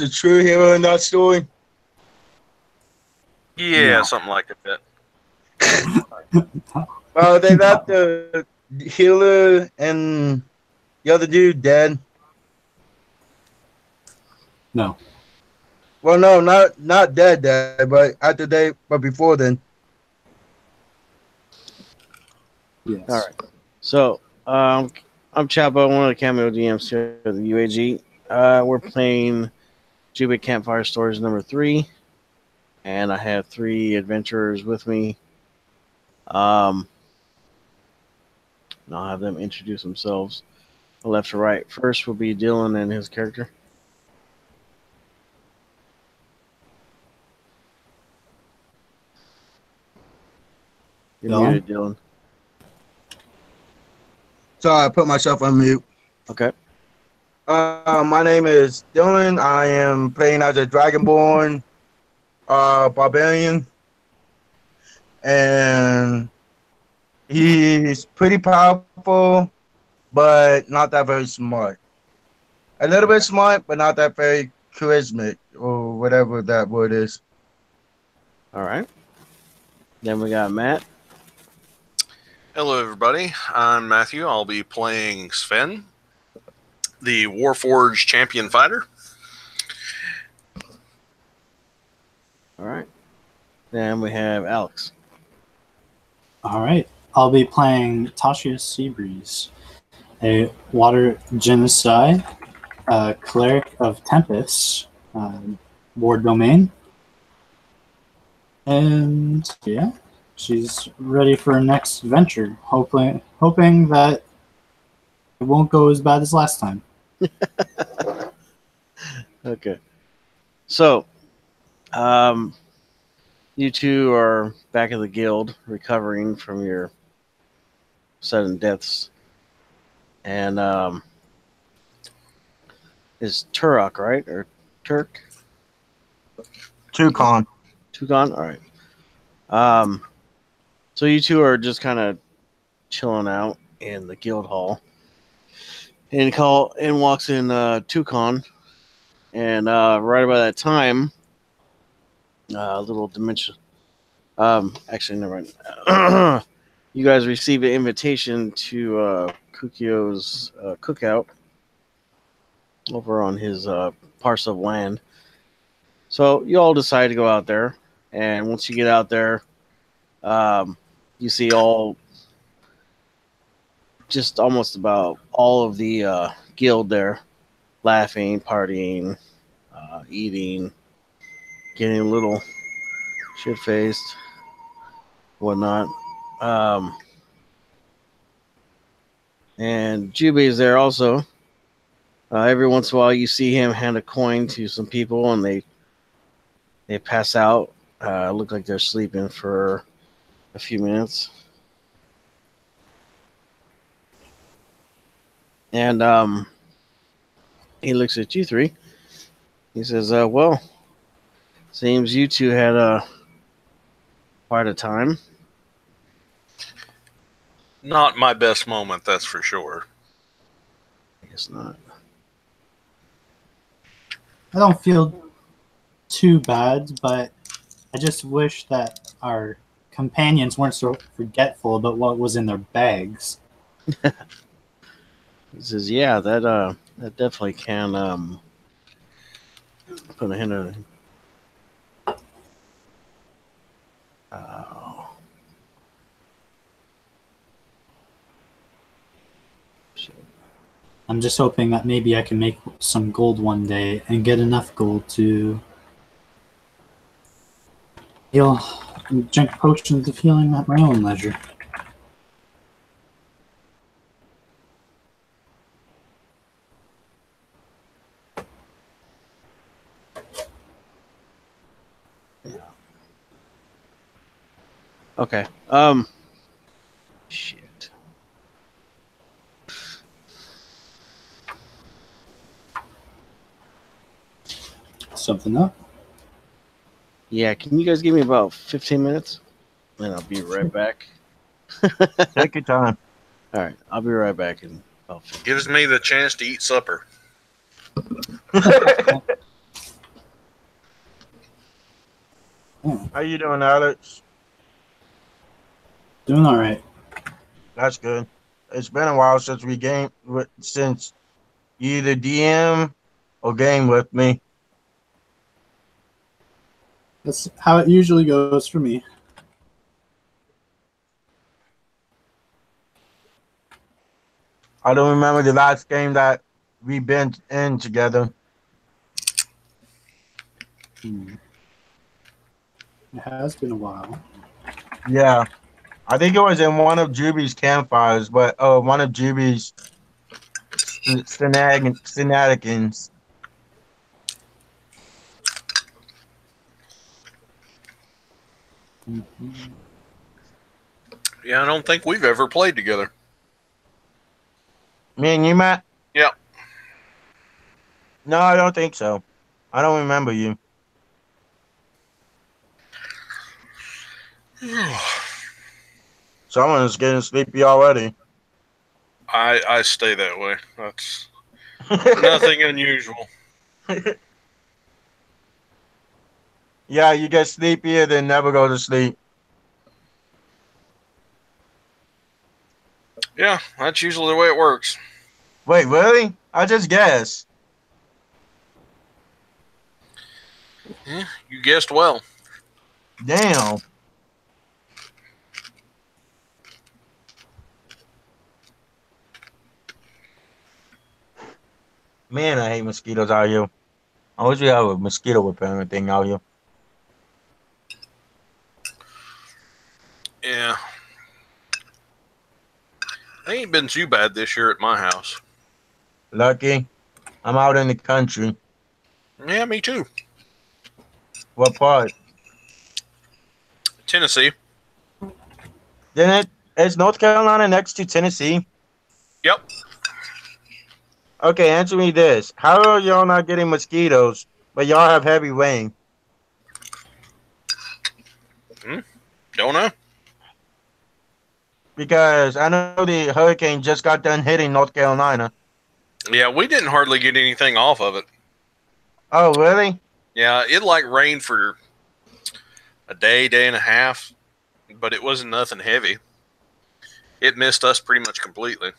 the true hero in that story? Yeah, No. something like that. They left the healer and the other dude dead. No. Well, no, not dead, but before then. Yes. All right. So, I'm Chapo, one of the cameo DMs here at the UAG. We're playing Jubei Campfire Stories number 3, and I have 3 adventurers with me. And I'll have them introduce themselves, left to right. First will be Dylan and his character. You're Dylan? muted, Dylan. Sorry, I put myself on mute. Okay. My name is Dylan. I am playing as a Dragonborn barbarian, and he's pretty powerful, but not that very smart. A little bit smart, but not that very charismatic, or whatever that word is. All right. Then we got Matt. Hello, everybody. I'm Matthew. I'll be playing Sven, the Warforged champion fighter. All right. Then we have Alex. All right. I'll be playing Tasha Seabreeze, a water genocide, cleric of Tempest, ward domain. And yeah, she's ready for her next venture, hoping that it won't go as bad as last time. Okay. So, you two are back at the guild, recovering from your sudden deaths. And is Turok, right? Or Turk? Toucan. Toucan? All right. So you two are just kind of chilling out in the guild hall. And walks in Toucan. And right about that time, a little dimension. Actually, never mind. You guys receive an invitation to Kukio's cookout over on his parcel of land. So you all decide to go out there, and once you get out there, you see just almost about all of the guild there, laughing, partying, eating, getting a little shit-faced, whatnot. And Jubei is there also. Every once in a while, you see him hand a coin to some people, and they pass out. Look like they're sleeping for a few minutes. And he looks at you three. He says, well, seems you two had quite a time. Not my best moment, that's for sure. I guess not. I don't feel too bad, but I just wish that our companions weren't so forgetful about what was in their bags. He says, yeah, that definitely can put a hint on it. Oh. Shit. I'm just hoping that maybe I can make some gold one day and get enough gold to drink potions of healing at my own leisure. Okay. Shit. Something up? Yeah, can you guys give me about 15 minutes? And I'll be right back. Take your time. All right, I'll be right back in about 15 Gives me the chance to eat supper. How you doing, Alex? Doing all right. That's good. It's been a while since since you either DM or game with me. That's how it usually goes for me. I don't remember the last game that we been in together. It has been a while. Yeah, I think it was in one of Jubei's campfires, but one of Jubei's shenanigans. Mhm. Yeah, I don't think we've ever played together. Me and you, Matt? Yeah. No, I don't think so. I don't remember you. Someone is getting sleepy already. I stay that way. That's nothing unusual. Yeah, you get sleepier, then never go to sleep. Yeah, that's usually the way it works. Wait, really? I just guessed. Yeah, you guessed well. Damn. Man, I hate mosquitoes out here. I wish we have a mosquito repellent thing out here. Yeah. They ain't been too bad this year at my house. Lucky. I'm out in the country. Yeah, me too. What part? Tennessee. Is North Carolina next to Tennessee? Yep. Okay, answer me this. How are y'all not getting mosquitoes, but y'all have heavy rain? Don't know. Because I know the hurricane just got done hitting North Carolina. Yeah, we didn't hardly get anything off of it. Oh, really? Yeah, it like rained for a day and a half, but it wasn't nothing heavy. It missed us pretty much completely.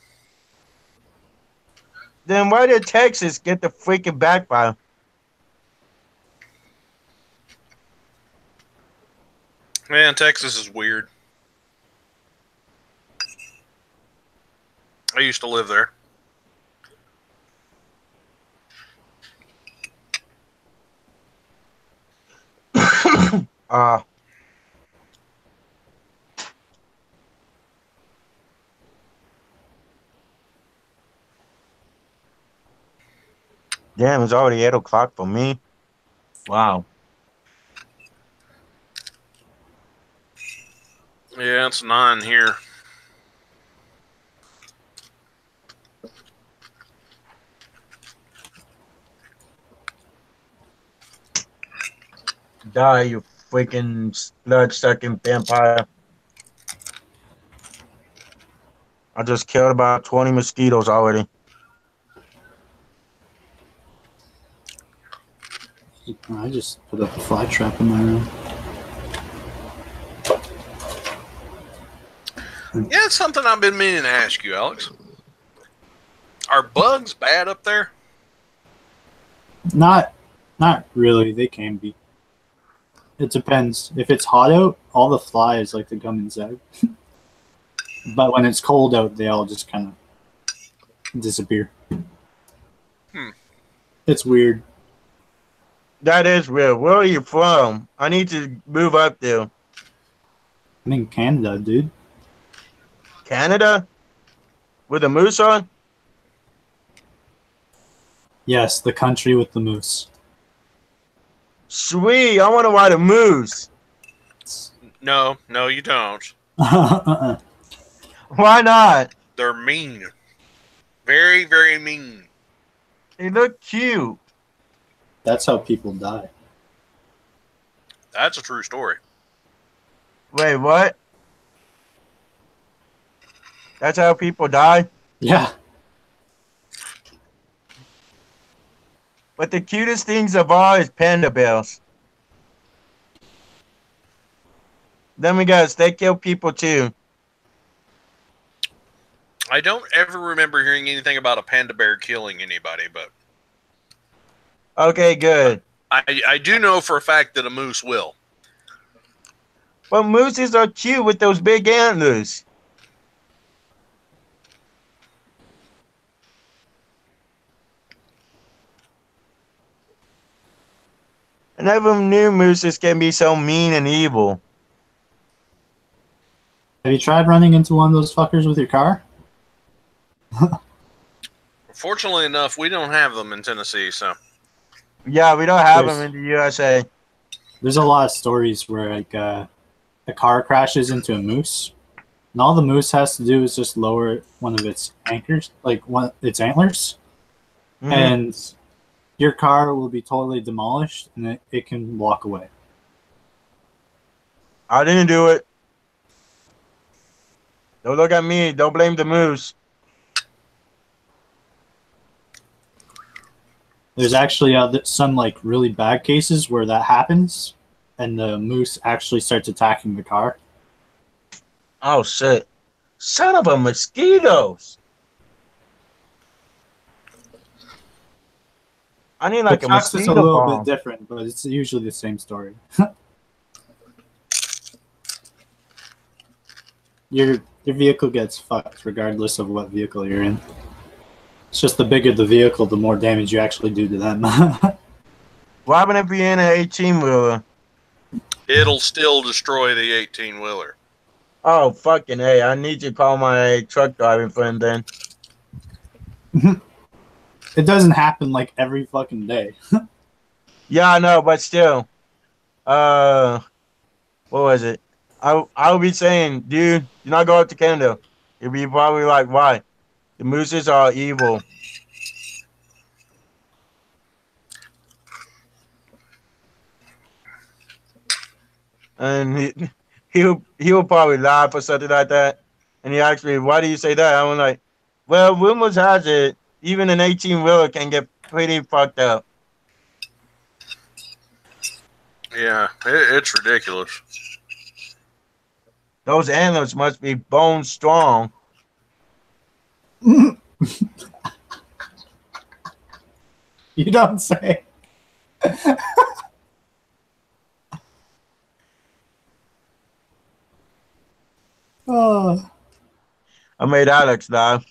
Then why did Texas get the freaking backfire? Man, Texas is weird. I used to live there. Ah. Damn, it's already 8 o'clock for me. Wow. Yeah, it's 9 here. Die, you freaking blood-sucking vampire. I just killed about 20 mosquitoes already. I just put up a fly trap in my room. Yeah, it's something I've been meaning to ask you, Alex. Are bugs bad up there? Not really. They can be. It depends. If it's hot out, all the flies like to come inside. But when it's cold out, they all just kind of disappear. It's weird. That is weird. Where are you from? I need to move up there. I'm in Canada, dude. Canada? With a moose on? Yes, the country with the moose. Sweet, I want to ride a moose. No, you don't. Uh-uh. Why not? They're mean. Very, very mean. They look cute. That's how people die. That's a true story. Wait, what? That's how people die? Yeah. But the cutest things of all is panda bears. Let me guess. They kill people too. I don't ever remember hearing anything about a panda bear killing anybody, but Okay, good. I do know for a fact that a moose will. But mooses are cute with those big antlers. I never knew mooses can be so mean and evil. Have you tried running into one of those fuckers with your car? Fortunately enough, we don't have them in Tennessee, so Yeah, we don't have There's- them in the USA. There's a lot of stories where like a car crashes into a moose, and all the moose has to do is just lower one of its anchors, like one its antlers, Mhm. and your car will be totally demolished, and it can walk away. I didn't do it. Don't look at me. Don't blame the moose. There's actually some like really bad cases where that happens, and the moose actually starts attacking the car. Oh shit! Son of a mosquitoes! I need like The a trucks is a mosquito little bomb. bit different, but it's usually the same story. Your vehicle gets fucked regardless of what vehicle you're in. It's just the bigger the vehicle, the more damage you actually do to them. What happened if you're in an 18-wheeler? it'll still destroy the 18-wheeler. Oh fucking hey! I need to call my truck driving friend then. It doesn't happen like every fucking day. Yeah, I know, but still. What was it? I would be saying, dude, do not go up to Canada. You'd be probably like, why? The mooses are evil. And he'll probably laugh or something like that. And he asked me, why do you say that? I'm like, well, rumors has it, even an 18-wheeler can get pretty fucked up. Yeah, it's ridiculous. Those antlers must be bone strong. You don't say. Oh. I made Alex laugh.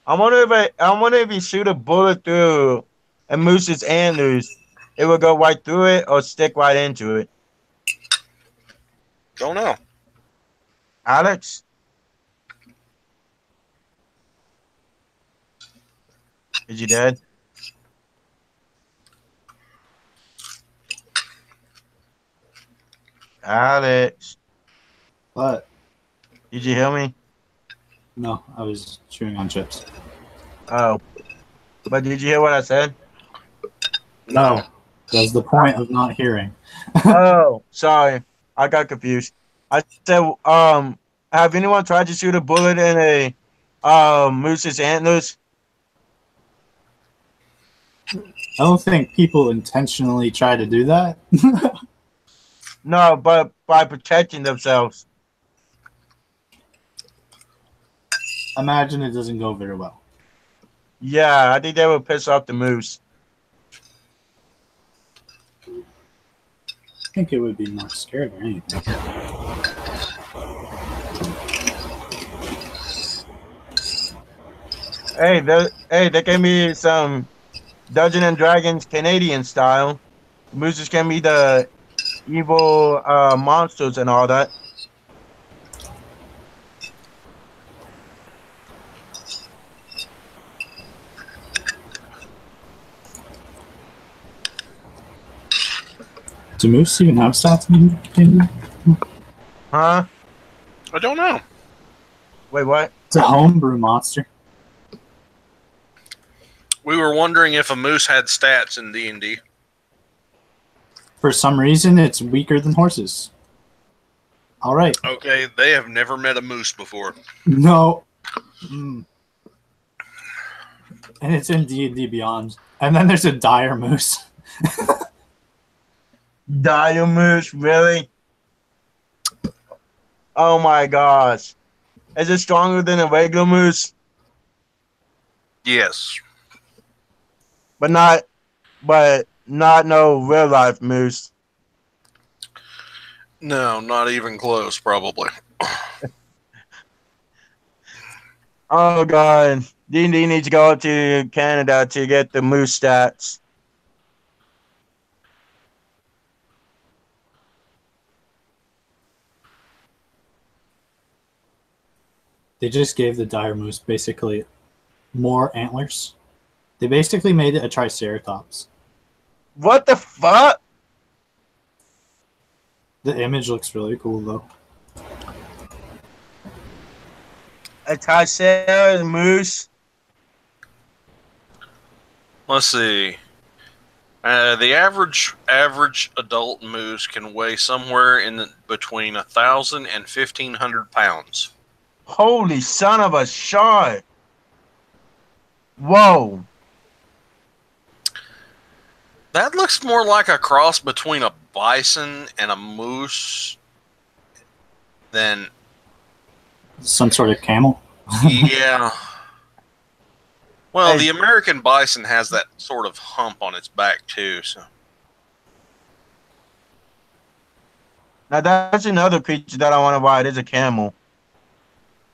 I wonder if you shoot a bullet through a moose's antlers, it will go right through it or stick right into it. Don't know. Alex, is you dead? Alex, But did you hear me? no, I was chewing on chips. Oh, but did you hear what I said? No, that's the point of not hearing. Oh, sorry, I got confused. I said, have anyone tried to shoot a bullet in a moose's antlers? I don't think people intentionally try to do that. No, but by protecting themselves. Imagine it doesn't go very well. Yeah, I think they would piss off the moose. I think it would be more scared or anything. Hey, there can be some Dungeons and Dragons Canadian style. Mooses can be the evil monsters and all that. Do moose even have stats in Canada? Huh? I don't know. Wait, what? It's a homebrew monster. We were wondering if a moose had stats in D&D. For some reason, it's weaker than horses. All right. Okay, they have never met a moose before. No. And it's in D&D Beyond. And then there's a dire moose. Dire moose, really? Oh my gosh. Is it stronger than a regular moose? Yes. But not no real life moose. No, not even close, probably. Oh god. D&D needs to go to Canada to get the moose stats. They just gave the dire moose basically more antlers. They basically made it a triceratops. What the fuck? The image looks really cool though. A Triceratops moose? Let's see. The average adult moose can weigh somewhere between 1,000 and 1,500 pounds. Holy son of a shot. Whoa. That looks more like a cross between a bison and a moose than. Some sort of camel. Yeah. Well, Hey. the American bison has that sort of hump on its back too. So Now that's another creature that I want to ride. Is a camel.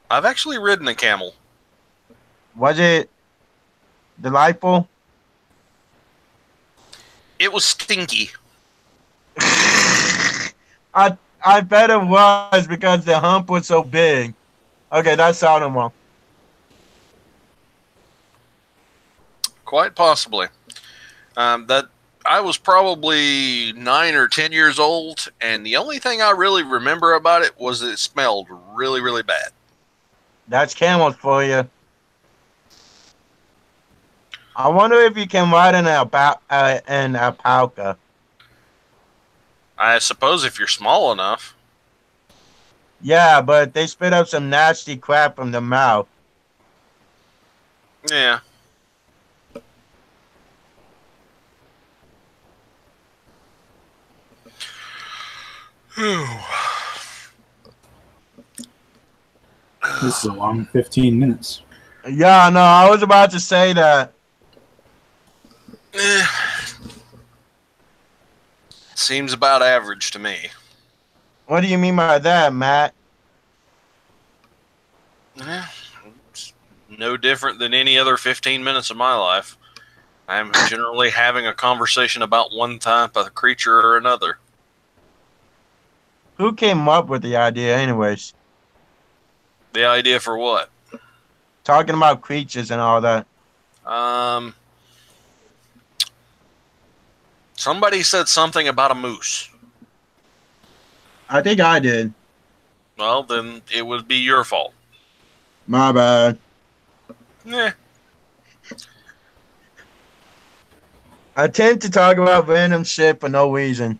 I've actually ridden a camel. Was it delightful? It was stinky. I bet it was because the hump was so big. Okay, that sounded wrong. Quite possibly. That I was probably 9 or 10 years old, and the only thing I really remember about it was that it smelled really, really bad. That's camels for you. I wonder if you can ride an alpaca. I suppose if you're small enough. Yeah, but they spit up some nasty crap from the mouth. Yeah. This is a long 15 minutes. Yeah, no, I was about to say that. Seems about average to me. What do you mean by that, Matt? It's no different than any other 15 minutes of my life. I'm generally having a conversation about one type of creature or another. Who came up with the idea, anyways? The idea for what? Talking about creatures and all that. Somebody said something about a moose. I think I did. Well, then it would be your fault. My bad. Yeah. I tend to talk about random shit for no reason.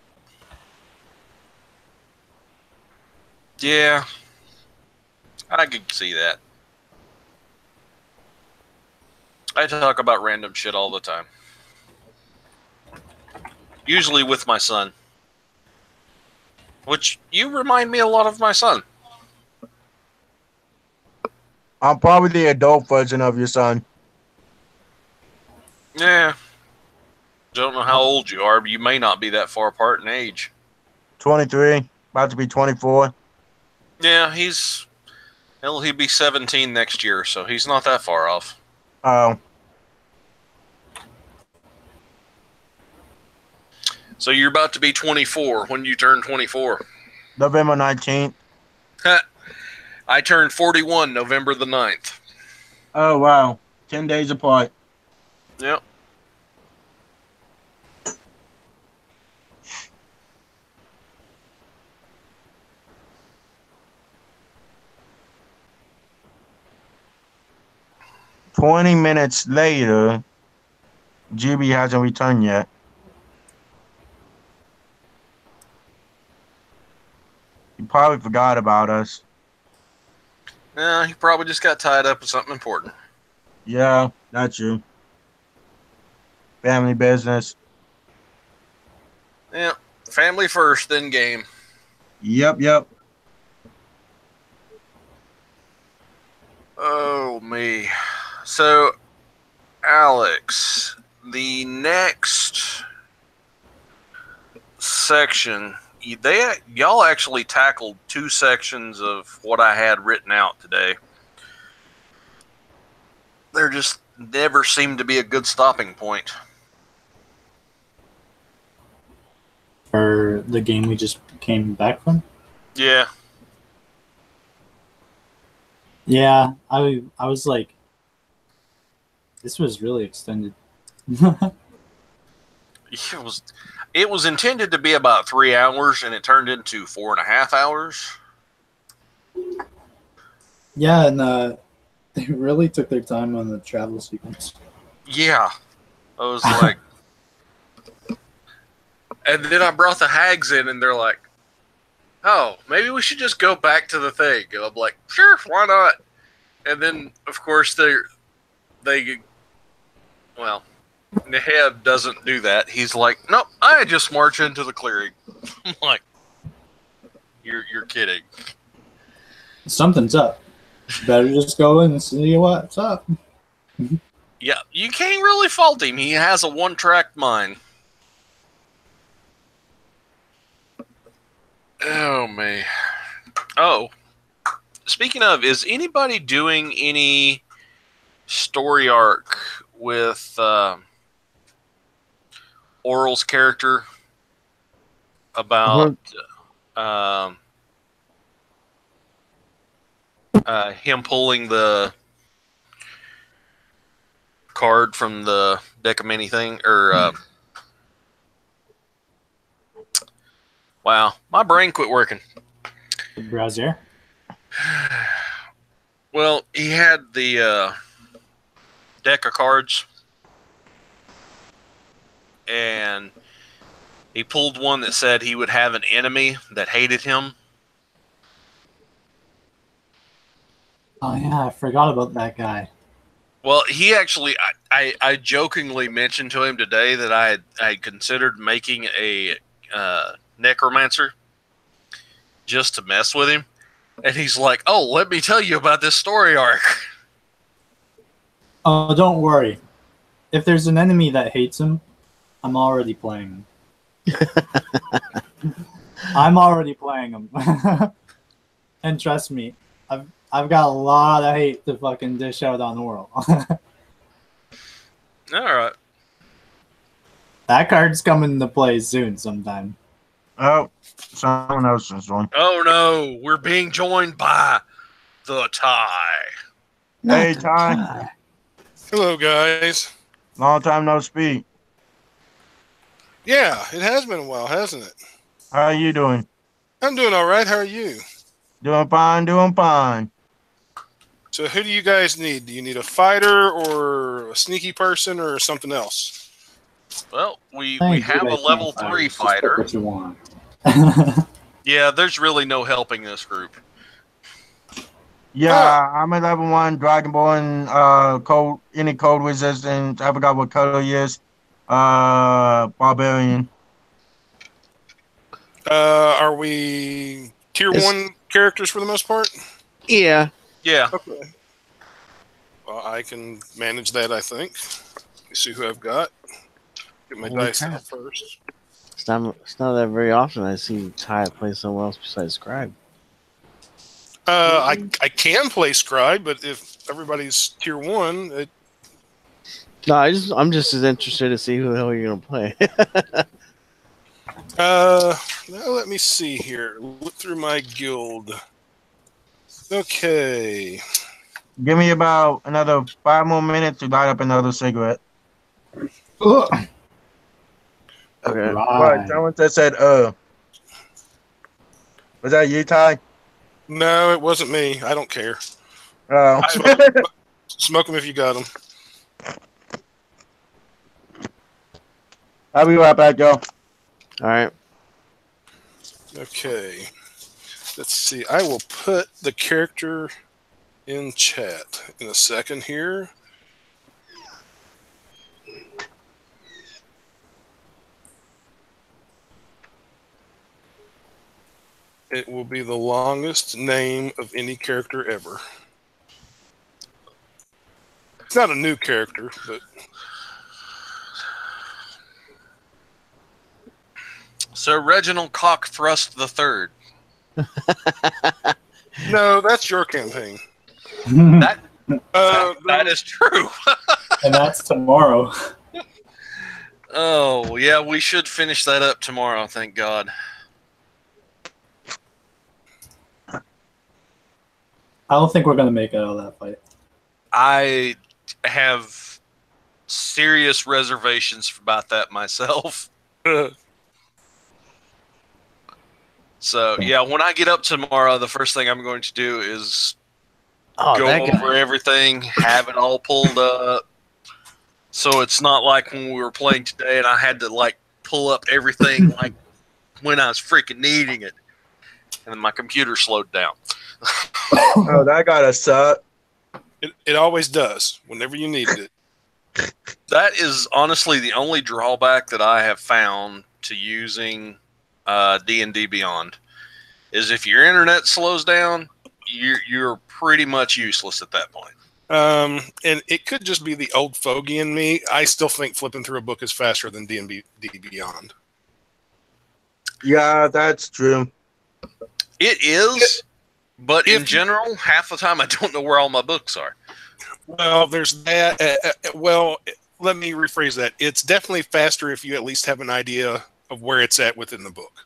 Yeah. I could see that. I talk about random shit all the time. Usually with my son. Which, you remind me a lot of my son. I'm probably the adult version of your son. Yeah. Don't know how old you are, but you may not be that far apart in age. 23, about to be 24. Yeah, he'll be 17 next year, so he's not that far off. Oh, So you're about to be 24 when you turn 24. November 19th. I turned 41 November the 9th. Oh, wow. 10 days apart. Yep. "20 minutes later, Jubei hasn't returned yet. He probably forgot about us. Yeah, he probably just got tied up with something important. Yeah, that's true. Family business. Yeah, Family first, then game. Yep. Oh, me. So, Alex, the next section, y'all actually tackled 2 sections of what I had written out today. There just never seemed to be a good stopping point. For the game we just came back from? Yeah. Yeah, I was like, this was really extended. It was intended to be about 3 hours, and it turned into 4.5 hours. Yeah, and they really took their time on the travel sequence. Yeah. I was like... And then I brought the hags in, and they're like, oh, maybe we should just go back to the thing. And I'm like, sure, why not? And then, of course, well, Neheb doesn't do that. He's like, nope, I just march into the clearing. I'm like, you're kidding. Something's up. Better just go in and see what's up. Yeah, you can't really fault him. He has a one-track mind. Oh, man. Oh, speaking of, is anybody doing any story arc with Oral's character about him pulling the card from the deck of many thing? Or wow, my brain quit working. Browser? Well, he had the deck of cards, and he pulled one that said he would have an enemy that hated him. Oh yeah, I forgot about that guy. Well, he actually, I jokingly mentioned to him today that I considered making a necromancer just to mess with him. And he's like, oh, let me tell you about this story arc. Oh, don't worry. If there's an enemy that hates him, I'm already playing him. I'm already playing him. And trust me, I've got a lot of hate to fucking dish out on Oral. Alright. That card's coming into play soon sometime. Oh, someone else is on. Oh no, we're being joined by the Tie. Hey, Ty. Hello, guys. Long time no speak. Yeah, it has been a while, hasn't it? How are you doing? I'm doing all right. How are you? Doing fine. So who do you guys need? Do you need a fighter or a sneaky person or something else? Well, we Thank have you, a level Campfire. 3 Just pick fighter. what you want. Yeah, there's really no helping this group. Yeah, I'm a level 1 Dragonborn, any code resistance. I forgot what color he is. Barbarian. Are we tier 1 characters for the most part? Yeah. Yeah. Okay. Well, I can manage that, I think. Let me see who I've got. Get my Holy dice crap. out first. It's not that very often I see Ty play someone else besides Scribe. I can play Scribe, but if everybody's tier 1, No, I'm just as interested to see who the hell you're gonna play. now let me see here. Look through my guild. Okay. Give me about another 5 more minutes to light up another cigarette. Okay. What? Someone just said, Was that you, Ty? No, it wasn't me. I don't care. Oh. Smoke them if you got them. I'll be right back, y'all. All right. Okay. Let's see. I will put the character in chat in a second here. It will be the longest name of any character ever. It's not a new character, but Sir Reginald Cockfrust the Third. no, that's your campaign. That that is true. And that's tomorrow. Oh yeah, we should finish that up tomorrow. Thank God. I don't think we're gonna make it out of that fight. I have serious reservations about that myself. So yeah, when I get up tomorrow, the first thing I'm going to do is go over everything, have it all pulled up. So it's not like when we were playing today and I had to like pull up everything like when I was freaking needing it. And then my computer slowed down. Oh, that gotta suck. It always does whenever you needed it. That is honestly the only drawback that I have found to using D&D Beyond is if your internet slows down, you're pretty much useless at that point. And it could just be the old fogey in me. I still think flipping through a book is faster than D&D Beyond. Yeah, that's true. It is, but in general, half the time I don't know where all my books are. Well, there's that. Well, let me rephrase that. It's definitely faster if you at least have an idea of where it's at within the book.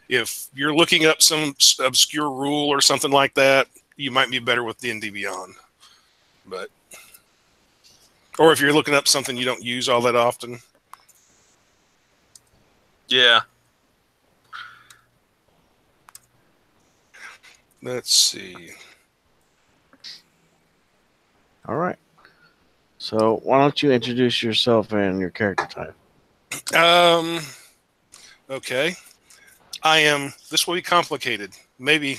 If you're looking up some obscure rule or something like that, you might be better with D&D Beyond. Or if you're looking up something you don't use all that often. Yeah. Let's see. All right. So why don't you introduce yourself and your character type? Okay. This will be complicated. Maybe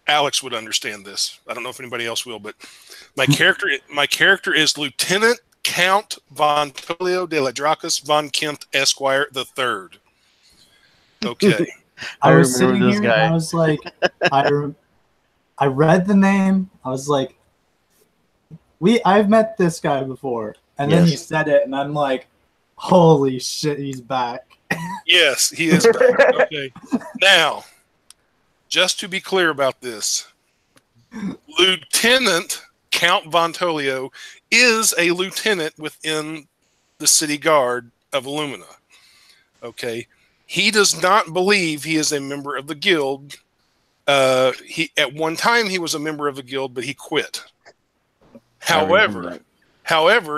Alex would understand this. I don't know if anybody else will, but my character is Lieutenant Count von Tolio de la Dracus von Kempt Esquire the Third. Okay. I was sitting here and I was like, I read the name. I was like, I've met this guy before. And then you said it and I'm like, holy shit, he's back. Yes, he is back. Okay. Now, just to be clear about this, Lieutenant Count von Tolio is a lieutenant within the city guard of Illumina. Okay. He does not believe he is a member of the guild. At one time he was a member of the guild, but he quit. However,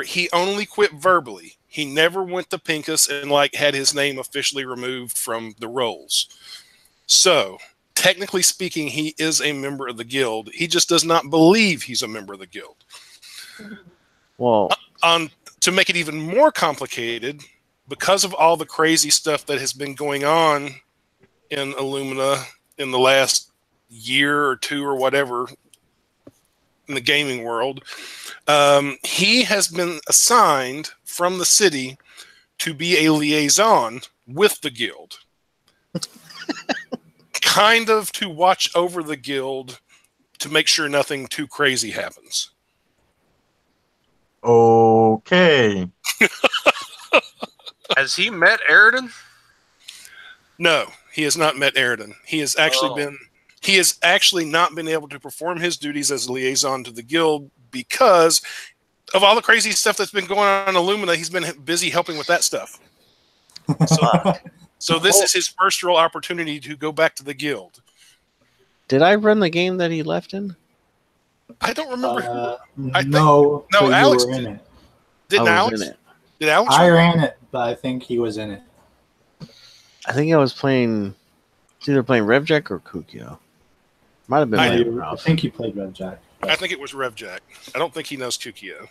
he only quit verbally. He never went to Pincus and had his name officially removed from the rolls. So, technically speaking, he is a member of the guild. He just does not believe he's a member of the guild. Well, to make it even more complicated, because of all the crazy stuff that has been going on in Illumina in the last year or two or whatever in the gaming world, he has been assigned from the city to be a liaison with the guild. Kind of to watch over the guild to make sure nothing too crazy happens. Okay. Has he met Eridan? No, he has not met Eridan. He has actually not been able to perform his duties as a liaison to the guild because of all the crazy stuff that's been going on in Illumina. He's been busy helping with that stuff. So this is his first real opportunity to go back to the guild. Did I run the game that he left in? I don't remember. No, Alex were in it. Didn't Alex? In it. Did Alex? I ran it, but I think he was in it. I think I was playing. It's either playing Revjack or Kukio. Might have been. I think he played Revjack. I think it was Revjack. I don't think he knows Kukio.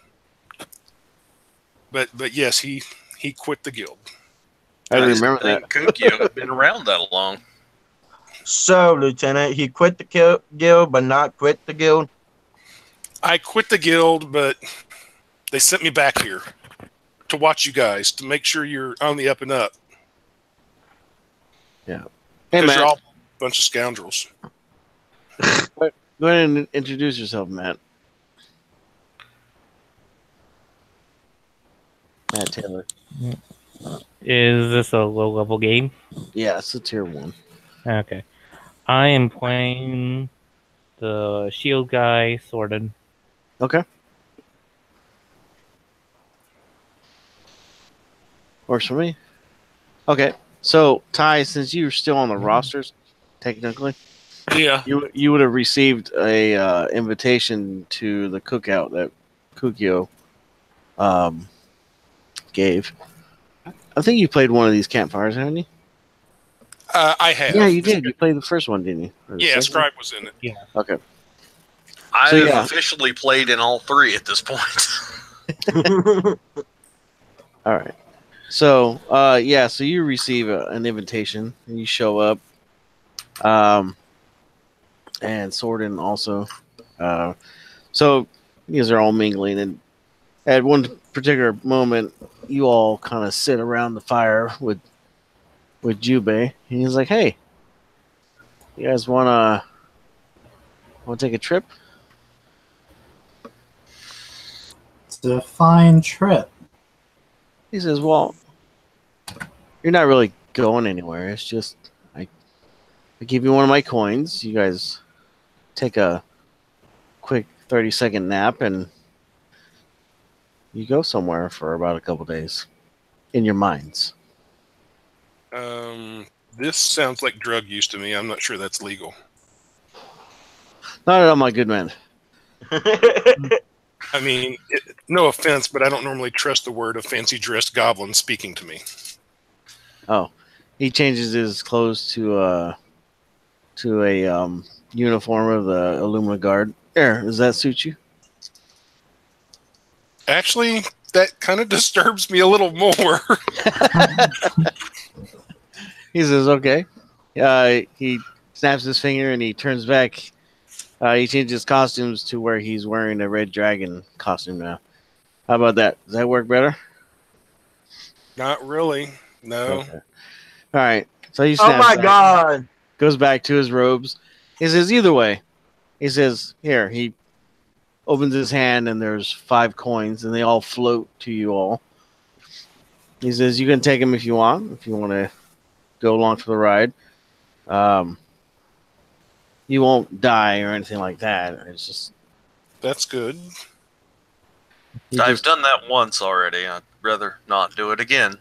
But yes, he quit the guild. I remember that. Kukio had been around that long. So, Lieutenant, he quit the guild, but not quit the guild? I quit the guild, but they sent me back here to watch you guys, to make sure you're on the up and up. Yeah. Hey, Matt. bunch of scoundrels. Go ahead and introduce yourself, Matt. Matt Taylor. Is this a low-level game? Yeah, it's a tier 1. Okay. I am playing the shield guy, Sordin. Okay. Works for me. Okay. So, Ty, since you're still on the rosters, technically, Yeah. you would have received a invitation to the cookout that Kukio gave. I think you played one of these campfires, haven't you? I have. Yeah, you did. You played the first one, didn't you? Or the Yeah, second Scribe was in it. Yeah. one? Okay. I've So, yeah. officially played in all 3 at this point. All right. So, so you receive an invitation, and you show up. And Sordin also. So, you guys are all mingling, and at one particular moment, you all kind of sit around the fire with Jubei, and he's like, "Hey, you guys want to take a trip?" It's a fine trip. He says, "Well, you're not really going anywhere. It's just I give you one of my coins. You guys take a quick 30-second nap, and you go somewhere for about a couple days in your minds." This sounds like drug use to me. I'm not sure that's legal. Not at all, my good man. I mean, no offense, but I don't normally trust the word of fancy-dressed goblin speaking to me. Oh, he changes his clothes to a uniform of the Illumina Guard. There, does that suit you? Actually, that kind of disturbs me a little more. He says, "Okay." He snaps his finger and he turns back. He changes costumes to where he's wearing a red dragon costume now. How about that? Does that work better? Not really. No. Okay. All right. So he Oh snaps my back, god! goes back to his robes. He says, "Either way," he says, "Here." He opens his hand and there's 5 coins and they all float to you all. He says, "You can take them if you want to go along for the ride. You won't die or anything like that. It's just That's good. I've done that once already. I'd rather not do it again.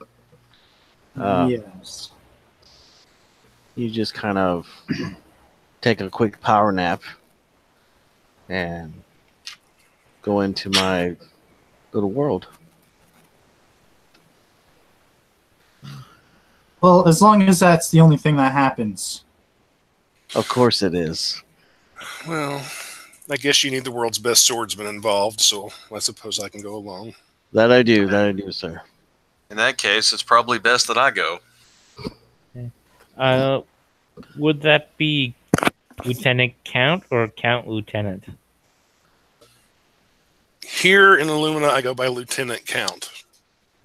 Yes. You just kind of take a quick power nap and go into my little world." Well, as long as that's the only thing that happens. Of course it is. Well, I guess you need the world's best swordsman involved, so I suppose I can go along. That I do, sir. In that case, it's probably best that I go. Would that be Lieutenant Count or Count Lieutenant? Here in Illumina, I go by Lieutenant Count.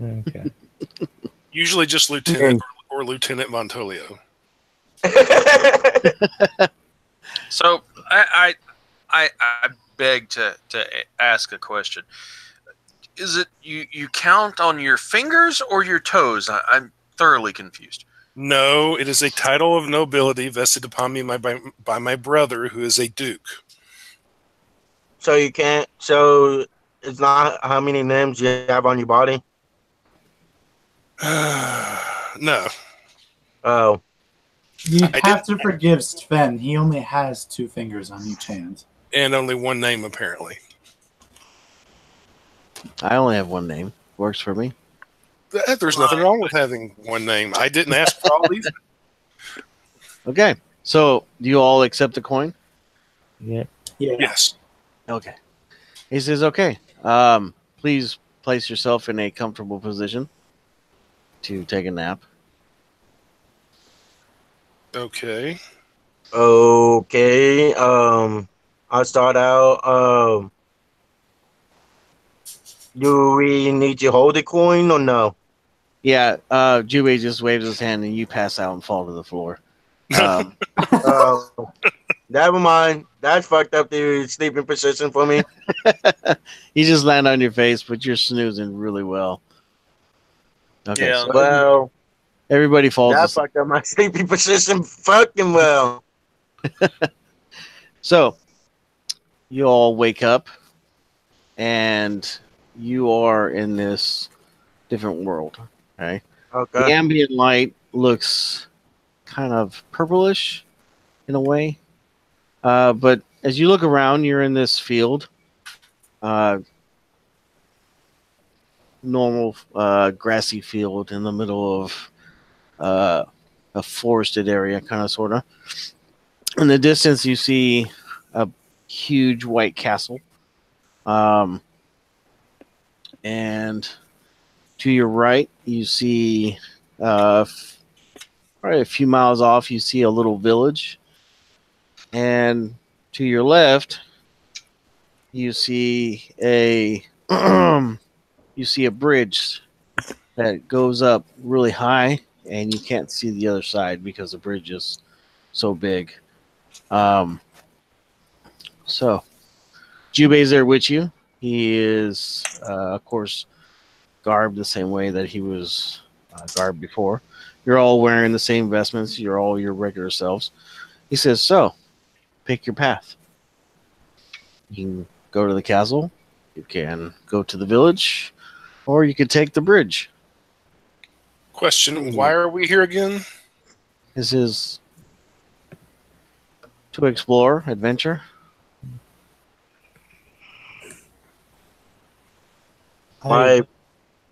Okay. Usually just Lieutenant or Lieutenant Montolio. So I beg to ask a question. Is it you count on your fingers or your toes? I'm thoroughly confused. No, it is a title of nobility vested upon me by my brother, who is a duke. So you can't. So it's not how many limbs you have on your body. No. Oh, You I have did- to forgive Sven. He only has 2 fingers on each hand. And only one name, apparently. I only have one name. Works for me. There's nothing wrong with having one name. I didn't ask for all these. Okay. So, do you all accept the coin? Yeah. Yeah. Yes. Okay. He says, "Okay. Please place yourself in a comfortable position to take a nap." Okay. okay. I'll start out. Do we need to hold the coin or no? Yeah. Jubei just waves his hand and you pass out and fall to the floor. Um, Uh, Never mind. That's fucked up the sleeping position for me. you just land on your face, but you're snoozing really well. Okay, Yeah. so Well, everybody falls that asleep. fucked up my sleeping position fucking well. So you all wake up, and you are in this different world. Okay, the Okay. ambient light looks kind of purplish in a way, but as you look around, you're in this field. Uh, Normal grassy field in the middle of uh, a forested area, kind of sort of. In the distance, you see a huge white castle, um, and to your right, you see probably a few miles off. You see a little village, and to your left, you see a you see a bridge that goes up really high, and you can't see the other side because the bridge is so big. Um, so Jubei's there with you. He is, of course, garbed the same way that he was garbed before. You're all wearing the same vestments. You're all your regular selves. He says, "So, pick your path. You can go to the castle. You can go to the village, or you could take the bridge." Question: why are we here again? This is to explore, adventure.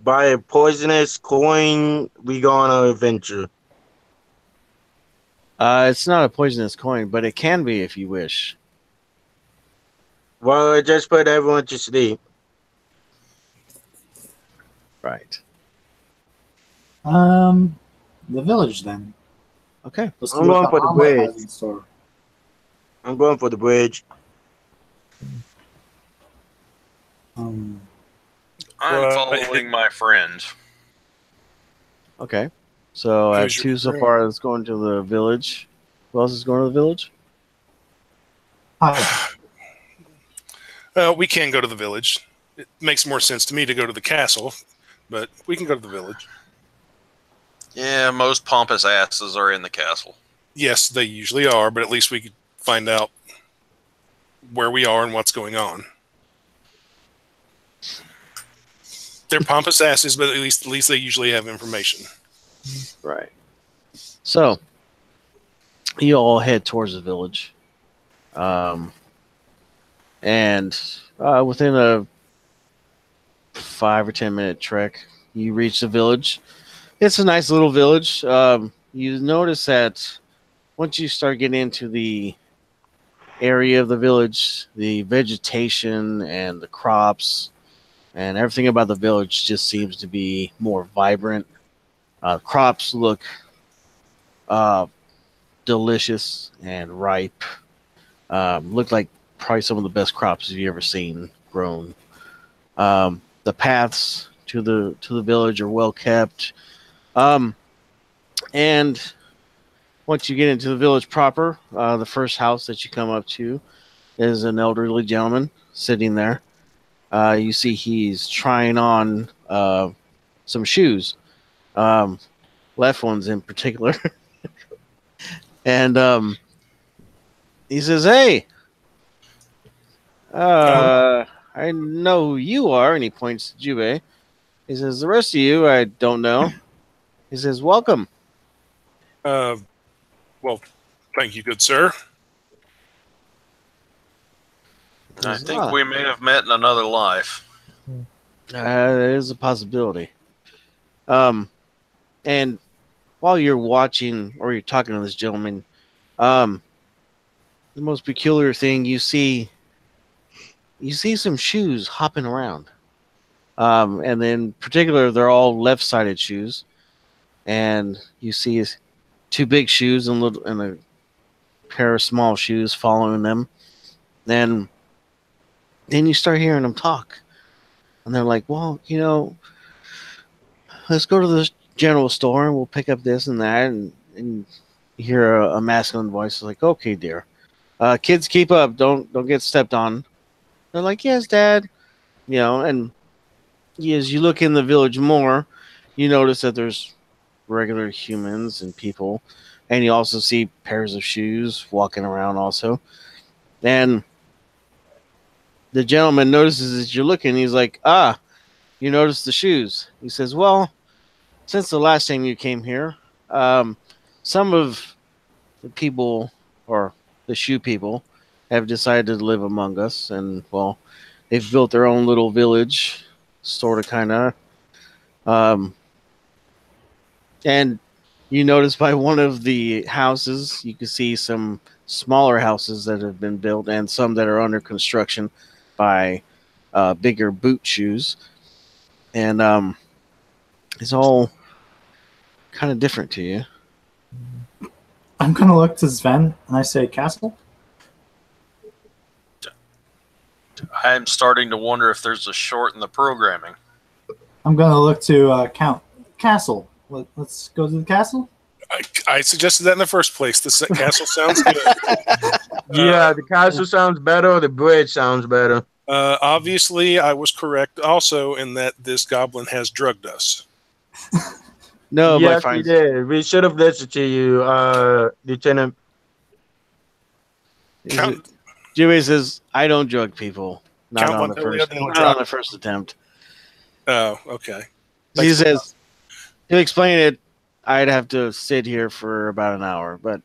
By a poisonous coin, we go on an adventure. It's not a poisonous coin, but it can be if you wish. Well, it just put everyone to sleep. Right. The village then. Okay. Let's I'm see what going the for the omelet bridge. has in store. I'm going for the bridge. Um, I'm following my friend. Okay. So I have Who's your two so friend? far that's going to the village. Who else is going to the village? hi. We can go to the village. It makes more sense to me to go to the castle, but we can go to the village. Yeah, most pompous asses are in the castle. Yes, they usually are, but at least we could find out where we are and what's going on. They're pompous asses, but at least they usually have information. Right. So you all head towards the village. And within a 5 or 10 minute trek, you reach the village. It's a nice little village. You notice that once you start getting into the area of the village, the vegetation and the crops and everything about the village just seems to be more vibrant. Crops look delicious and ripe. Look like probably some of the best crops you've ever seen grown. The paths to the village are well kept. And once you get into the village proper, the first house that you come up to is an elderly gentleman sitting there. You see he's trying on some shoes, left ones in particular. And he says, "Hey, I know who you are." And he points to Jubei. He says, "The rest of you, I don't know." He says, "Welcome." Well, thank you, good sir. He I says, think we may have met in another life. There is a possibility. And while you're watching or you're talking to this gentleman, the most peculiar thing you see some shoes hopping around. And in particular, they're all left-sided shoes, and you see two big shoes and a pair of small shoes following them. Then you start hearing them talk, and they're like, "Well, let's go to the general store and we'll pick up this and that." And You hear a masculine voice like, "Okay, dear, kids, keep up. Don't get stepped on." They're like, "Yes, Dad." And as you look in the village more, you notice that there's regular humans and people, and you also see pairs of shoes walking around also. And the gentleman notices as you're looking, he's like, "Ah, you noticed the shoes." He says, "Well, since the last time you came here, some of the people, or the shoe people, have decided to live among us, and well, they've built their own little village, sort of, kind of. And you notice by one of the houses, you can see some smaller houses that have been built, and some that are under construction by bigger boot shoes, and it's all kind of different to you." I'm gonna look to Sven and I say, "Castle." I'm starting to wonder if there's a short in the programming. I'm gonna look to Count Castle. Let's go to the castle. I suggested that in the first place. This castle sounds good. Yeah, the castle sounds better. Or the bridge sounds better. Obviously, I was correct also in that this goblin has drugged us. No, my Yes, we friends. did. We should have listened to you, Lieutenant. Count, Jubei says, "I don't drug people. Not Count on the Montoya first. don't Not drug- on the first attempt." oh, okay. He says, to explain it, I'd have to sit here for about an hour, but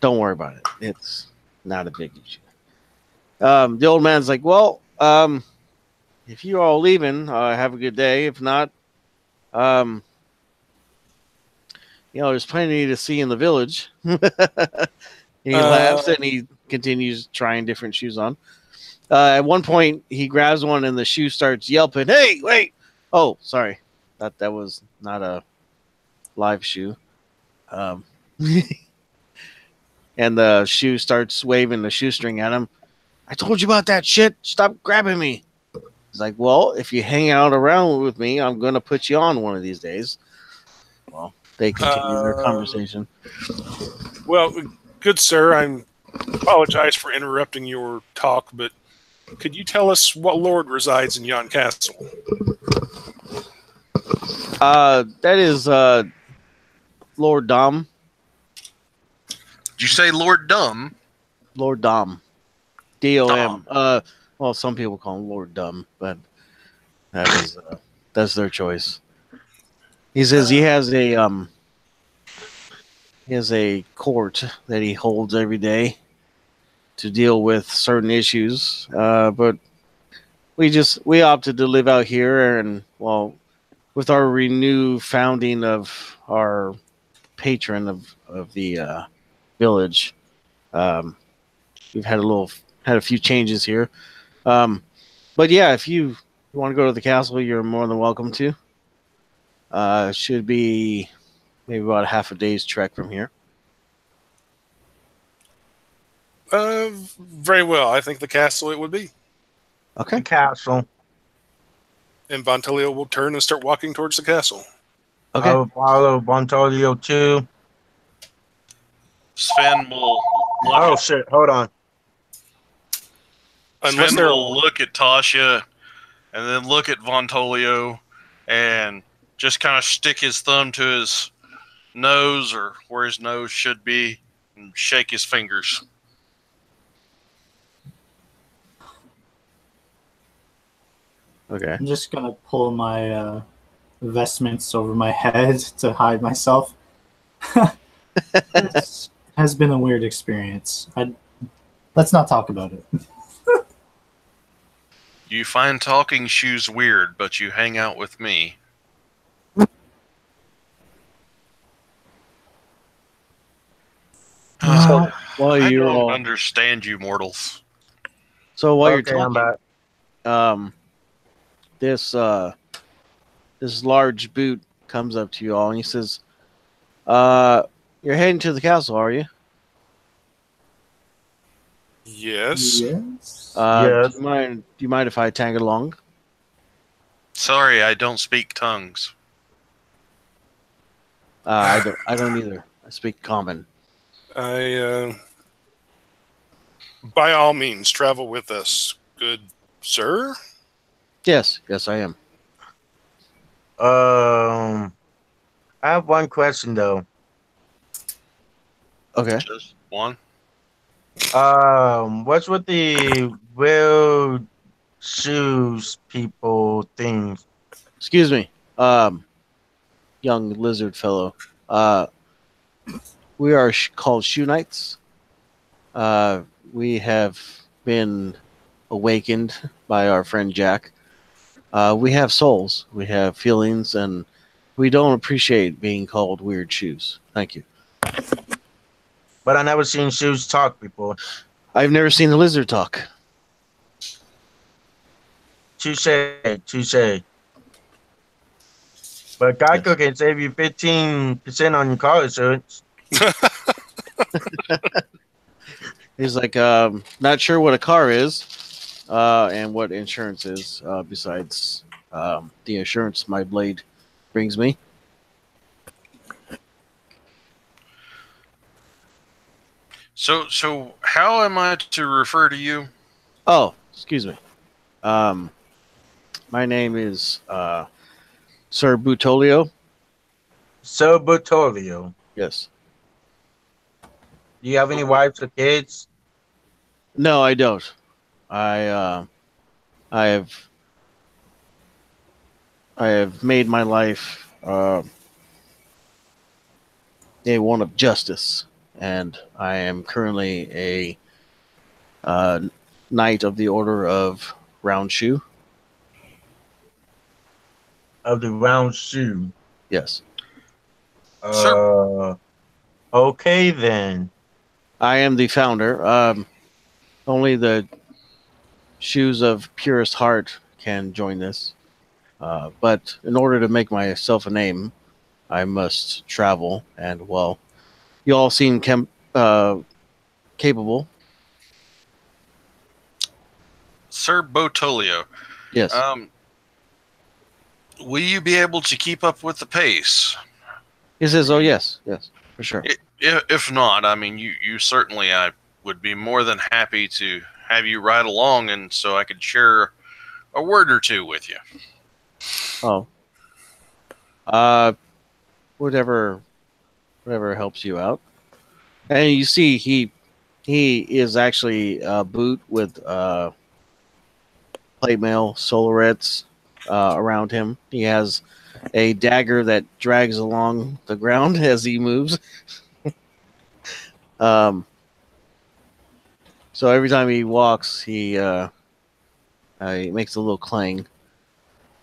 don't worry about it. It's not a big issue. The old man's like, "Well, if you're all leaving, have a good day. If not, there's plenty to see in the village." He laughs and he continues trying different shoes on. At one point, he grabs one and the shoe starts yelping, "Hey, wait! Oh, sorry. That was not a live shoe." And the shoe starts waving the shoestring at him. "I told you about that shit. Stop grabbing me." He's like, "Well, if you hang out around with me, I'm going to put you on one of these days." Well, they continue their conversation. Well, good sir, I apologize for interrupting your talk, but could you tell us what lord resides in yon castle? That is Lord Dom. Did you say Lord Dumb? Lord Dom. D-O-M. Dom. Well, some people call him Lord Dumb, but that's their choice. He says he has a court that he holds every day to deal with certain issues. But we opted to live out here, and well, with our renewed founding of our patron of the village, we've had a few changes here. But yeah, if you want to go to the castle, you're more than welcome to. Should be maybe about half a day's trek from here. Very well. I think the castle it would be. Okay. The castle. And Bontelio will turn and start walking towards the castle. Okay. I will follow Bontolio too. Sven will look Oh shit! Hold on. Unless Sven they're will look at Tasha and then look at Vontolio and just kind of stick his thumb to his nose or where his nose should be and shake his fingers. Okay. I'm just gonna pull my vestments over my head to hide myself. It has been a weird experience. Let's not talk about it. You find talking shoes weird, but you hang out with me. While I you're don't all, understand you mortals. so while Okay, you're I'm talking, back. this large boot comes up to you all and he says, "You're heading to the castle, are you? yes. Yes. Yes. Do you mind if I tag along?" Sorry, I don't speak tongues. I don't either. I speak common. By all means, travel with us, good sir. Yes, I am. I have one question though. Okay. Just one. What's with the real shoes people things? Excuse me, young lizard fellow. Uh, we are called Shoe Knights. Uh, we have been awakened by our friend Jack. We have souls, we have feelings, and we don't appreciate being called weird shoes. Thank you. But I never seen shoes talk before. I've never seen a lizard talk. Touche, touche. But Geico Yes. can save you 15% on your car insurance. He's like, not sure what a car is, and what insurance is, besides the insurance my blade brings me. So how am I to refer to you? Oh, excuse me. My name is Sir Butolio. So Butolio. Yes. Do you have any wives or kids? No, I don't. I have made my life a one of justice, and I am currently a knight of the Order of Round Shoe. Of the round shoe. Yes, Uh, okay then. I am the founder. Only the shoes of purest heart can join this. But in order to make myself a name, I must travel, and well, you all seem capable. Sir Botolio. Yes. Will you be able to keep up with the pace? He says, "Oh yes, for sure." If not, I mean, you certainly, I would be more than happy to have you ride along, and so I could share a word or two with you. Oh, whatever helps you out. And you see, he is actually a boot with plate mail solarets around him. He has a dagger that drags along the ground as he moves. So every time he walks, he makes a little clang.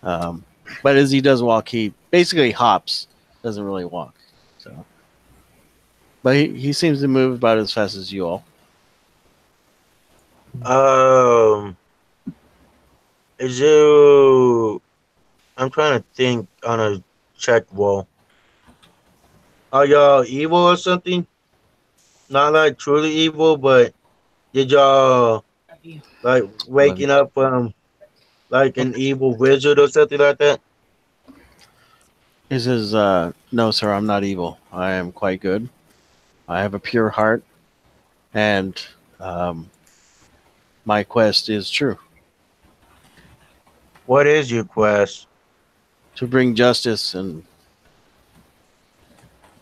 But as he does walk, he basically hops, doesn't really walk. So, but he seems to move about as fast as you all. Is you? I'm trying to think on a check wall. Are y'all evil or something? Not like truly evil, but did y'all like waking up from like an evil wizard or something like that? He says, "No, sir, I'm not evil. I am quite good. I have a pure heart, and my quest is true, What is your quest? to bring justice and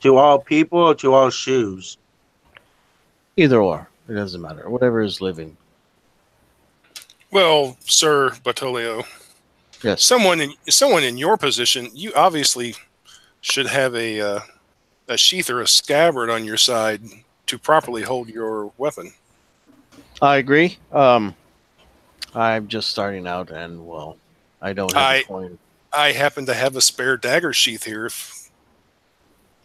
To all people or to all shoes? either or. It doesn't matter. Whatever is living." Well, Sir Batolio, Yes. someone in your position, you obviously should have a sheath or a scabbard on your side to properly hold your weapon. I agree. I'm just starting out, and well, I don't have a coin. I happen to have a spare dagger sheath here. If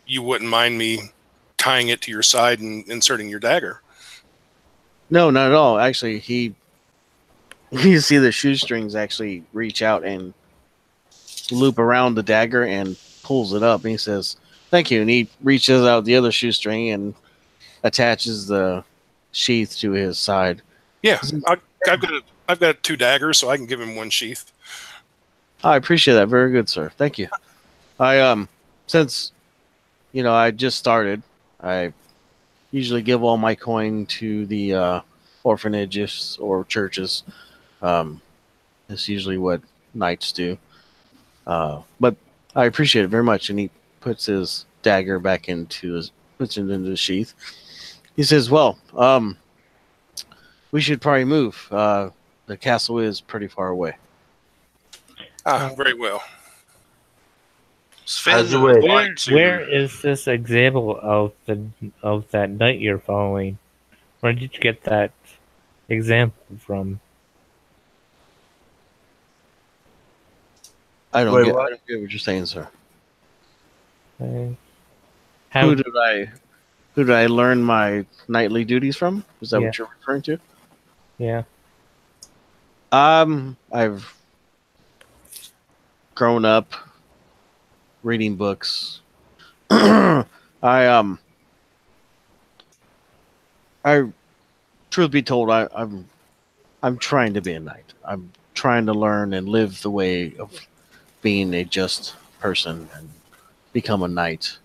you wouldn't mind me tying it to your side and inserting your dagger. No, not at all. Actually, you see the shoestrings actually reach out and loop around the dagger and pulls it up. And he says, "Thank you." And he reaches out the other shoestring and attaches the sheath to his side. Yeah, I've got 2 daggers, so I can give him 1 sheath. I appreciate that. Very good, sir. Thank you. I since I just started, I usually give all my coin to the orphanages or churches. That's usually what knights do. But I appreciate it very much. And he puts his dagger back puts it into the sheath. He says, "Well, we should probably move. The castle is pretty far away." Very well. Sven As you would wish. like to. Where is this example of that knight you're following? Where did you get that example from? I don't Wait, get what? what you're saying, sir. How? Who did I learn my knightly duties from? Is that Yeah. what you're referring to? Yeah. I've grown up reading books. I truth be told, I'm trying to be a knight. I'm trying to learn and live the way of being a just person and become a knight.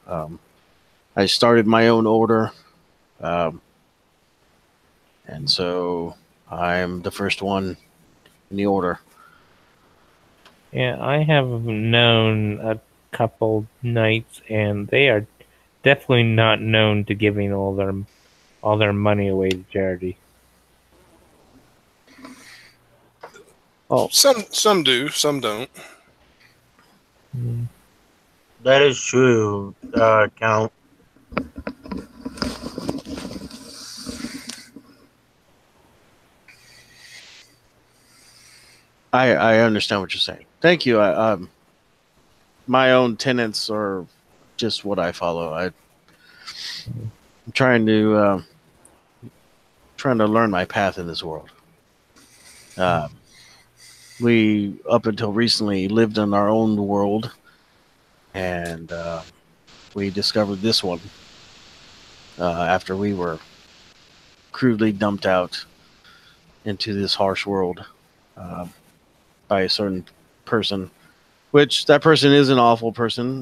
I started my own order, and so I'm the first one in the order. Yeah, I have known a couple knights, and they are definitely not known to giving all their money away to charity. Oh, Some do, some don't. That is true, Count. I understand what you're saying. Thank you. My own tenets are just what I follow. I'm trying to learn my path in this world. We up until recently lived in our own world, and we discovered this one after we were crudely dumped out into this harsh world by a certain person, which that person is an awful person.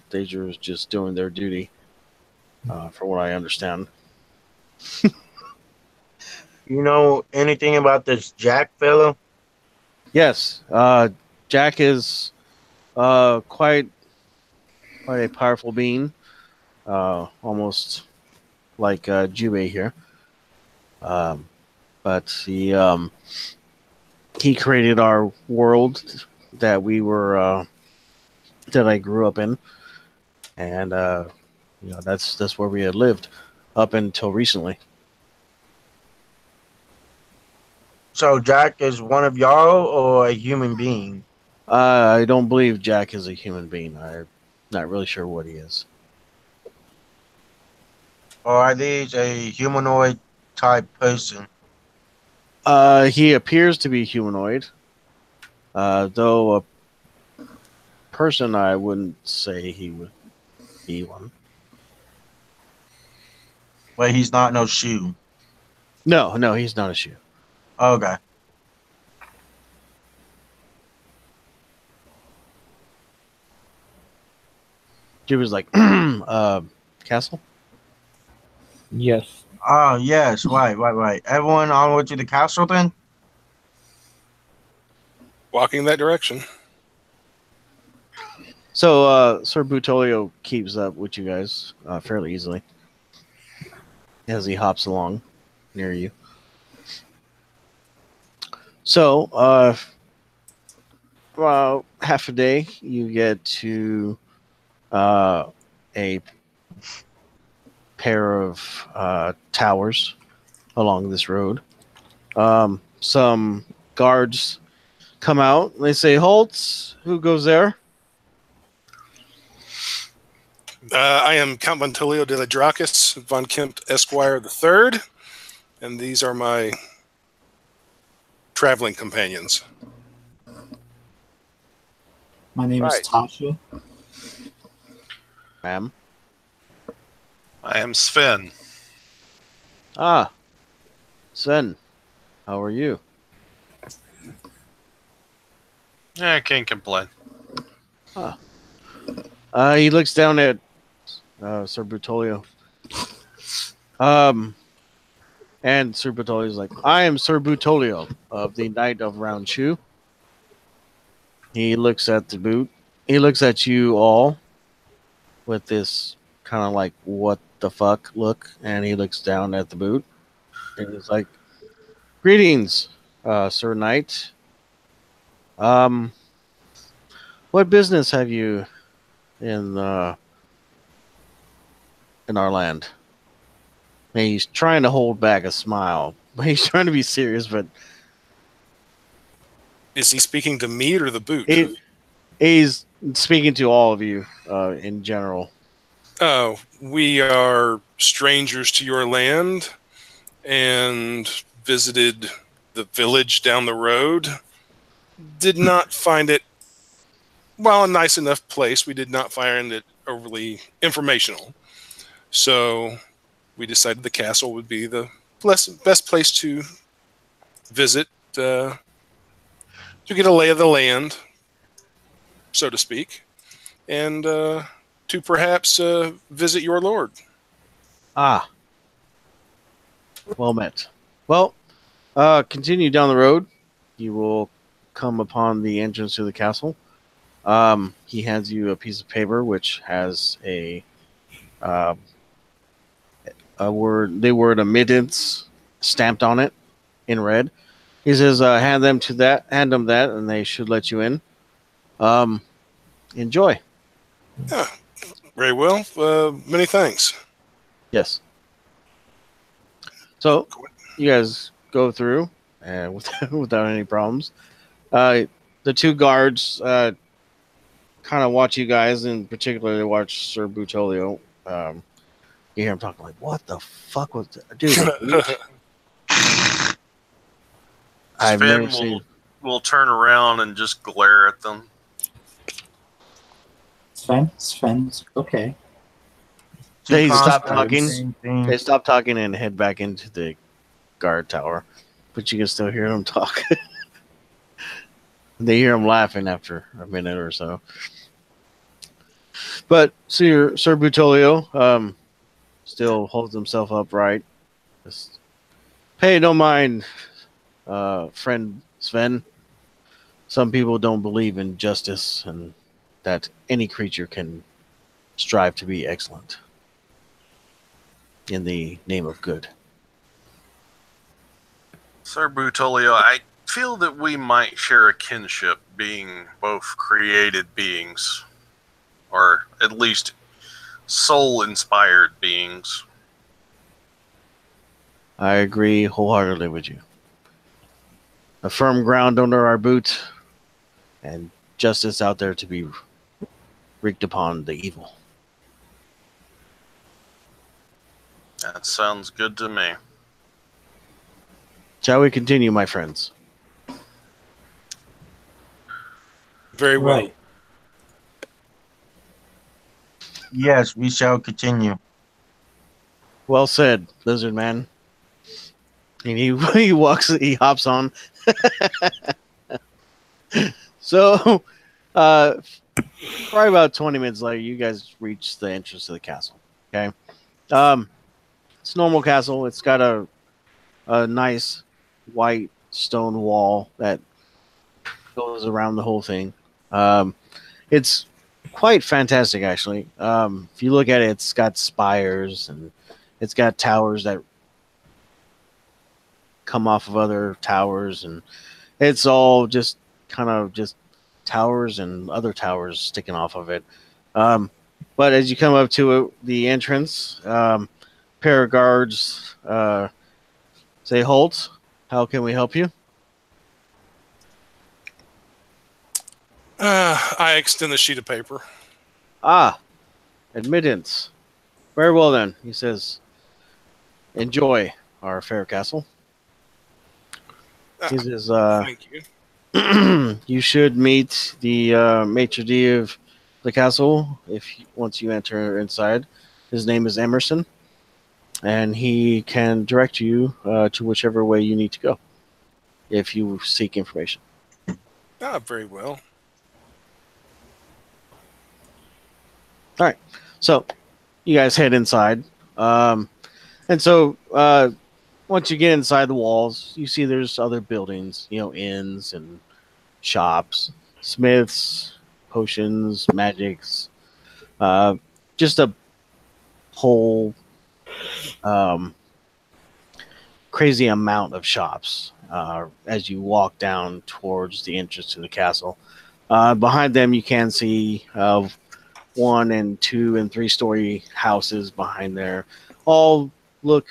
They're just doing their duty, from what I understand. You know anything about this Jack fellow? Yes, Jack is quite a powerful being, almost like Jubei here. But he created our world that that I grew up in, and that's where we had lived up until recently. So Jack is one of y'all or a human being? I don't believe Jack is a human being. I'm not really sure what he is. Or are these a humanoid type person? He appears to be humanoid, though a person I wouldn't say he would be one. But he's not no shoe. No, he's not a shoe. Okay. He was like, castle? Yes. Oh, yes. Right. Everyone onward to the castle then? Walking that direction. So, Sir Butolio keeps up with you guys fairly easily as he hops along near you. So, well, half a day, you get to a pair of towers along this road. Some guards come out. And they say, "Halt! Who goes there?" I am Count Vantolio de la Dracus, von Kempt Esquire III, and these are my traveling companions. My name is Right. Tasha. Ma'am. I am Sven. Ah, Sven. How are you? Yeah, I can't complain. He looks down at Sir Brutolio. And Sir Butolio is like, I am Sir Butolio of the Knight of Round Shoe. He looks at the boot. He looks at you all with this kind of like, what the fuck look. And he looks down at the boot. And he's like, greetings, Sir Knight. What business have you in our land? And he's trying to hold back a smile. He's trying to be serious, but Is he speaking to me or the boot? he's speaking to all of you in general. Oh, we are strangers to your land and visited the village down the road. Did not find it, well, a nice enough place. We did not find it overly informational. So we decided the castle would be the best place to visit, to get a lay of the land, so to speak, and to perhaps visit your lord. Ah, well met. Well, continue down the road. You will come upon the entrance to the castle. He hands you a piece of paper which has a word, the word admittance stamped on it in red. He says, hand them that, and they should let you in. Enjoy. Yeah, very well. Many thanks. Yes. So you guys go through without any problems. The two guards kind of watch you guys, and particularly watch Sir Butolio. You hear him talking like, "What the fuck was that? Dude?" I've never seen. Will turn around and just glare at them. Sven, okay. They stop constants, talking. They stop talking and head back into the guard tower, but you can still hear them talk. They hear them laughing after a minute or so. But Sir Butolio still holds himself upright. Just pay no mind, friend Sven. Some people don't believe in justice and that any creature can strive to be excellent in the name of good. Sir Butolio, I feel that we might share a kinship, being both created beings, or at least soul-inspired beings. I agree wholeheartedly with you. A firm ground under our boot, and justice out there to be wreaked upon the evil. That sounds good to me. Shall we continue, my friends? Very well. Right. Yes, we shall continue. Well said, Lizard Man. And he hops on. So, probably about 20 minutes later, you guys reach the entrance to the castle. Okay, it's a normal castle. It's got a nice white stone wall that goes around the whole thing. It's quite fantastic, actually. If you look at it, it's got spires and it's got towers that come off of other towers, and it's all just kind of just towers and other towers sticking off of it. But as you come up to the entrance, pair of guards say, "Halt! How can we help you?" I extend the sheet of paper. Ah, admittance. Very well then, he says. Enjoy our fair castle. He says, Thank you. you should meet the maitre d' of the castle once you enter inside. His name is Emerson, and he can direct you to whichever way you need to go if you seek information. Very well. All right, so you guys head inside. And so once you get inside the walls, you see there's other buildings, inns and shops, smiths, potions, magics, just a whole crazy amount of shops as you walk down towards the entrance to the castle. Behind them, you can see 1 and 2 and 3-story houses behind there. All look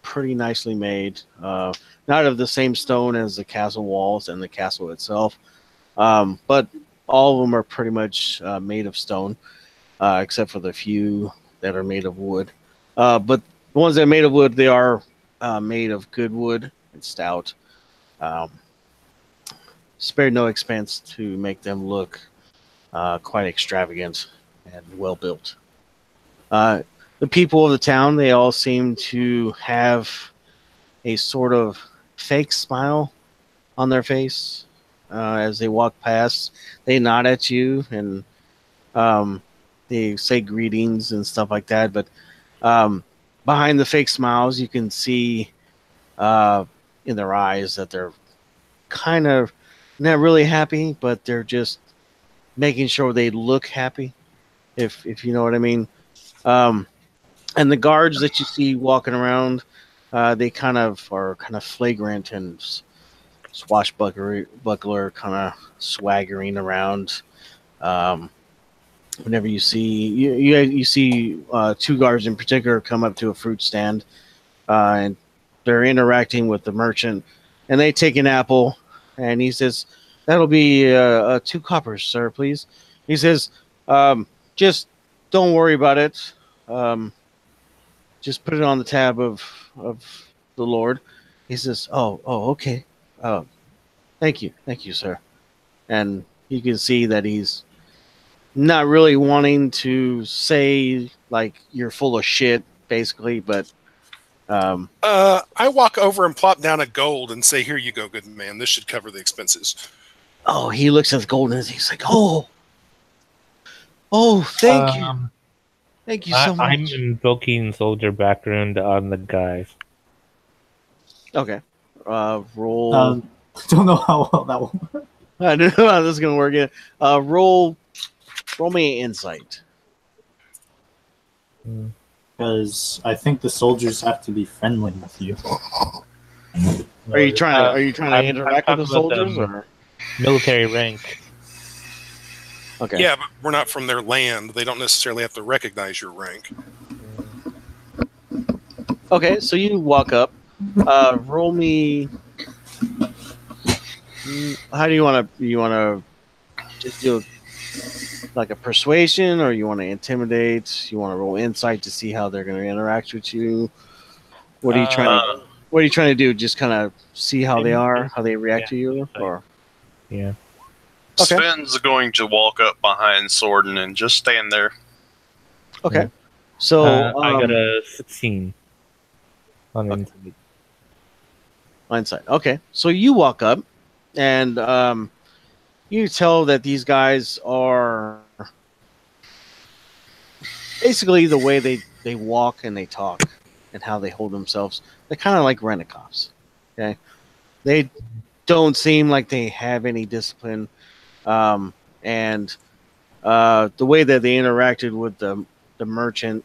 pretty nicely made. Not of the same stone as the castle walls and the castle itself, but all of them are pretty much made of stone, except for the few that are made of wood. But the ones that are made of wood, they are made of good wood and stout. Spared no expense to make them look quite extravagant and well built. The people of the town, they all seem to have a sort of fake smile on their face as they walk past. They nod at you and they say greetings and stuff like that. But behind the fake smiles, you can see in their eyes that they're kind of not really happy, but they're just making sure they look happy, if you know what I mean. And the guards that you see walking around, they kind of flagrant and swashbuckler, kind of swaggering around. Whenever you see you see 2 guards in particular come up to a fruit stand, and they're interacting with the merchant, and they take an apple, and he says, "That'll be 2 coppers, sir, please." He says, "Just don't worry about it. Just put it on the tab of the Lord." He says, "Oh, okay. Thank you, sir." And you can see that he's not really wanting to say like you're full of shit, basically, but I walk over and plop down a gold and say, "Here you go, good man. This should cover the expenses." oh, he looks at the gold and he's like, "Oh, thank you. Thank you so much." I'm invoking soldier background on the guys. Okay. Roll. Don't know how well that will work. I don't know how this is gonna work yet. Roll me insight. Because I think the soldiers have to be friendly with you. Are you trying to interact with the soldiers, or military rank? okay? Yeah, but we're not from their land. They don't necessarily have to recognize your rank. Okay, so you walk up. Roll me. How do you want to? You want to just do like a persuasion, or you want to intimidate? You want to roll insight to see how they're going to interact with you? What are you trying to? What are you trying to do? Just kind of see how they are, how they react to you, or yeah. Okay. Sven's going to walk up behind Sorden and just stand there. okay. So I got a 16 on insight. Insight. Okay, so you walk up, and you tell that these guys are basically the way they walk and they talk and how they hold themselves. They're kind of like rent-a-cops. Okay, they don't seem like they have any discipline, and the way that they interacted with the merchant,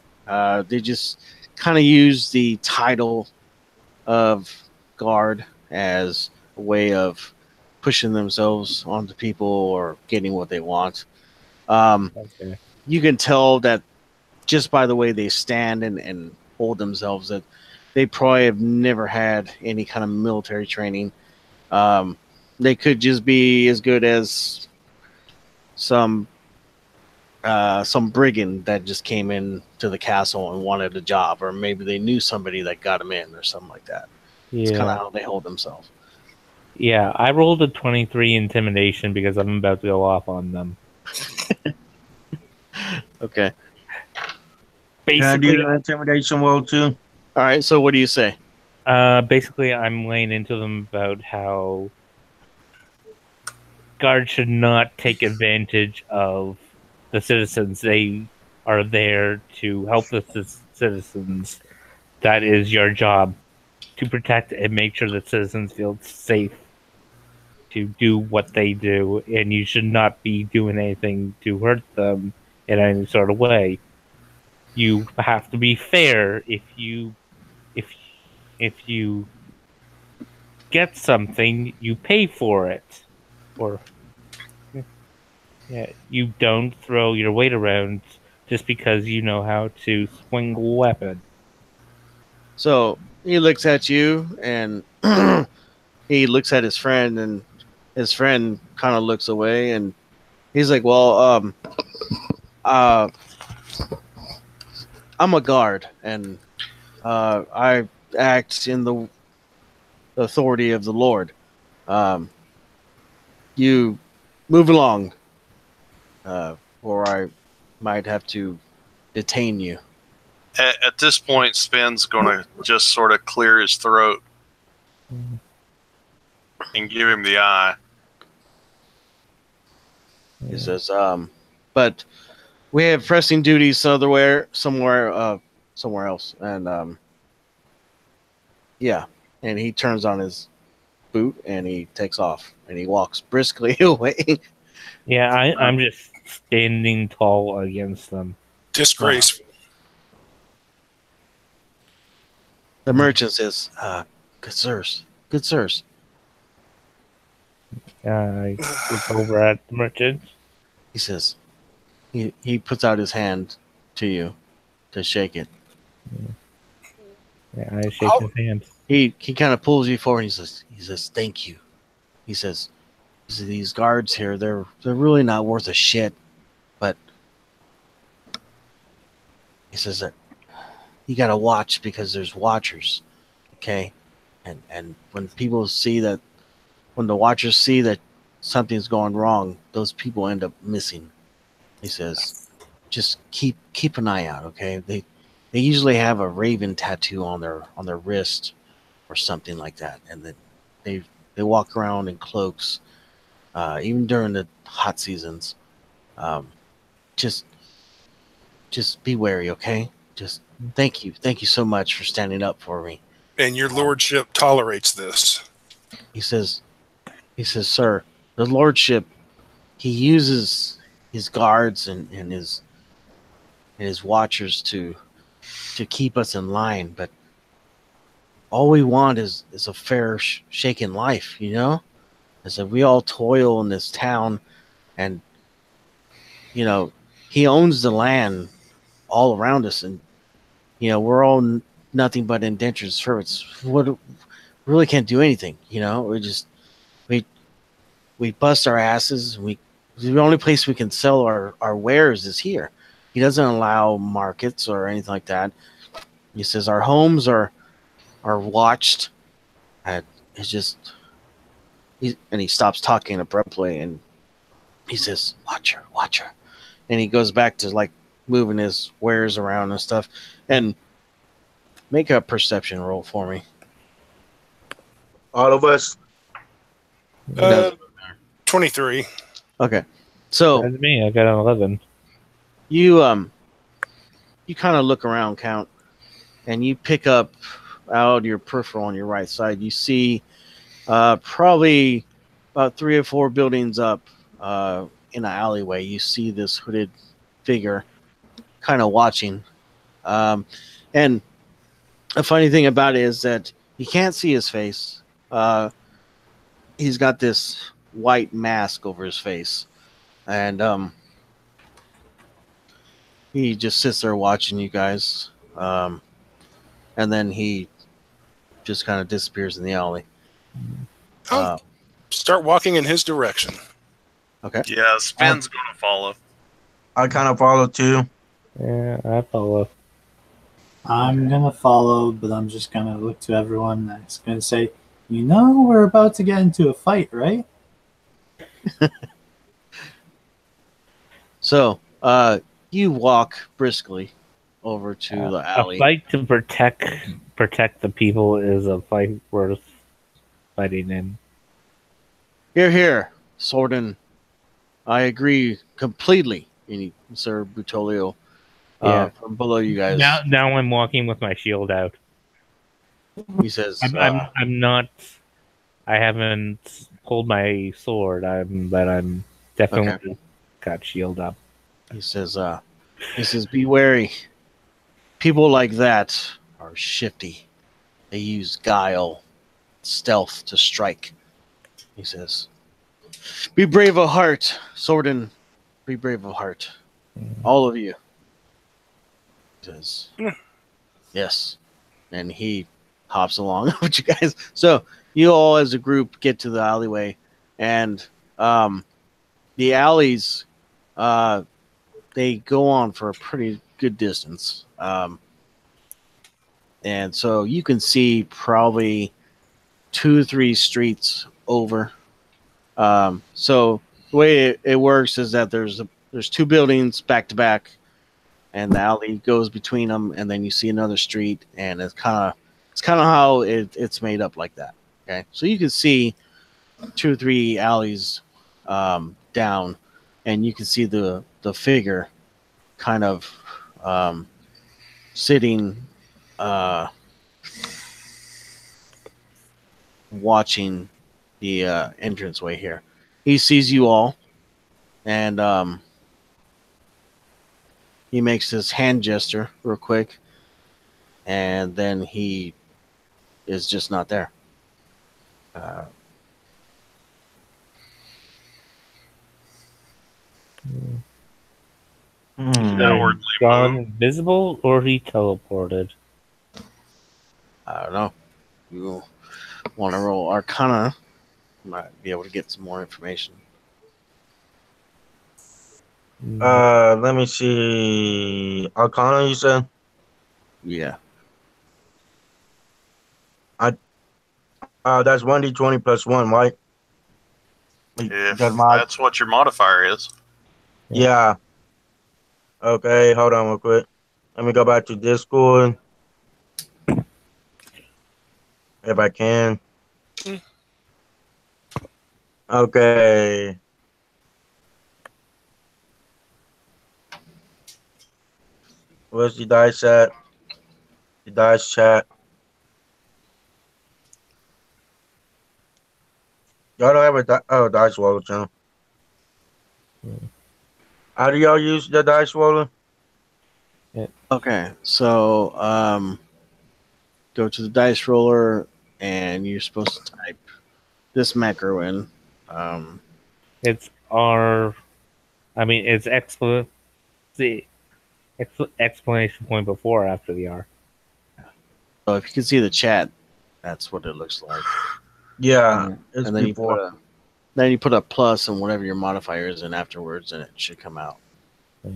they just kind of use the title of guard as a way of pushing themselves onto people or getting what they want. Okay. You can tell that just by the way they stand and hold themselves that they probably have never had any kind of military training. They could just be as good as some brigand that just came in to the castle and wanted a job, or maybe they knew somebody that got them in or something like that. It's kind of how they hold themselves. Yeah, I rolled a 23 intimidation because I'm about to go off on them. Okay. Can I Basically, do an intimidation roll too? All right. So what do you say? basically, I'm laying into them about how guards should not take advantage of the citizens. They are there to help the citizens. That is your job, to protect and make sure that citizens feel safe to do what they do, and you should not be doing anything to hurt them in any sort of way. You have to be fair. If if you get something, you pay for it, or yeah, you don't throw your weight around just because you know how to swing a weapon. So he looks at you and he looks at his friend, and his friend kind of looks away, and he's like, "Well, uh, I'm a guard, and I act in the authority of the Lord. You move along, or I might have to detain you." At this point, Spin's going to just sort of clear his throat and give him the eye. He says, "But we have pressing duties somewhere else." And yeah, and he turns on his boot and he takes off and he walks briskly away. Yeah, I'm just standing tall against them. Disgraceful. The merchant says, "Good sirs, good sirs." I look over at the merchant. He says, he puts out his hand to you to shake it. Yeah, I shake his hand. He kind of pulls you forward. And he says, "Thank you." He says, "These guards here, they're really not worth a shit." But he says that you gotta watch because there's watchers, okay? And when the watchers see that something's going wrong, those people end up missing. He says, "Just keep an eye out, okay? They usually have a raven tattoo on their wrist or something like that, and then they walk around in cloaks, even during the hot seasons. Just be wary, okay? Just thank you so much for standing up for me." And your lordship tolerates this. He says, "Sir, the lordship, he uses his guards and his watchers to keep us in line, but all we want is a fair shaken life, you know? I said, we all toil in this town, and you know, he owns the land all around us, and you know, we're all nothing but indentured servants. What really can't do anything, you know? We bust our asses. The only place we can sell our wares is here. He doesn't allow markets or anything like that. He says our homes are watched. And it's just and he stops talking abruptly, and he says, watch her. And he goes back to like moving his wares around and stuff. And make a perception roll for me. All of us. 23. Okay. So That's me. I got an 11. you kind of look around, Count, and you pick up out your peripheral on your right side. You see probably about 3 or 4 buildings up in an alleyway. You see this hooded figure kind of watching. And the funny thing about it is that you can't see his face. He's got this white mask over his face. And he just sits there watching you guys. And then he just kind of disappears in the alley. I'll start walking in his direction. Okay. Yeah, Spin's going to follow. I kind of follow too. Yeah, I follow. I'm gonna follow, but I'm just gonna look to everyone that's gonna say, you know, we're about to get into a fight, right? So, you walk briskly over to the alley. A fight to protect the people is a fight worth fighting in. Here, Sordin. I agree completely, Sir Butolio. Yeah. from below you guys. Now I'm walking with my shield out. He says, I'm not. I haven't pulled my sword. But I'm definitely got shield up. he says, be wary. People like that are shifty. They use guile, stealth to strike. He says, be brave of heart, Sordin. Be brave of heart. All of you. He says, yes. And he hops along with you guys. So you all as a group get to the alleyway, and the alleys, they go on for a pretty good distance. And so you can see probably 2 or 3 streets over. So the way it works is that there's 2 buildings back to back, and the alley goes between them, and then you see another street, and it's kind of how it's made up like that. Okay, so you can see 2 or 3 alleys down, and you can see the figure kind of sitting, watching the entranceway here. He sees you all, and he makes this hand gesture real quick, and then he is just not there. Outwardly Gone moved. invisible, or he teleported. I don't know. You want to roll Arcana? Might be able to get some more information. Let me see. Arcana, you said? Yeah. That's 1d20 plus 1, right? If That's my- that's what your modifier is. Yeah. Okay, hold on real quick. Let me go back to Discord. If I can. Okay. Where's the dice at? The dice chat. Y'all don't have a dice roller channel. How do y'all use the dice roller? Okay, so go to the dice roller, and you're supposed to type this macro in. It's the exclamation point before or after the R. So if you can see the chat, that's what it looks like. Yeah, it's And then before. you put a plus and whatever your modifier is in afterwards, and it should come out. Yeah.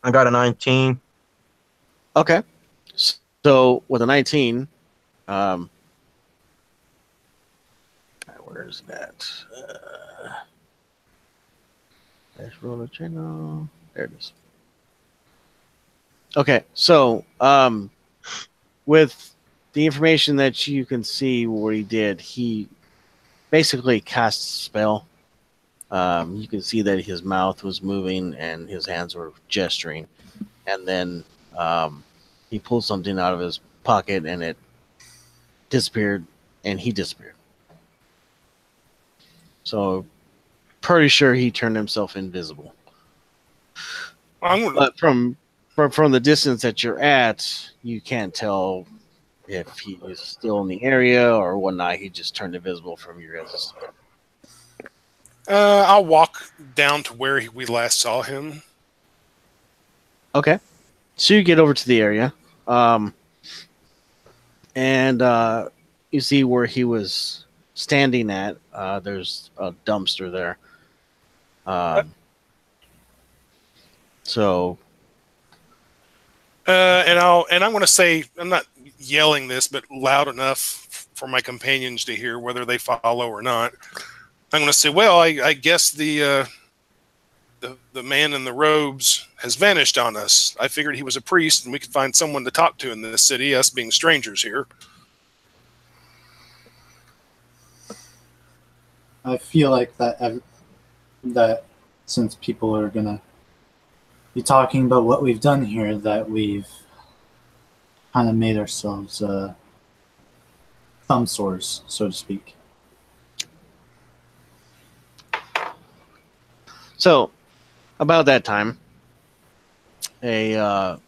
I got a 19. Okay. So with a 19, where is that? Dice roller channel. There it is. Okay, so with the information that you can see what he did, he basically cast a spell. You can see that his mouth was moving and his hands were gesturing, and then he pulled something out of his pocket and it disappeared, and he disappeared. So pretty sure he turned himself invisible. But from the distance that you're at, you can't tell if he was still in the area or whatnot. He just turned invisible from your guys'. I'll walk down to where we last saw him. Okay. So you get over to the area, and you see where he was standing at. There's a dumpster there. So. And I'm going to say, I'm not yelling this, but loud enough for my companions to hear, whether they follow or not. I'm going to say, well, I guess the man in the robes has vanished on us. I figured he was a priest and we could find someone to talk to in this city, us being strangers here. I feel like that that since people are gonna be talking about what we've done here, that we've kind of made ourselves thumb sores, so to speak. So, about that time, a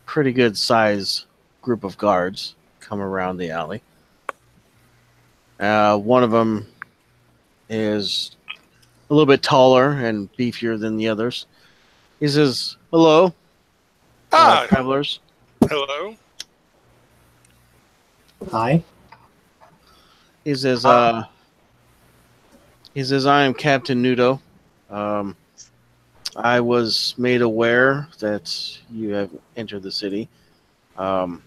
pretty good size group of guards come around the alley. One of them is a little bit taller and beefier than the others. He says, "Hello, Ah, travelers." hello. Hi. He says, "I am Captain Nudo. Um, I was made aware that you have entered the city, and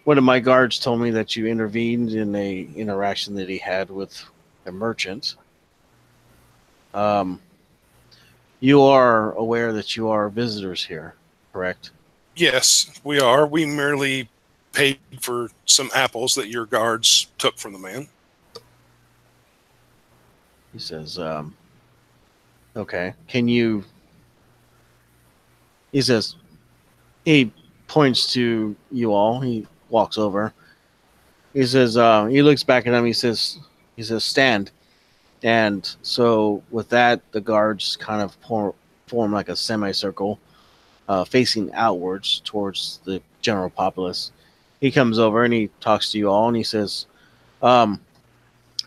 one of my guards told me that you intervened in a interaction that he had with a merchant. You are aware that you are visitors here, correct?" Yes, we are. We merely paid for some apples that your guards took from the man. He says, "Okay, can you?" He says, he points to you all. He walks over. He says, he looks back at him. He says, "Stand." And so with that, the guards kind of form like a semicircle, facing outwards towards the general populace. He comes over and he talks to you all, and he says, "Can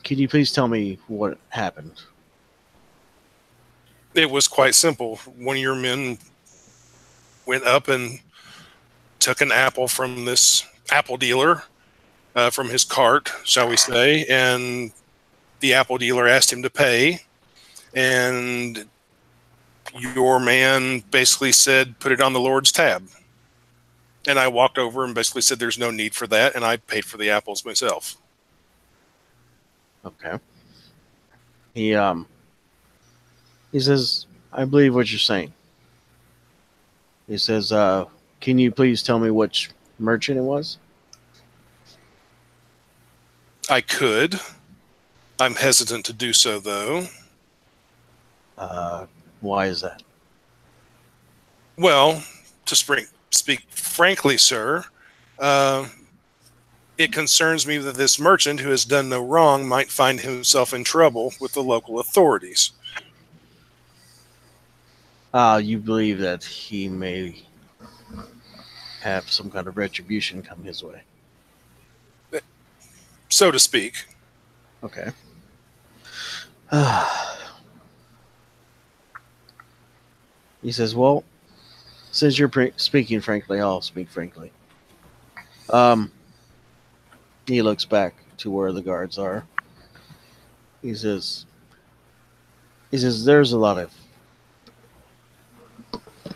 you please tell me what happened?" It was quite simple. One of your men went up and took an apple from this apple dealer, from his cart, shall we say, and the apple dealer asked him to pay, and your man basically said, "Put it on the Lord's tab." And I walked over and basically said, "There's no need for that," and I paid for the apples myself. Okay. He says, "I believe what you're saying." He says, "Can you please tell me which merchant it was?" I could. I'm hesitant to do so, though. Why is that? Well, to speak frankly, sir, uh, it concerns me that this merchant who has done no wrong might find himself in trouble with the local authorities. You believe that he may have some kind of retribution come his way. So to speak. Okay. He says, "Well, since you're speaking frankly, I'll speak frankly." Um, he looks back to where the guards are. He says, "There's a lot of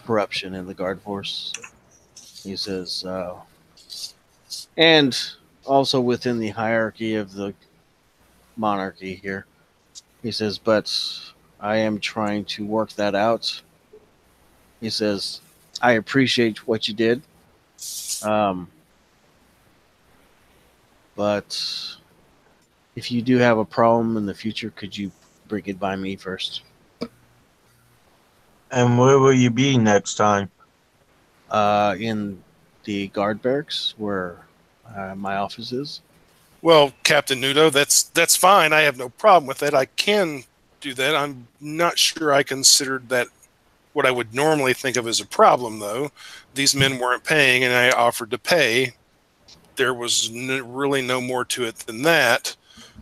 corruption in the guard force." He says, "And also within the hierarchy of the monarchy here." He says, "But I am trying to work that out." He says, "I appreciate what you did. But if you do have a problem in the future, could you bring it by me first?" And where will you be next time? In the guard barracks where my office is. Well, Captain Nudo, that's fine. I have no problem with that. I can do that. I'm not sure I considered that what I would normally think of as a problem, though. These men weren't paying, and I offered to pay. There was really no more to it than that.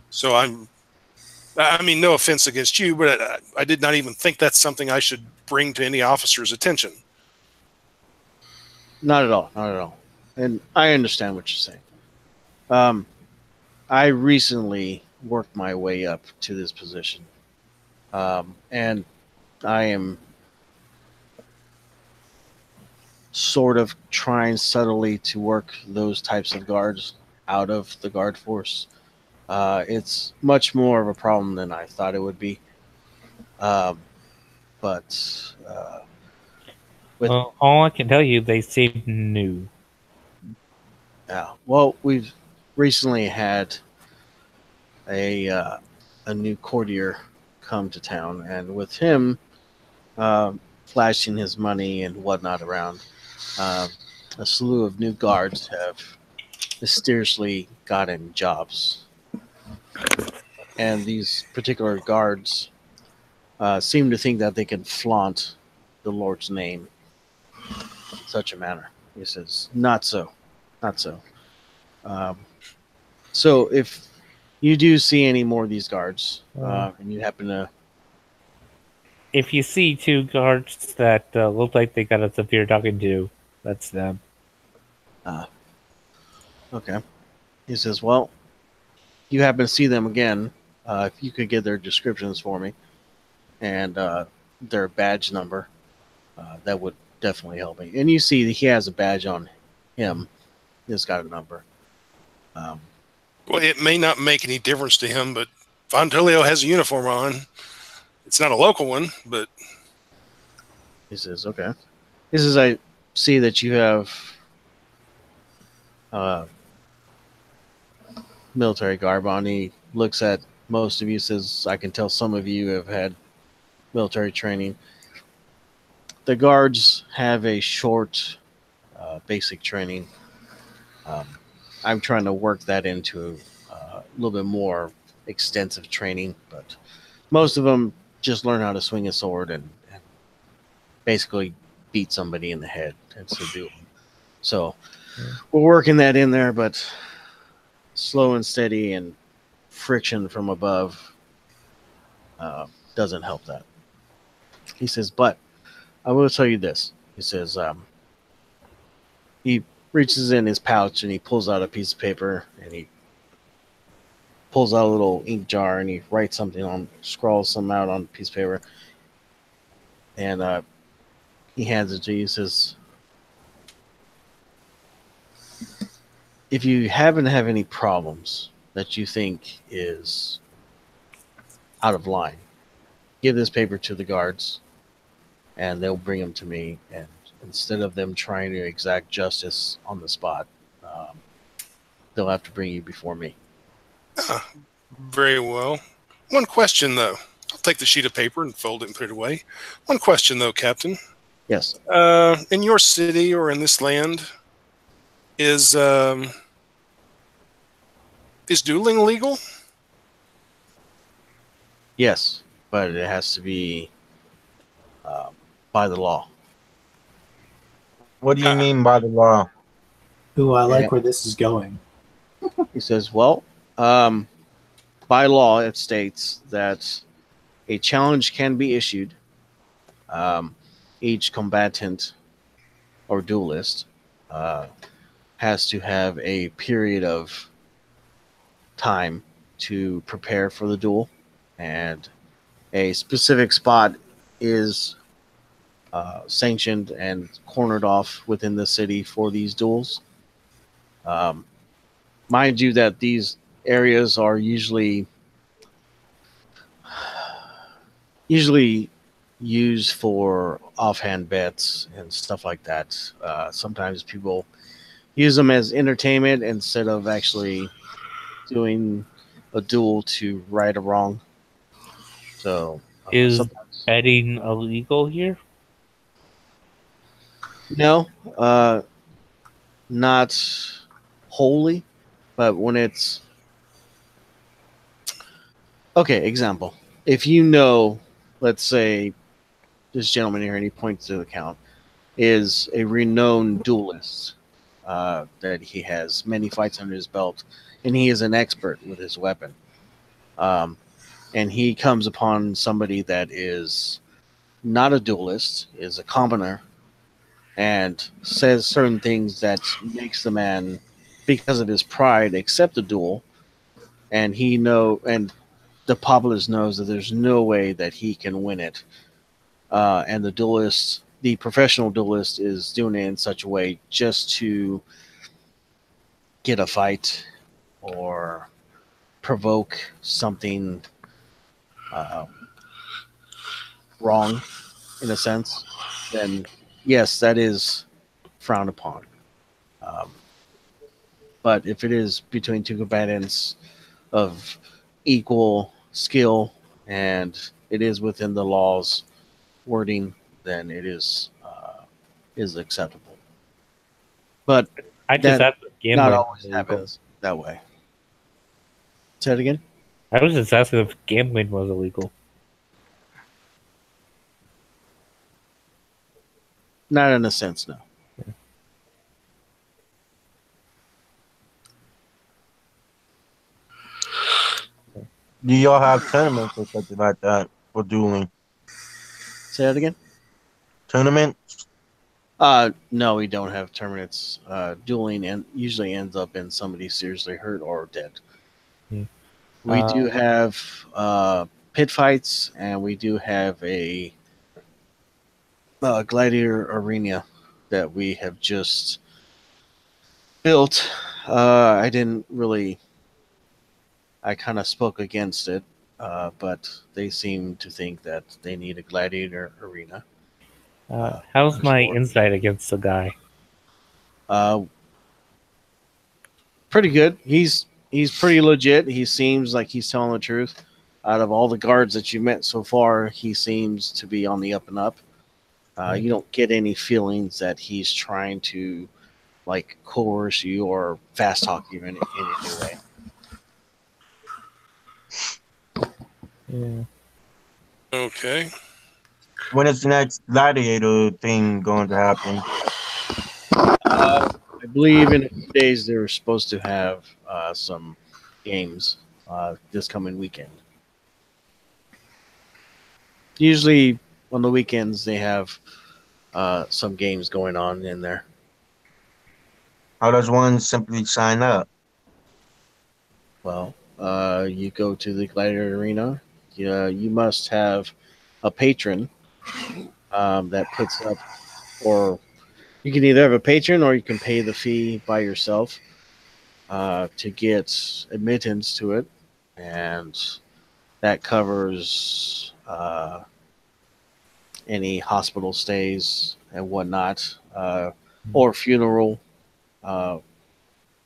So I mean, no offense against you, but I did not even think that's something I should bring to any officer's attention. Not at all. Not at all. And I understand what you're saying. I recently worked my way up to this position. And I am sort of trying subtly to work those types of guards out of the guard force. It's much more of a problem than I thought it would be. But well, all I can tell you, they seem new. yeah, well, we've recently had a new courtier come to town, and with him flashing his money and whatnot around, a slew of new guards have mysteriously gotten jobs. And these particular guards seem to think that they can flaunt the Lord's name in such a manner. He says, not so. Not so. So if you do see any more of these guards, and you happen to... If you see two guards that look like they got a severe talking to, that's them. Okay. He says, well, you happen to see them again. If you could get their descriptions for me and their badge number, that would definitely help me. And you see that he has a badge on him. He's got a number. Well, it may not make any difference to him, but Fontolio has a uniform on. It's not a local one, but... He says, okay. He says, I see that you have military garb on. He looks at most of you, says, I can tell some of you have had military training. The guards have a short basic training. I'm trying to work that into a little bit more extensive training, but most of them just learn how to swing a sword and basically beat somebody in the head and subdue them. So we're working that in there, but slow and steady and friction from above doesn't help that. He says, but I will tell you this. He says, he reaches in his pouch and he pulls out a piece of paper and he pulls out a little ink jar and he writes something on, scrawls something out on a piece of paper, and he hands it to you. He says, if you happen to have any problems that you think is out of line, give this paper to the guards and they'll bring them to me, and instead of them trying to exact justice on the spot, they'll have to bring you before me. Very well. One question, though. I'll take the sheet of paper and fold it and put it away. One question, though, Captain. Yes. In your city or in this land, is dueling legal? Yes, but it has to be by the law. What do you mean by the law? Ooh, I like Yeah. where this is going. He says, well, by law, it states that a challenge can be issued. Each combatant or duelist has to have a period of time to prepare for the duel, and a specific spot is sanctioned and cornered off within the city for these duels. Mind you that these areas are usually used for offhand bets and stuff like that. Sometimes people use them as entertainment instead of actually doing a duel to right or wrong. So Is sometimes... betting illegal here? No, not wholly, but when it's... Okay, example. If you know, let's say this gentleman here, and he points to the account, is a renowned duelist, that he has many fights under his belt, and he is an expert with his weapon. And he comes upon somebody that is not a duelist, is a commoner, and says certain things that makes the man, because of his pride, accept the duel, and the populace knows that there's no way that he can win it. And the professional duelist is doing it in such a way just to get a fight or provoke something wrong, in a sense, then yes, that is frowned upon. But if it is between two combatants of equal skill and it is within the law's wording, then it is acceptable. But I just that asked if not gambling was always illegal. happens that way. Say it again. I was just asking if gambling was illegal. Not in a sense, no. Do y'all have tournaments or something like that for dueling? Say that again. Tournament? No, we don't have tournaments. Dueling and usually ends up in somebody seriously hurt or dead. Hmm. We do have pit fights, and we do have a gladiator arena that we have just built. I didn't really. I kind of spoke against it, but they seem to think that they need a gladiator arena. How's my Sure. insight against the guy? Pretty good. He's pretty legit. He seems like he's telling the truth. Out of all the guards that you met so far, he seems to be on the up and up. You don't get any feelings that he's trying to like coerce you or fast talk you in any way. Yeah. Okay. When is the next gladiator thing going to happen? I believe in a few days they're supposed to have some games this coming weekend. Usually on the weekends they have some games going on in there. How does one simply sign up? Well, you go to the gladiator arena. You must have a patron that puts up, or you can either have a patron or you can pay the fee by yourself to get admittance to it, and that covers any hospital stays and whatnot, or funeral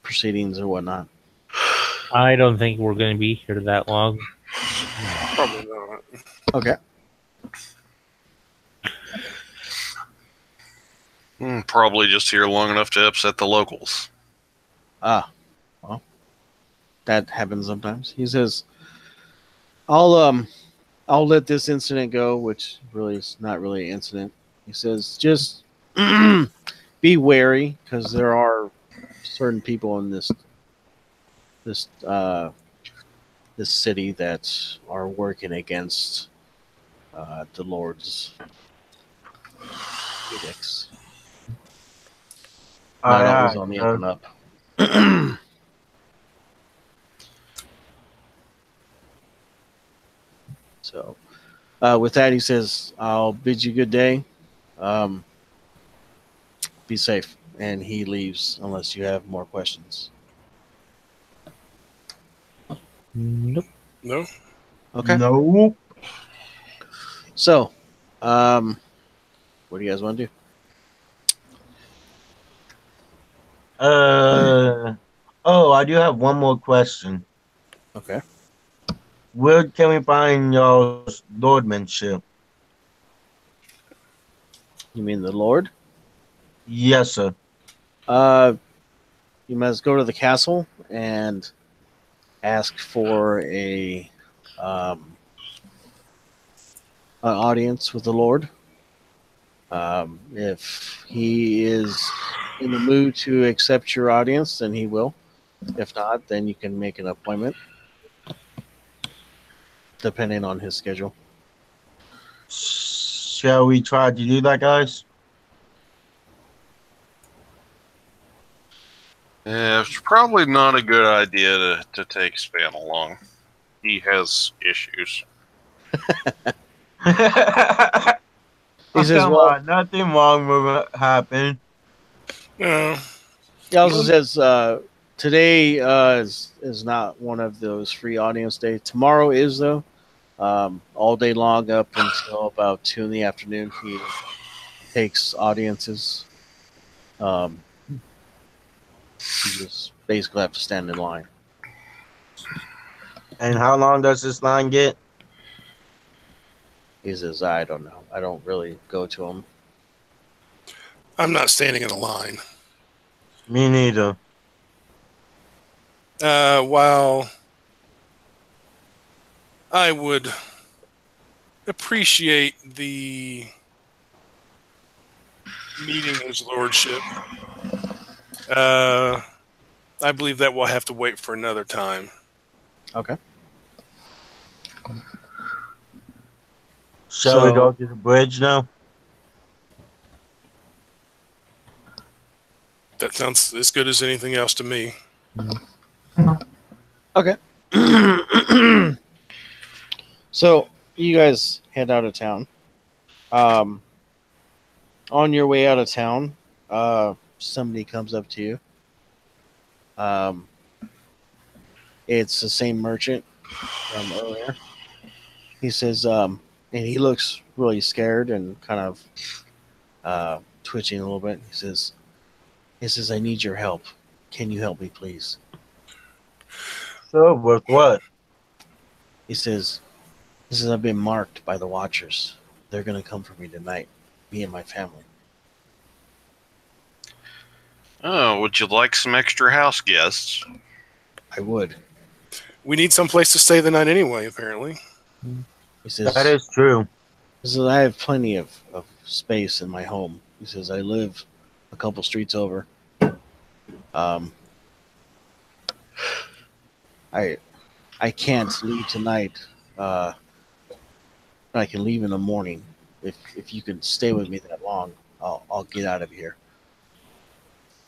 proceedings or whatnot. I don't think we're going to be here that long. Probably not. Okay. Probably just here long enough to upset the locals. Well, that happens sometimes. He says, I'll let this incident go," which really is not really an incident. He says, "Just be wary because there are certain people in this city that are working against the Lord's edicts. Not always on the up and up." So, with that, he says, "I'll bid you good day. Be safe." And he leaves unless you have more questions. Nope. No. Okay. Nope. So, what do you guys want to do? I do have one more question. Okay. Where can we find y'all's lordmanship? You mean the Lord? Yes, sir. You must go to the castle and ask for an audience with the Lord. If he is in the mood to accept your audience, then he will. If not, then you can make an appointment, depending on his schedule. Shall we try to do that, guys? Yeah, it's probably not a good idea to take Span along. He has issues. He says, Come "Well, on, nothing wrong with what happened. No. he also says today is not one of those free audience days. Tomorrow is though. All day long up until about 2 in the afternoon, he takes audiences. You just basically have to stand in line. And how long does this line get? He says, I don't know. I don't really go to him. I'm not standing in a line. Me neither. While I would appreciate the meeting his lordship, I believe that will have to wait for another time. Okay. Shall we go to the bridge now? That sounds as good as anything else to me. Okay. So you guys head out of town. On your way out of town, somebody comes up to you. It's the same merchant from earlier. He says, and he looks really scared and kind of twitching a little bit. He says, I need your help. Can you help me, please? Sure, with what? He says, I've been marked by the Watchers. They're going to come for me tonight, me and my family. Oh, would you like some extra house guests? I would. We need some place to stay the night anyway, apparently. He says, That is true. He says, I have plenty of space in my home. He says, I live a couple streets over. I can't leave tonight. I can leave in the morning. If you can stay with me that long, I'll get out of here.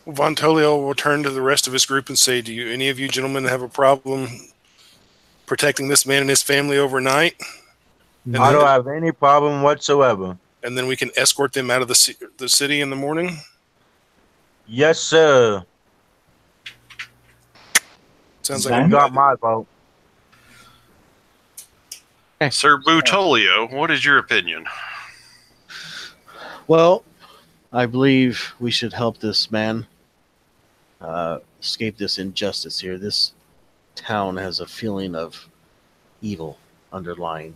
Von Tolio will turn to the rest of his group and say, do any of you gentlemen have a problem protecting this man and his family overnight? I don't have any problem whatsoever. And then we can escort them out of the city in the morning? Yes, sir. Sounds You like got my vote. Sir Butolio, what is your opinion? Well, I believe we should help this man escape this injustice here. This town has a feeling of evil underlying.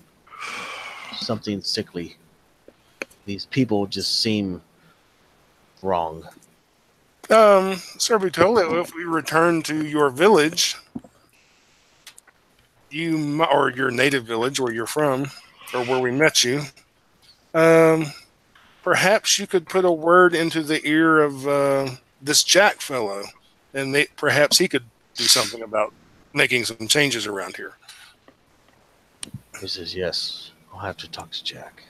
Something sickly. These people just seem wrong. Sir Butolio, if we return to your village, or your native village where you're from, or where we met you, perhaps you could put a word into the ear of this Jack fellow, and perhaps he could do something about making some changes around here. He says, yes, I'll have to talk to Jack.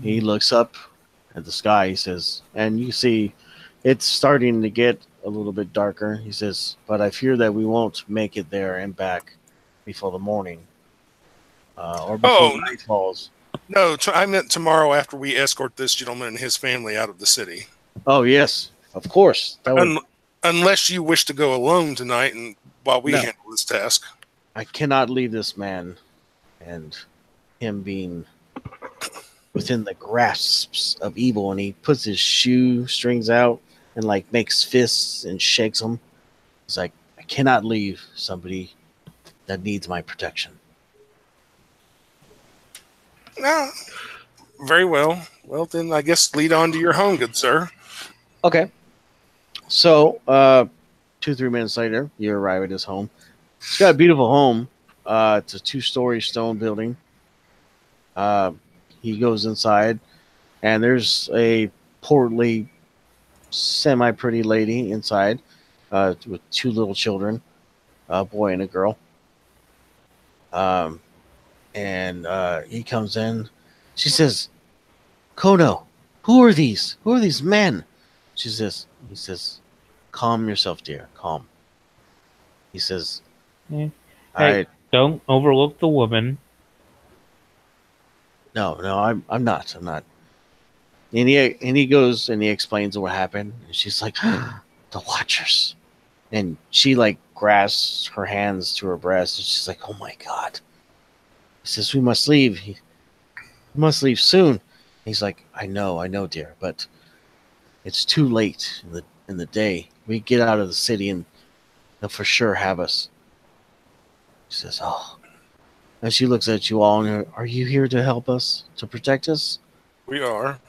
He looks up at the sky. He says, and you see it's starting to get a little bit darker. He says, but I fear that we won't make it there and back before the morning or before night falls. No, I meant tomorrow after we escort this gentleman and his family out of the city. Oh, yes, of course. Unless you wish to go alone tonight and while we handle this task. I cannot leave this man and him being within the grasps of evil. And he puts his shoe strings out and like makes fists and shakes them. He's like, I cannot leave somebody that needs my protection. No. Very well. Well, then I guess lead on to your home, good sir. Okay. So, 2-3 minutes later, you arrive at his home. It's got a beautiful home. It's a 2-story stone building. He goes inside, and there's a portly, semi-pretty lady inside with 2 little children, a boy and a girl. And he comes in. She says, Kono, who are these? Who are these men? He says, calm yourself, dear. Calm. He says, Hey, don't overlook the woman. No, I'm not. And he goes and he explains what happened. And she's like, the Watchers. And she like grasps her hands to her breast. And she's like, oh my God. He says, we must leave. We must leave soon. He's like, I know, dear, but it's too late in the day. We get out of the city and they'll for sure have us. She says, "Oh." And she looks at you all and are you here to help us, to protect us? We are.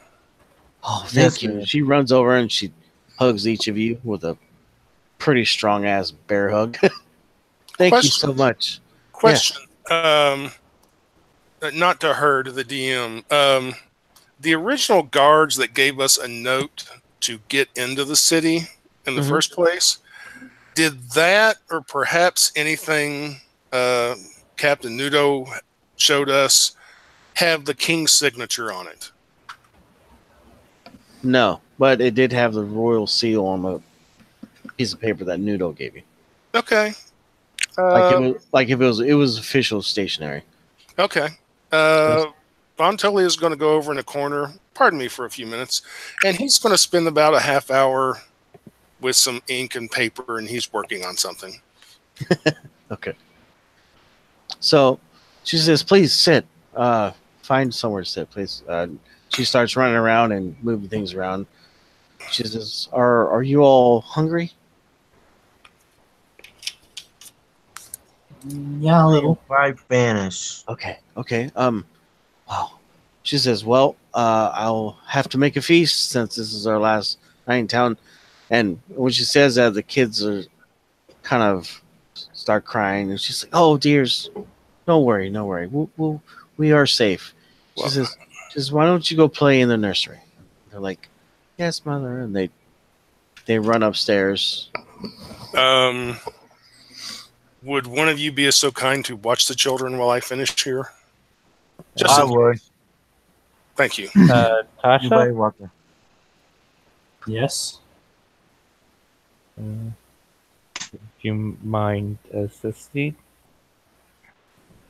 Oh, Yes, thank you. ma'am. She runs over and she hugs each of you with a pretty strong ass bear hug. Thank you so much. Question. Not to her, to the DM. The original guards that gave us a note to get into the city in the Mhm. first place, did that or perhaps anything Captain Nudo showed us have the king's signature on it? No, but it did have the royal seal on the piece of paper that Nudo gave you. Okay. Like if it was official stationery. Okay. Von Tully is going to go over in a corner, pardon me for a few minutes, and he's going to spend about a half hour with some ink and paper, and he's working on something. Okay. So she says, "Please sit. Find somewhere to sit, please." She starts running around and moving things around. She says, "Are you all hungry?" Yeah, a little. Five Spanish. Okay. Okay. Wow. She says, "Well, I'll have to make a feast since this is our last night in town." And when she says that, the kids are kind of start crying, and she's like, "Oh, dears, don't worry, no worry. We are safe." She Well, says, "Why don't you go play in the nursery?" They're like, "Yes, mother," and they run upstairs. Would one of you be so kind to watch the children while I finish here? I in- would. Thank you. You Tasha? very welcome. Yes. Do you mind assisting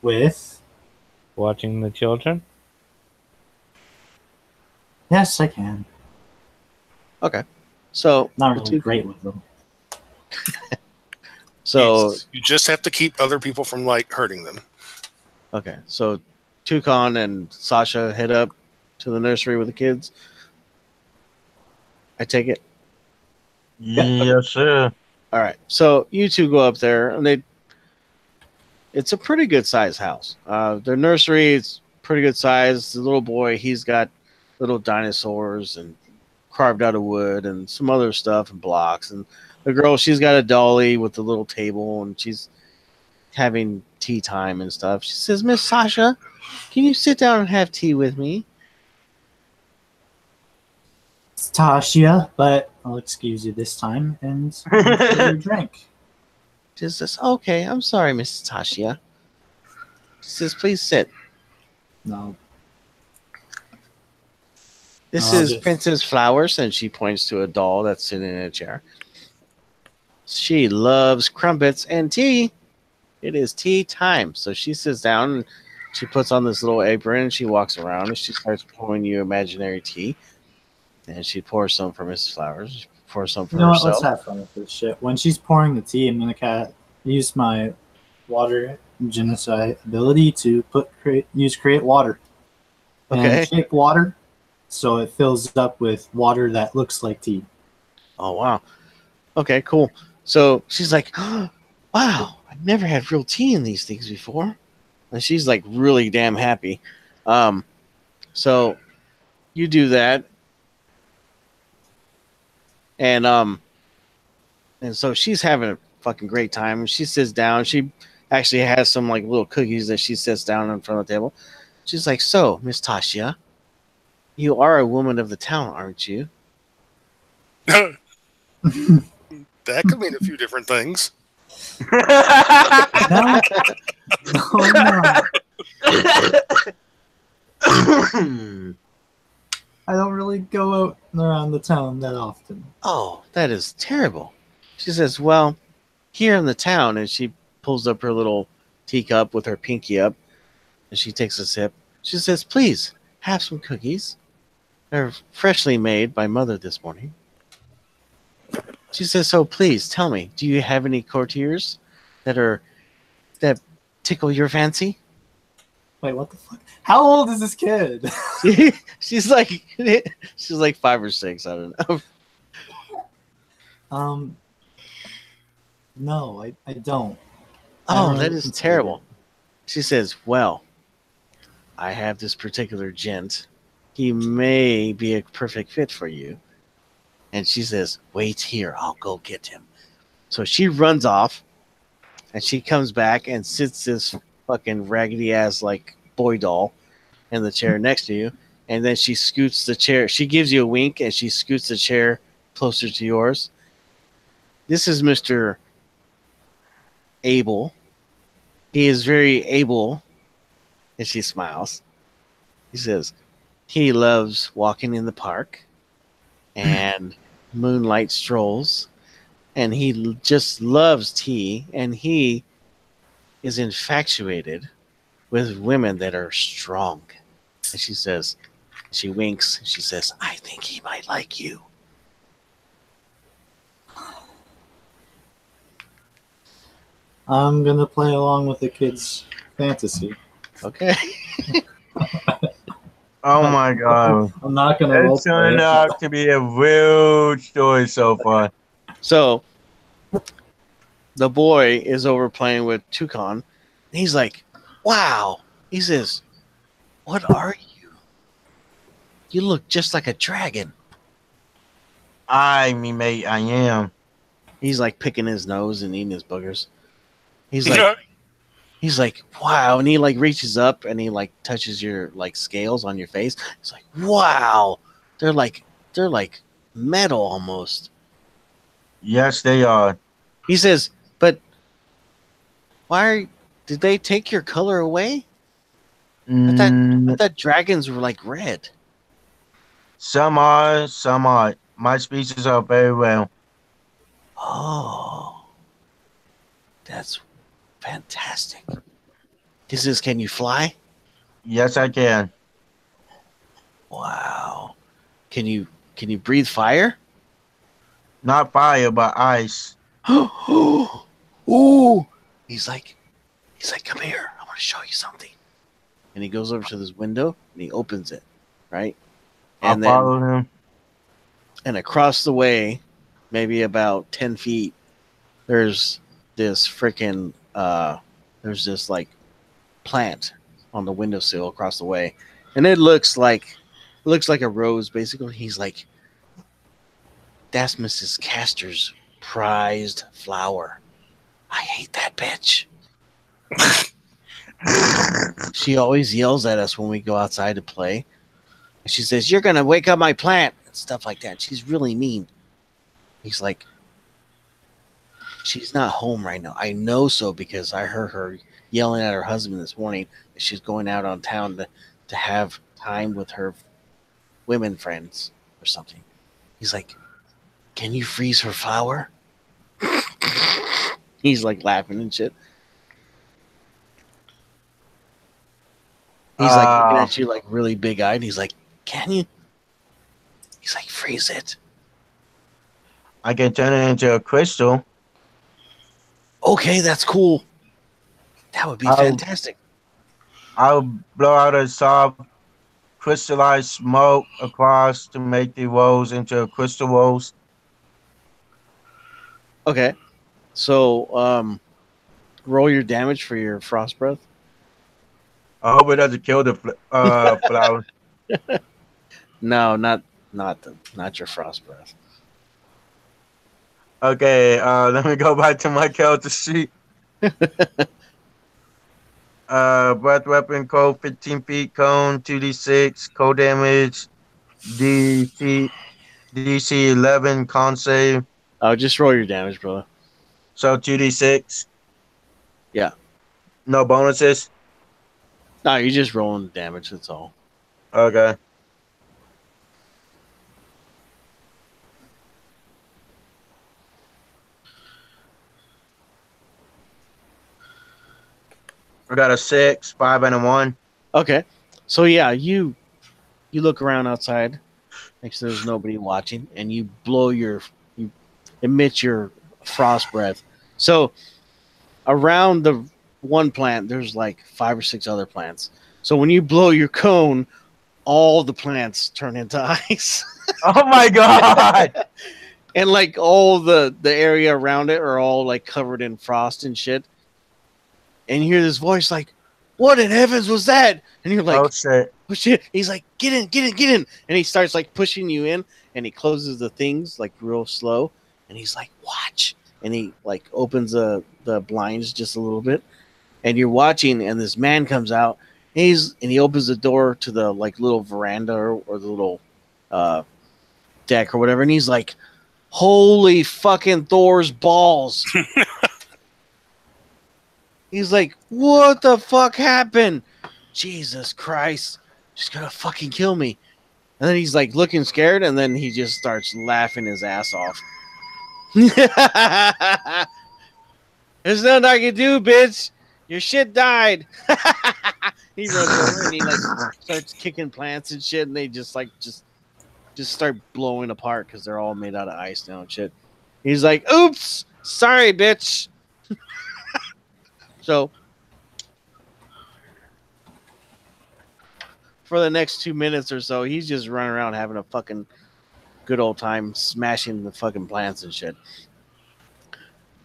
With? watching the children? Yes, I can. Okay, so Not really great with them. So You just have to keep other people from like hurting them. okay, so Toucan and Sasha head up to the nursery with the kids. I take it. Yes, sir. All right, so you two go up there, and it's a pretty good size house. Their nursery is pretty good size. The little boy, he's got little dinosaurs and carved out of wood and some other stuff and blocks. And the girl, she's got a dolly with a little table, and she's having tea time and stuff. She says, "Miss Sasha, can you sit down and have tea with me?" It's Tasha, but I'll excuse you this time and get your drink. She says, "Okay, I'm sorry, Miss Tasha." She says, "Please sit. No. This I'll is just- Princess Flowers," and she points to a doll that's sitting in a chair. She loves crumpets and tea. It is tea time. So she sits down and she puts on this little apron and she walks around and she starts pouring you imaginary tea. And she pours some for Mrs. Flowers. She pours some for You know what? Let's herself. have fun with this shit. When she's pouring the tea, I'm gonna use my water genocide ability to create water. Okay. And shape water so it fills up with water that looks like tea. Oh, wow. Okay, cool. So she's like, "Oh, wow, I've never had real tea in these things before." And she's like really damn happy. So you do that. And so she's having a fucking great time. She sits down. She actually has some like little cookies that she sits down in front of the table. She's like, "So, Miss Tasha, you are a woman of the town, aren't you?" That could mean a few different things. No, no. I don't really go out around the town that often. "Oh, that is terrible." She says, "Well, here in the town," and she pulls up her little teacup with her pinky up, and she takes a sip. She says, "Please have some cookies. They're freshly made by Mother this morning." She says, "So please tell me, do you have any courtiers that tickle your fancy?" Wait, what the fuck? How old is this kid? she's like 5 or 6. I don't know. No, I don't. Oh, that is terrible. She says, well, I have this particular gent. He may be a perfect fit for you. And she says, wait here. I'll go get him. So she runs off and she comes back and sits this fucking raggedy ass like boy doll in the chair next to you. And then she scoots the chair. She gives you a wink and she scoots the chair closer to yours. This is Mr. Abel. He is very able. And she smiles. He says, he loves walking in the park and moonlight strolls. And he just loves tea. And he is infatuated with women that are strong. And she says, she winks. She says, I think he might like you. I'm gonna play along with the kid's fantasy. Okay. Oh my god. I'm not gonna roll It's turned out to be a real story so far. So the boy is over playing with Toucan. And he's like, wow. He says, what are you? You look just like a dragon. Me mate, I am. He's like picking his nose and eating his boogers. He's Yeah. like, wow. And he like reaches up and he like touches your like scales on your face. It's like, wow. They're like metal almost. Yes, they are. He says, but did they take your color away? I Mm, thought dragons were like red. some are, some aren't. My species are very well. Oh, that's fantastic. He says, can you fly? Yes, I can. Wow. Can you breathe fire? Not fire, but ice. Ooh. He's like, come here. I want to show you something. And he goes over to this window and he opens it, right? I'll follow him. And across the way, maybe about 10 feet, there's this freaking there's this like plant on the windowsill across the way. And it looks like a rose basically. He's like, that's Mrs. Castor's prized flower. I hate that bitch. She always yells at us when we go outside to play. And she says, you're going to wake up my plant and stuff like that. She's really mean. He's like, she's not home right now. I know so because I heard her yelling at her husband this morning that she's going out on town to have time with her women friends or something. He's like, can you freeze her flower? He's like laughing and shit. He's like looking at you like really big eyed. He's like, can you? He's like, freeze it. I can turn it into a crystal. Okay, that's cool. That would be fantastic. I'll blow out a soft crystallized smoke across to make the rolls into crystal rolls. Okay. So, roll your damage for your frost breath. I hope it doesn't kill the flower. No, not your frost breath. Okay, let me go back to my character sheet. Breath weapon code 15 feet cone 2d6 cold damage DC 11 con save. Oh, just roll your damage, brother. So 2d6. Yeah. No bonuses. No, you're just rolling damage. That's all. Okay. I got a 6, 5, and a 1. Okay. So yeah, you look around outside, make sure there's nobody watching, and you emit your frost breath. So around the one plant, there's like 5 or 6 other plants. So when you blow your cone, all the plants turn into ice. Oh my god! And like all the area around it are all like covered in frost and shit. and you hear this voice like, "What in heavens was that?" And you're like, Oh shit! "Oh shit!" He's like, "Get in, get in, get in!" And he starts like pushing you in, and he closes the things like real slow, and he's like, "Watch!" And he like opens the blinds just a little bit, and you're watching, and this man comes out. And he opens the door to the like little veranda or the little uh, deck or whatever, and he's like, "Holy fucking Thor's balls!" He's like, "What the fuck happened? Jesus Christ, she's gonna fucking kill me!" And then he's like looking scared, and then he just starts laughing his ass off. There's nothing I can do, bitch. Your shit died. He runs over and he like starts kicking plants and shit, and they just start blowing apart because they're all made out of ice now and shit. He's like, "Oops, sorry, bitch." So for the next 2 minutes or so, he's just running around having a fucking good old time, smashing the fucking plants and shit.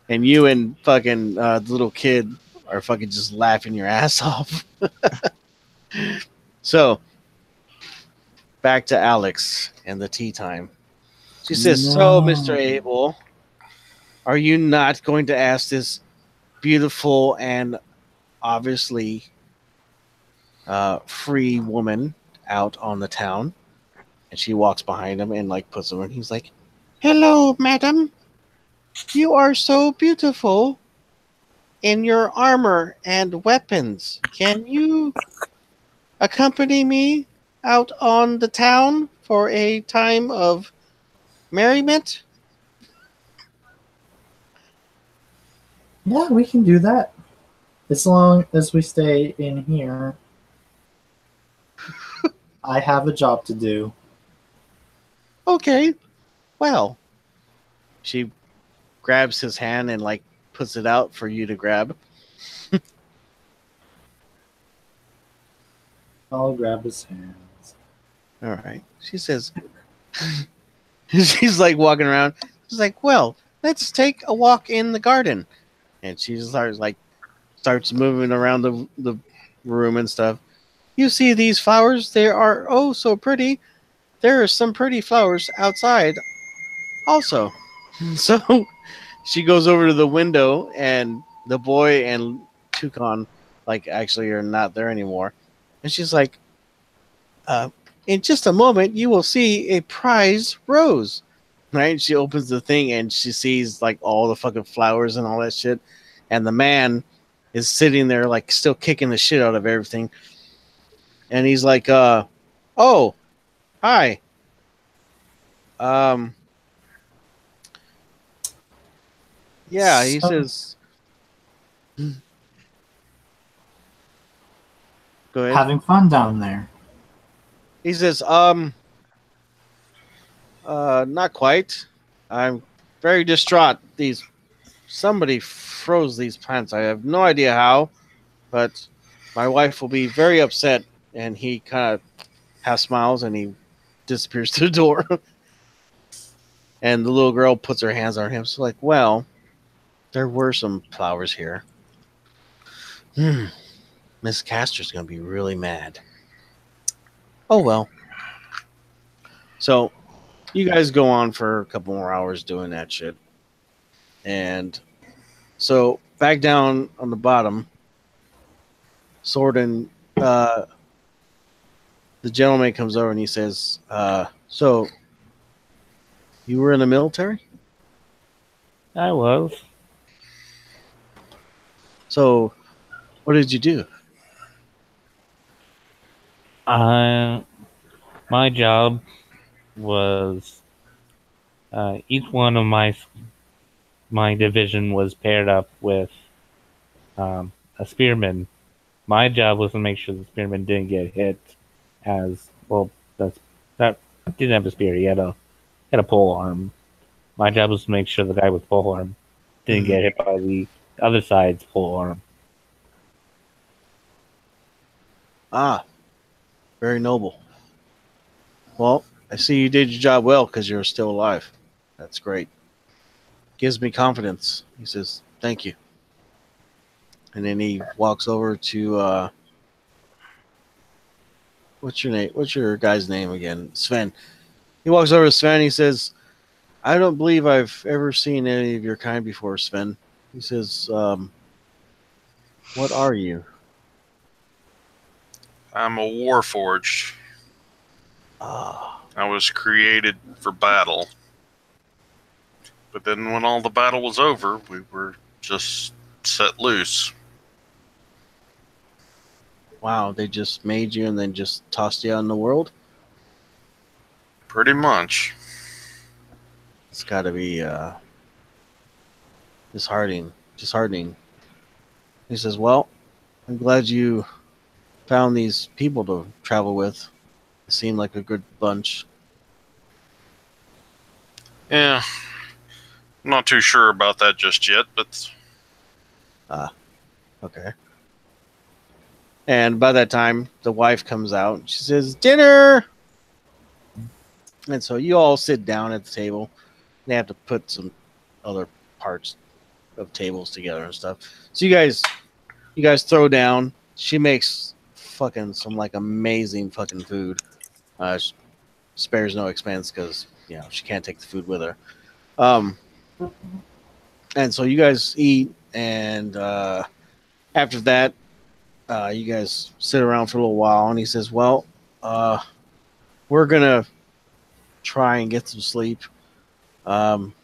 And you and fucking the little kid are fucking just laughing your ass off. So back to Alex and the tea time. She says, "So, Mr. Abel, are you not going to ask this beautiful and obviously free woman out on the town?" And she walks behind him and like puts him in. He's like, "Hello, madam. You are so beautiful in your armor and weapons. Can you accompany me out on the town for a time of merriment?" Yeah, we can do that. As long as we stay in here. I have a job to do. "Okay, well." She grabs his hand and like puts it out for you to grab. I'll grab his hands. All right. She says, she's like walking around. She's like, "Well, let's take a walk in the garden." And she starts moving around the room and stuff. "You see these flowers? They are oh so pretty. There are some pretty flowers outside also." So she goes over to the window, and the boy and Toucan like actually are not there anymore. And she's like, "In just a moment, you will see a prize rose." Right? And she opens the thing and she sees like all the fucking flowers and all that shit. And the man is sitting there like still kicking the shit out of everything. And he's like, "Oh, hi. Yeah," he says. Go ahead. Having fun down there. He says, not quite. I'm very distraught. Somebody froze these plants. I have no idea how, but my wife will be very upset." And he kind of half smiles and he disappears to the door. And the little girl puts her hands on him. So like, "Well, there were some flowers here. Miss Castor's going to be really mad. Oh, well." So you guys go on for a couple more hours doing that shit. And so back down on the bottom, Sorden, the gentleman comes over and he says, "So you were in the military? I was. So what did you do?" My job was each one of my division was paired up with a spearman. My job was to make sure the spearman didn't get hit. As well, that didn't have a spear. He had a pole arm. My job was to make sure the guy with pole arm didn't get hit by the other side's pole arm. Ah, very noble. Well, I see you did your job well because you're still alive. That's great. Gives me confidence. He says, "Thank you." And then he walks over to what's your name? What's your guy's name again? Sven. He walks over to Sven. He says, "I don't believe I've ever seen any of your kind before, Sven." He says, "What are you?" I'm a warforged. Ah, I was created for battle. But then when all the battle was over, we were just set loose. wow! They just made you and then just tossed you out in the world. Pretty much. It's got to be disheartening. Disheartening. He says, "Well, I'm glad you found these people to travel with. They seem like a good bunch." Yeah. I'm not too sure about that just yet, but Okay. And by that time, the wife comes out. She says, "Dinner!" And so you all sit down at the table. They have to put some other parts of tables together and stuff. So you guys throw down. She makes fucking some like amazing fucking food. She spares no expense because she can't take the food with her. And so you guys eat, and after that, you guys sit around for a little while. And he says, "Well, we're gonna try and get some sleep. Um,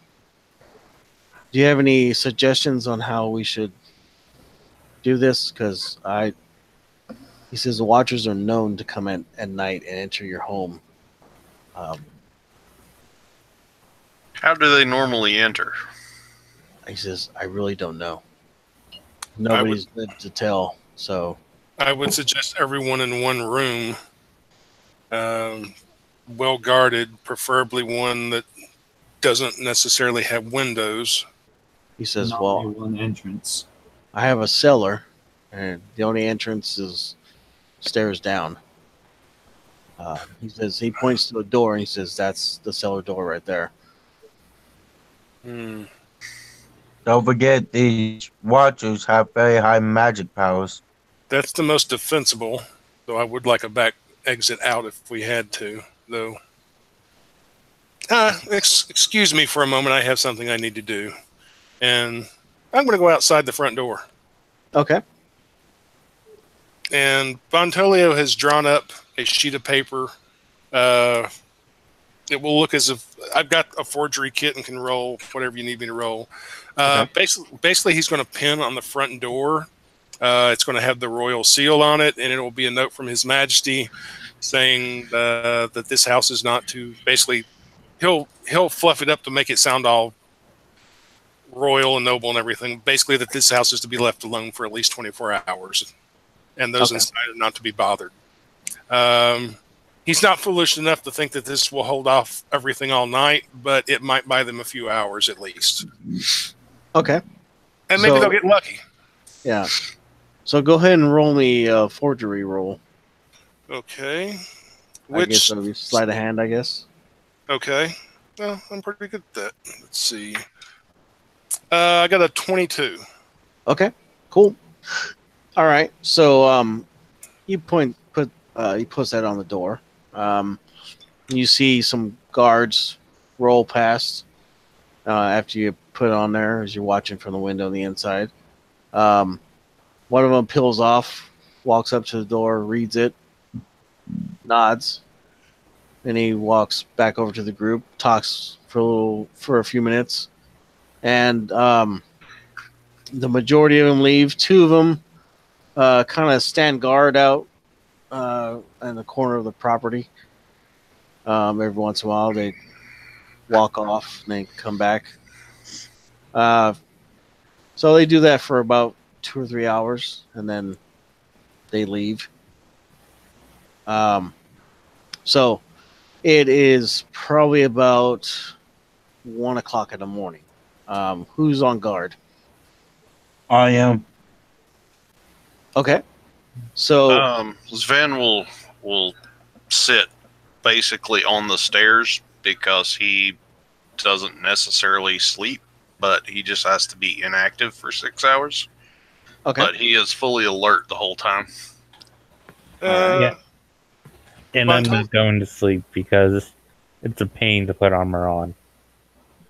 do you have any suggestions on how we should do this? Because he says the Watchers are known to come in at night and enter your home." Um, how do they normally enter? he says, "I really don't know. I Nobody's good to tell." So would suggest everyone in one room, well guarded, preferably one that doesn't necessarily have windows. he says, Not "Well, only one entrance. I have a cellar, and the only entrance is stairs down." He says he points to a door, and he says, "That's the cellar door right there." Hmm. Don't forget, these watchers have very high magic powers. That's the most defensible, though I would like a back exit out if we had to, though. Excuse me for a moment. I have something I need to do. And I'm going to go outside the front door. Okay. And Bontolio has drawn up a sheet of paper. It will look as if I've got a forgery kit and can roll whatever you need me to roll. Okay. Basically, he's going to pin on the front door. It's going to have the royal seal on it, and it will be a note from His Majesty saying that this house is not to. Basically, he'll fluff it up to make it sound all royal and noble and everything. Basically, that this house is to be left alone for at least 24 hours, and those inside are not to be bothered. He's not foolish enough to think that this will hold off everything all night, but it might buy them a few hours at least. Okay. And maybe So- they'll get lucky. Yeah. So go ahead and roll me a forgery roll. Okay. I guess that'll be sleight of hand, I guess. Okay. Well, I'm pretty good at that. Let's see. I got a 22. Okay. Cool. All right. So he puts that on the door. You see some guards roll past after you put it on there as you're watching from the window on the inside. One of them peels off, walks up to the door, reads it, nods, and he walks back over to the group, talks for a few minutes, and the majority of them leave. Two of them kind of stand guard out in the corner of the property. Every once in a while, they walk off and they come back. So they do that for about 2 or 3 hours, and then they leave. So it is probably about 1 o'clock in the morning. Who's on guard? I am. Okay. So Sven will sit basically on the stairs because he doesn't necessarily sleep, but he just has to be inactive for 6 hours. Okay. but he is fully alert the whole time. Yeah. And I'm Von just going to sleep because it's a pain to put armor on.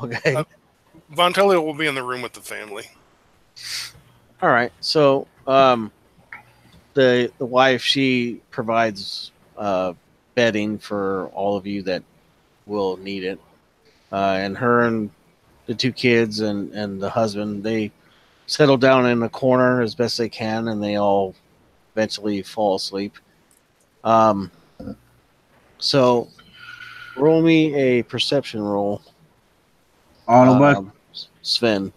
Okay. Von Tolio will be in the room with the family. All right. So, the wife, she provides bedding for all of you that will need it, and her and the two kids and the husband, they settle down in a corner as best they can, and they all eventually fall asleep. So roll me a perception roll, All of us. Sven,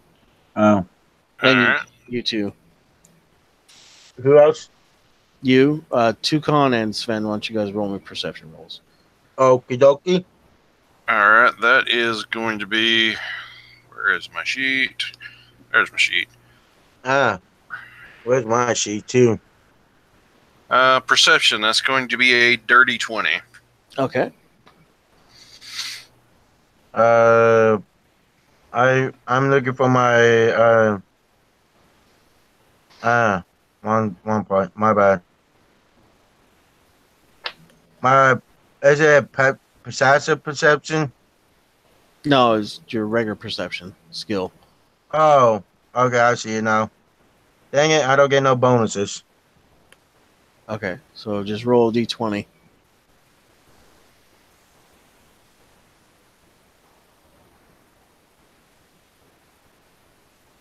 Oh, and Alright. you too. who else? You, Toucan and Sven, why don't you guys roll me perception rolls? Okie dokie. Alright, that is going to be. Where is my sheet? There's my sheet. Where's my sheet too? Perception, that's going to be a dirty 20. Okay. I'm looking for my one part. My bad. My is it passive perception? No, it's your regular perception skill. Oh, okay, I see it now. Dang it, I don't get no bonuses. Okay, so just roll a d20.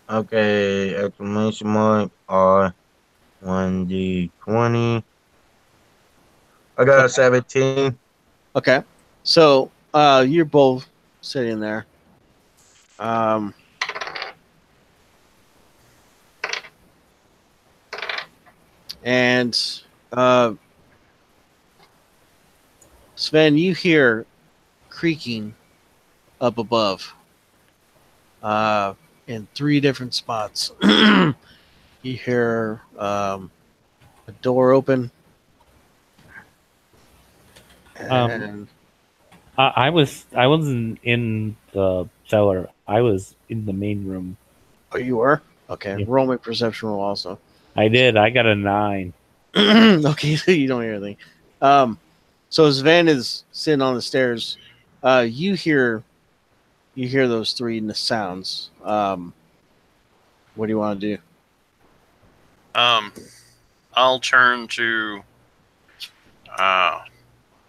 Okay, exclamation mark R 1d20. I got a 17. Okay, so you're both sitting there. And Sven, you hear creaking up above in 3 different spots. You hear a door open. And I wasn't in the cellar. I was in the main room. oh, you were? Okay, Yeah. roll me perception roll also. I did. I got a 9. Okay, so you don't hear anything. So Sven is sitting on the stairs. You hear those 3 sounds. What do you want to do? I'll turn to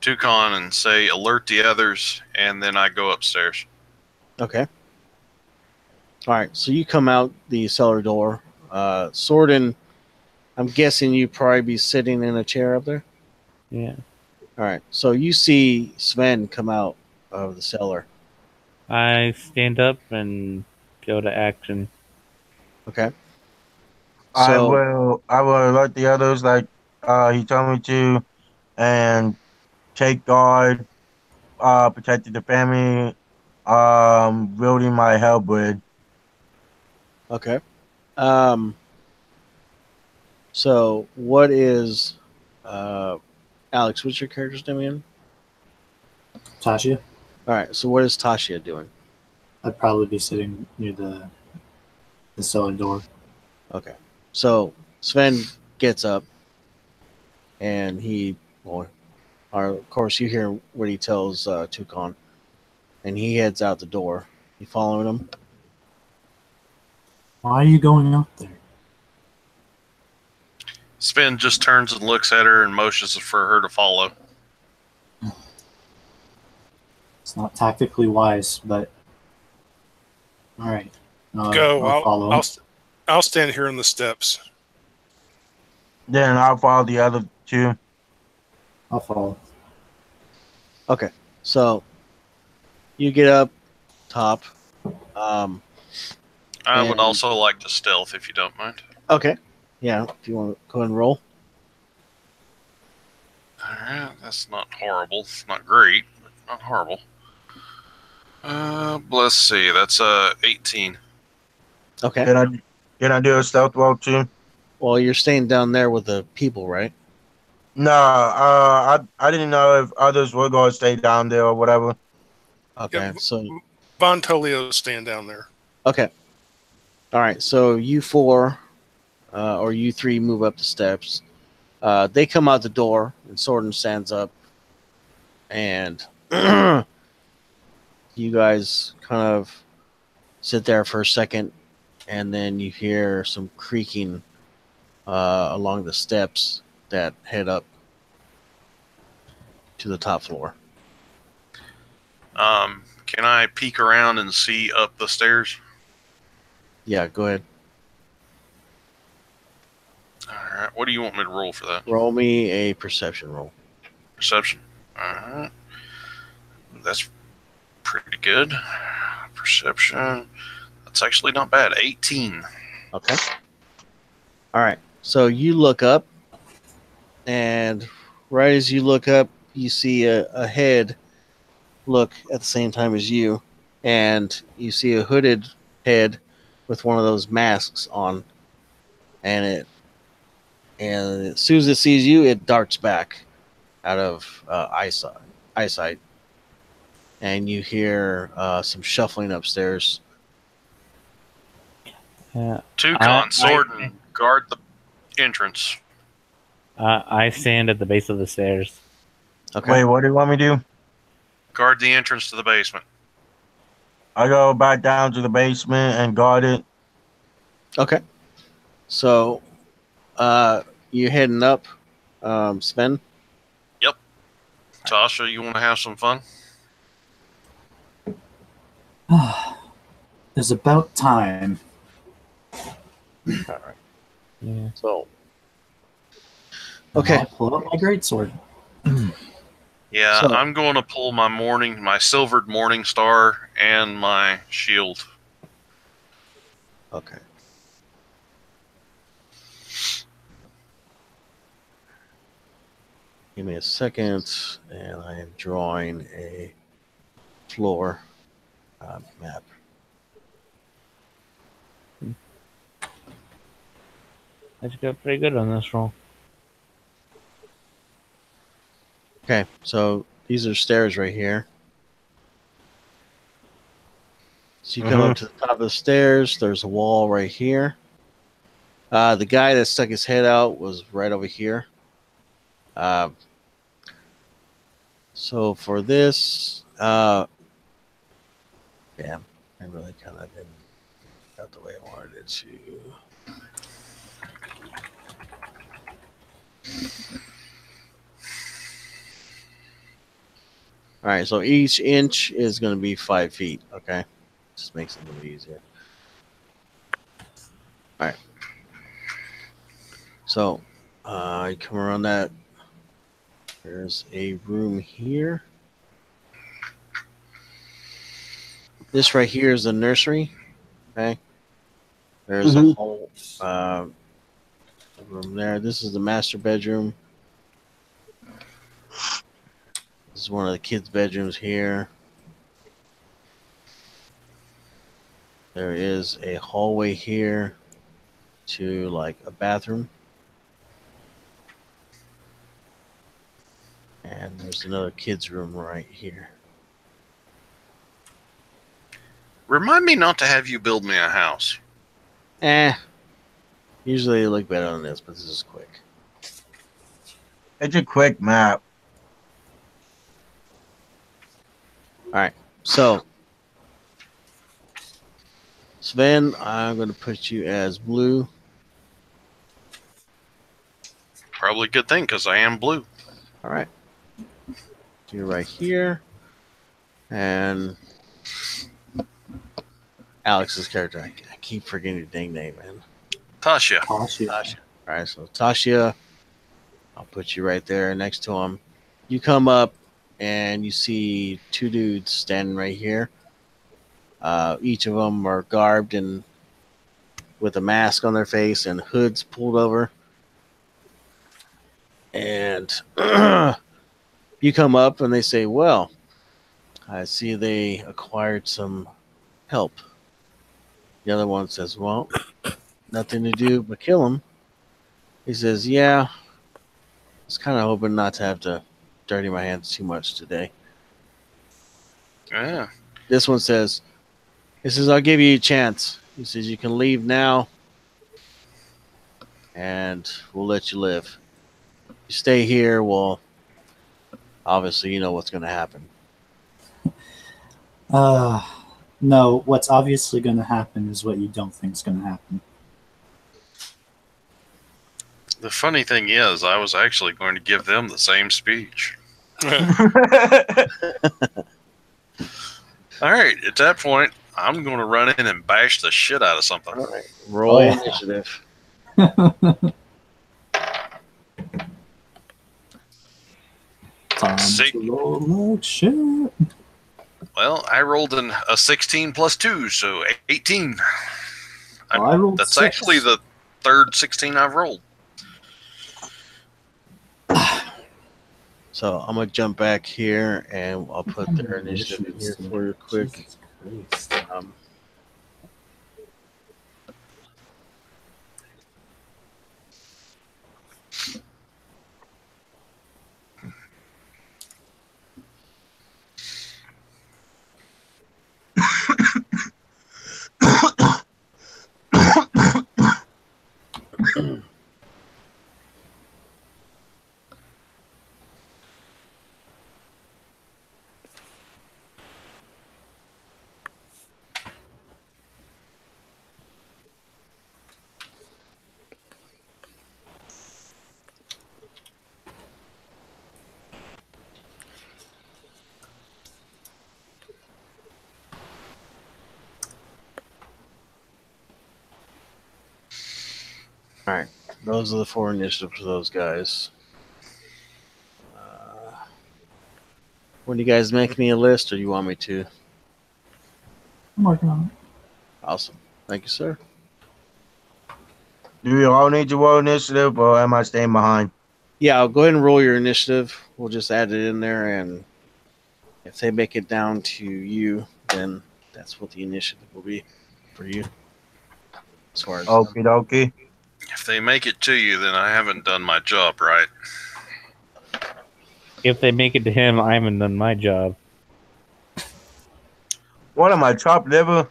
Toucan and say alert the others, and then I go upstairs. Okay. All right. So you come out the cellar door. Sordin, I'm guessing you probably be sitting in a chair up there. Yeah. All right. So you see Sven come out of the cellar. I stand up and go to action. Okay. I So will alert the others like he told me to, and take guard, protecting the family, wielding my halberd. okay. So what is Alex? What's your character's name again? Tasha, All right. So what is Tasha doing? I'd probably be sitting near the cellar door. Okay. So Sven gets up, and of course, you hear what he tells Toucan, and he heads out the door. You following him? Why are you going up there? Spin just turns and looks at her and motions for her to follow. It's not tactically wise, but all right. Go. I'll follow. I'll stand here on the steps. Then I'll follow the other 2. I'll follow. Okay. So you get up top. I would And- also like to stealth if you don't mind. Okay. Yeah. If you want to go ahead and roll. Alright, that's not horrible. It's not great, but not horrible. Let's see, that's 18. Okay. Can I do a stealth roll too? Well, you're staying down there with the people, right? No, I didn't know if others were going to stay down there or whatever. Okay. Yeah. So Von Tolio stand down there. okay. All right. So you 4 or you three move up the steps. They come out the door, and Sorden stands up, and you guys kind of sit there for a second, and then you hear some creaking along the steps that head up to the top floor. Can I peek around and see up the stairs? Yeah, go ahead. All right. What do you want me to roll for that? Roll me a perception roll. Perception. All right. That's pretty good. Perception. That's actually not bad. 18. Okay. All right. So you look up, and right as you look up, you see a head look at the same time as you, and you see a hooded head with one of those masks on, and as soon as it sees you, it darts back out of eyesight, and you hear some shuffling upstairs. Toucan, sword, and guard the entrance. I stand at the base of the stairs. Okay. Wait, what do you want me to do? Guard the entrance to the basement. I go back down to the basement and guard it. Okay. So, you heading up, Sven? Tasha, you want to have some fun? It's about time. All right. Yeah. So, okay. I'll pull out my greatsword. Yeah, So- I'm going to pull my silvered morning star and my shield. Okay. Give me a second, and I am drawing a floor map. I got pretty good on this roll. Okay, so these are stairs right here. So you come up to the top of the stairs. There's a wall right here. The guy that stuck his head out was right over here. So for this, yeah, I really kind of didn't got the way I wanted it to. All right, so each inch is going to be 5 feet. Okay, just makes it a little easier. All right. So, you come around that. There's a room here. This right here is the nursery. Okay. There's a whole room there. This is the master bedroom. This is one of the kids' bedrooms here. There is a hallway here to like a bathroom. And there's another kid's room right here. Remind me not to have you build me a house. Usually they look better than this, but this is quick. It's a quick map. Alright, so Sven, I'm going to put you as blue. Probably a good thing because I am blue. Alright. You're right here. And Alex's character, I keep forgetting your dang name, man. Tasha. Tasha. Alright, so Tasha, I'll put you right there next to him. You come up and you see two dudes standing right here. Each of them are garbed and with a mask on their face and hoods pulled over. And you come up and they say, well, I see they acquired some help. The other one says, well, nothing to do but kill him. He says, yeah, I was kind of hoping not to have to dirty my hands too much today. Yeah. This one says, I'll give you a chance. He says, you can leave now, and we'll let you live. You stay here, well, obviously you know what's going to happen. No, what's obviously going to happen is what you don't think is going to happen. The funny thing is, I was actually going to give them the same speech. All right, at that point, I'm going to run in and bash the shit out of something. All right, roll Oh, yeah. initiative. Time Sick. to roll like shit. Well, I rolled a 16 plus 2, so 18. Well, I rolled That's 6. actually the third 16 I've rolled. So I'm going to jump back here, and I'll put their initiative in here for you quick. Jesus Christ. All right, those are the 4 initiatives for those guys. When you guys make me a list, or you want me to? I'm working on it. Awesome. Thank you, sir. Do you all need to roll initiative, or am I staying behind? Yeah, I'll go ahead and roll your initiative. We'll just add it in there, and if they make it down to you, then that's what the initiative will be for you. As far as Okie dokie. If they make it to you, then I haven't done my job right. If they make it to him, I haven't done my job. What am I, chopped liver?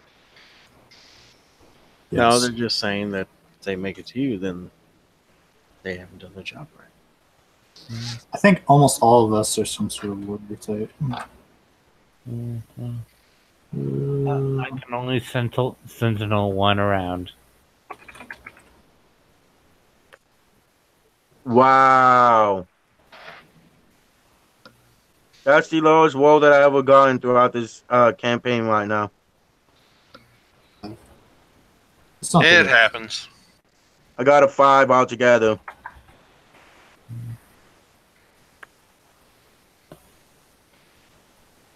No, Yes. they're just saying that if they make it to you, then they haven't done their job right. I think almost all of us are some sort of warrior type. I can only sentinel one around. Wow. That's the lowest roll that I ever gotten throughout this campaign right now. It's not It good. happens. I got a 5 altogether.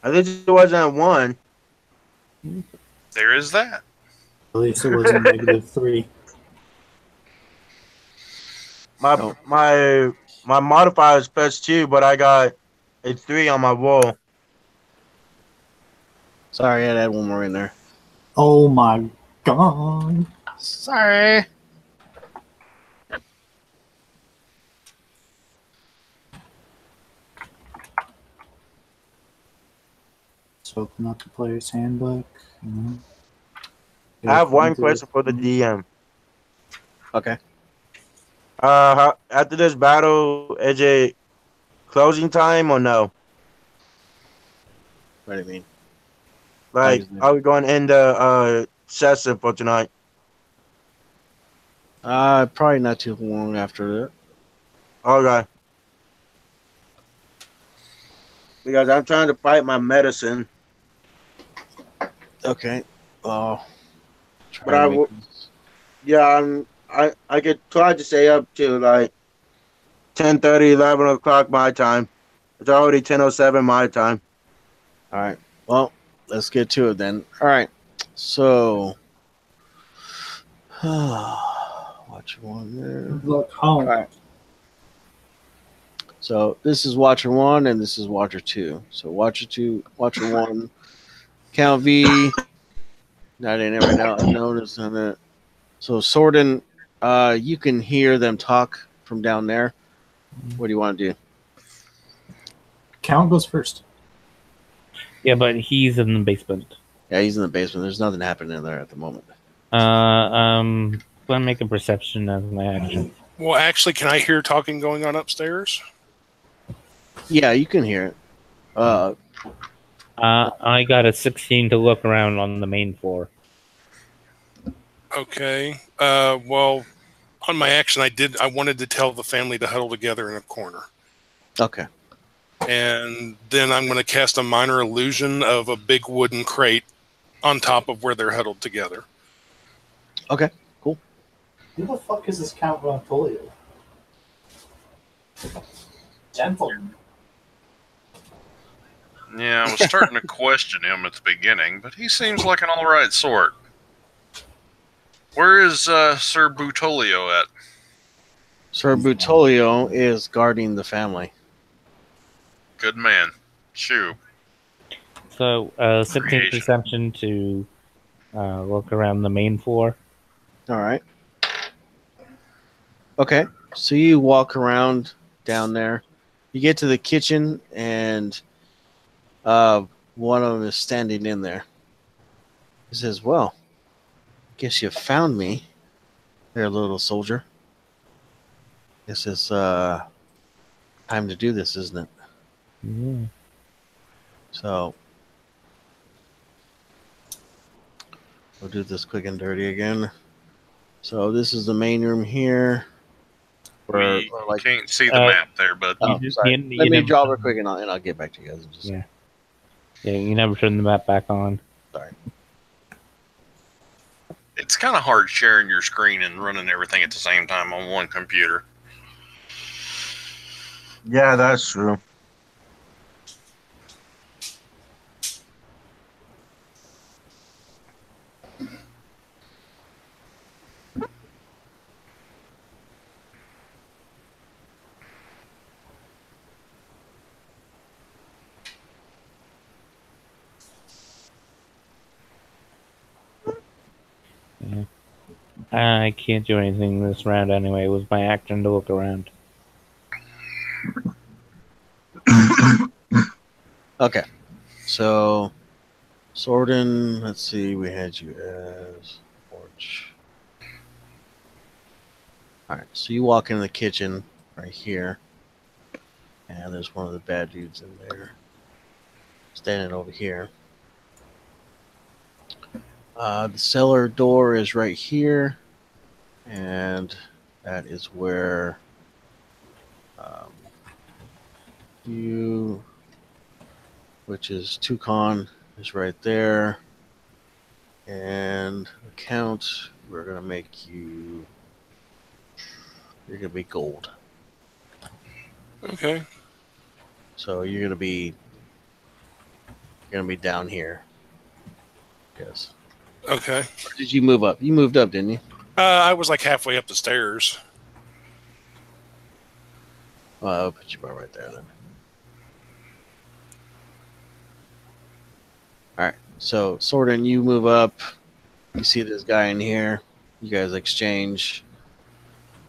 I think it wasn't 1. There is that. At least it wasn't -3. My modifier is +2, but I got a 3 on my roll. Sorry, I had to add one more in there. Oh my god. Sorry. Let's open up the player's handbook. I have one question for the DM. Okay. After this battle, is it closing time or no? What do you mean? Like, are we going to end the session for tonight? Probably not too long after that. Okay. Because I'm trying to fight my medicine. Okay. Well, But I could try to stay up to like 10:30, 11 o'clock my time. It's already 10:07 my time. All right. Well, let's get to it then. All right. So, watch one there. Look home. All right. So this is Watcher 1 and this is Watcher 2. So Watcher 2, Watcher 1, Count V. That ain't ever now noticed on it. So Sordin, you can hear them talk from down there. What do you want to do? Count goes first. Yeah, but he's in the basement. Yeah, he's in the basement. There's nothing happening in there at the moment. Let me make a perception as my action. Well, actually, can I hear talking going on upstairs? Yeah, you can hear it. I got a 16 to look around on the main floor. Okay. Well, on my action, I wanted to tell the family to huddle together in a corner. Okay. And then I'm going to cast a minor illusion of a big wooden crate on top of where they're huddled together. Okay. Cool. Who the fuck is this Count Montolio? Gentleman. Yeah, I was starting to question him at the beginning, but he seems like an all right sort. Where is Sir Butolio at? Sir Butolio is guarding the family. Good man. Shoo. So, 16 perception to look around the main floor. All right. Okay. So you walk around down there. You get to the kitchen, and one of them is standing in there. He says, "Well, guess you found me there, little soldier. This is time to do this, isn't it?" Yeah. So we'll do this quick and dirty again. So this is the main room here. We like, can't see the map there, but oh, You just- sorry. you Let me never- draw real quick, and I'll get back to you guys. Just, Yeah. Yeah, you never turn the map back on. Sorry. it's kind of hard sharing your screen and running everything at the same time on one computer. Yeah, that's true. Yeah. I can't do anything this round anyway. It was my action to look around. Okay. So, Sorden, let's see, we had you as Porch. Alright, so you walk into the kitchen right here, and there's one of the bad dudes in there, standing over here. The cellar door is right here, and that is where you, which is Toucan, is right there. And account, we're going to make you, you're going to be gold. Okay. So you're going to be down here. Yes. Okay. Or did you move up? You moved up, didn't you? I was like halfway up the stairs. Well, I'll put you about right there then. Alright, so Sorden, you move up. You see this guy in here. You guys exchange.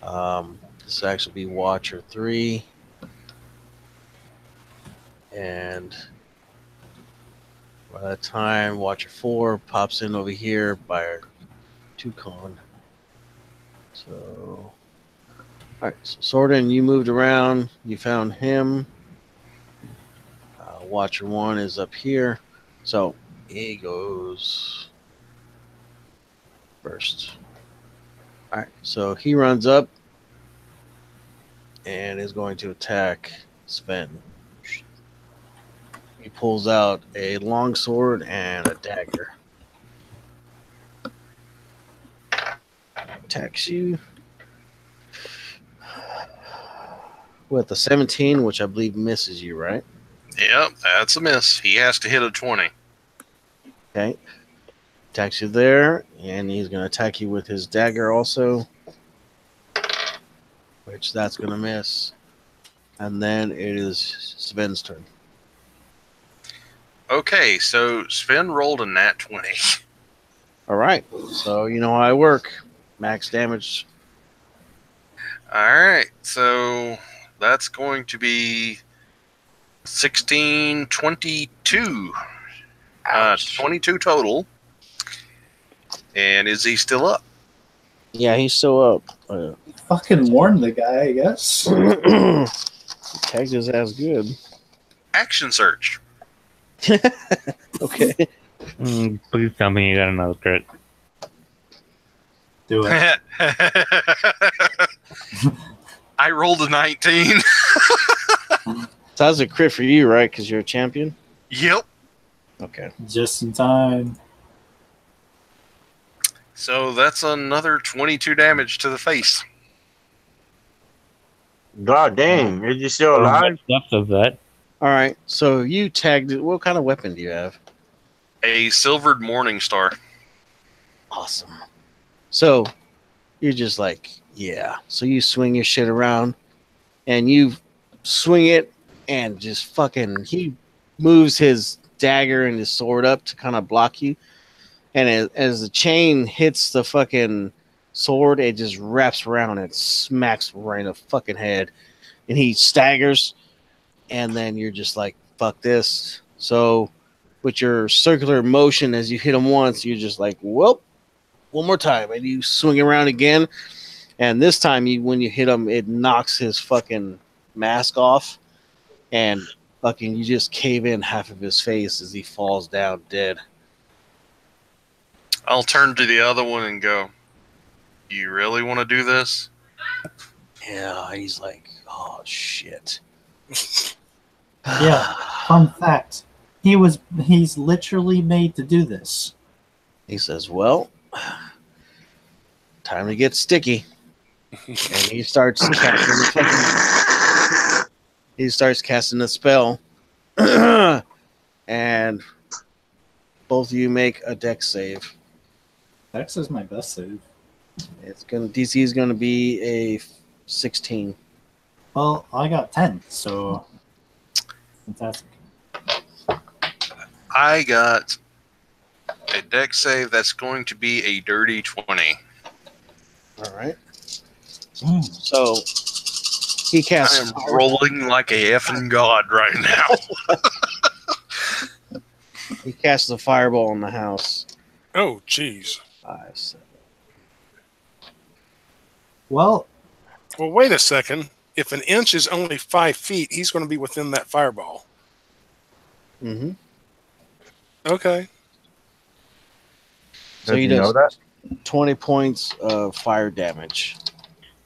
This will actually be Watcher 3. And by that time, Watcher 4 pops in over here by Toucan. So, alright, so Sorden, you moved around. You found him. Watcher 1 is up here. So, he goes first. Alright, so he runs up and is going to attack Sven. He pulls out a longsword and a dagger. Attacks you with a 17, which I believe misses you, right? Yep, that's a miss. He has to hit a 20. Okay. Attacks you there, and he's going to attack you with his dagger also, which that's going to miss. And then it is Sven's turn. Okay, so Sven rolled a nat 20. All right. So you know how I work. Max damage. Alright, so that's going to be 16, 22. 22 total. And is he still up? Yeah, he's still up. Fucking warn the guy, I guess. Tagged his ass good. Action search. Okay. Please tell me you got another crit. Do it. I rolled a 19. So that's a crit for you, right? Because you're a champion? Yep. Okay. Just in time. So that's another 22 damage to the face. God dang, is you still alive? What's left of that? All right. So you tagged it. What kind of weapon do you have? A silvered morning star. Awesome. So you're just like, yeah. So you swing your shit around and you swing it and just fucking, he moves his dagger and his sword up to kind of block you. And as the chain hits the fucking sword, it just wraps around and smacks right in the fucking head. And he staggers. And then you're just like, fuck this. So with your circular motion, as you hit him once, you're just like, well, one more time. And you swing around again. And this time, when you hit him, it knocks his fucking mask off. And fucking, you just cave in half of his face as he falls down dead. I'll turn to the other one and go, you really want to do this? Yeah, he's like, oh, shit. Yeah. Fun fact. He's literally made to do this. He says, well, time to get sticky. And he starts casting the spell. And both of you make a dex save. Dex is my best save. DC is gonna be a 16. Well, I got 10, so fantastic. I got a dex save that's going to be a dirty 20. All right. So he I casts. am rolling like a effing god right now. He casts a fireball in the house. Oh, jeez. 5, 7. Well, Well, wait a second. If an inch is only 5 feet, he's going to be within that fireball. Mm-hmm. Okay. So he you does know that? 20 points of fire damage.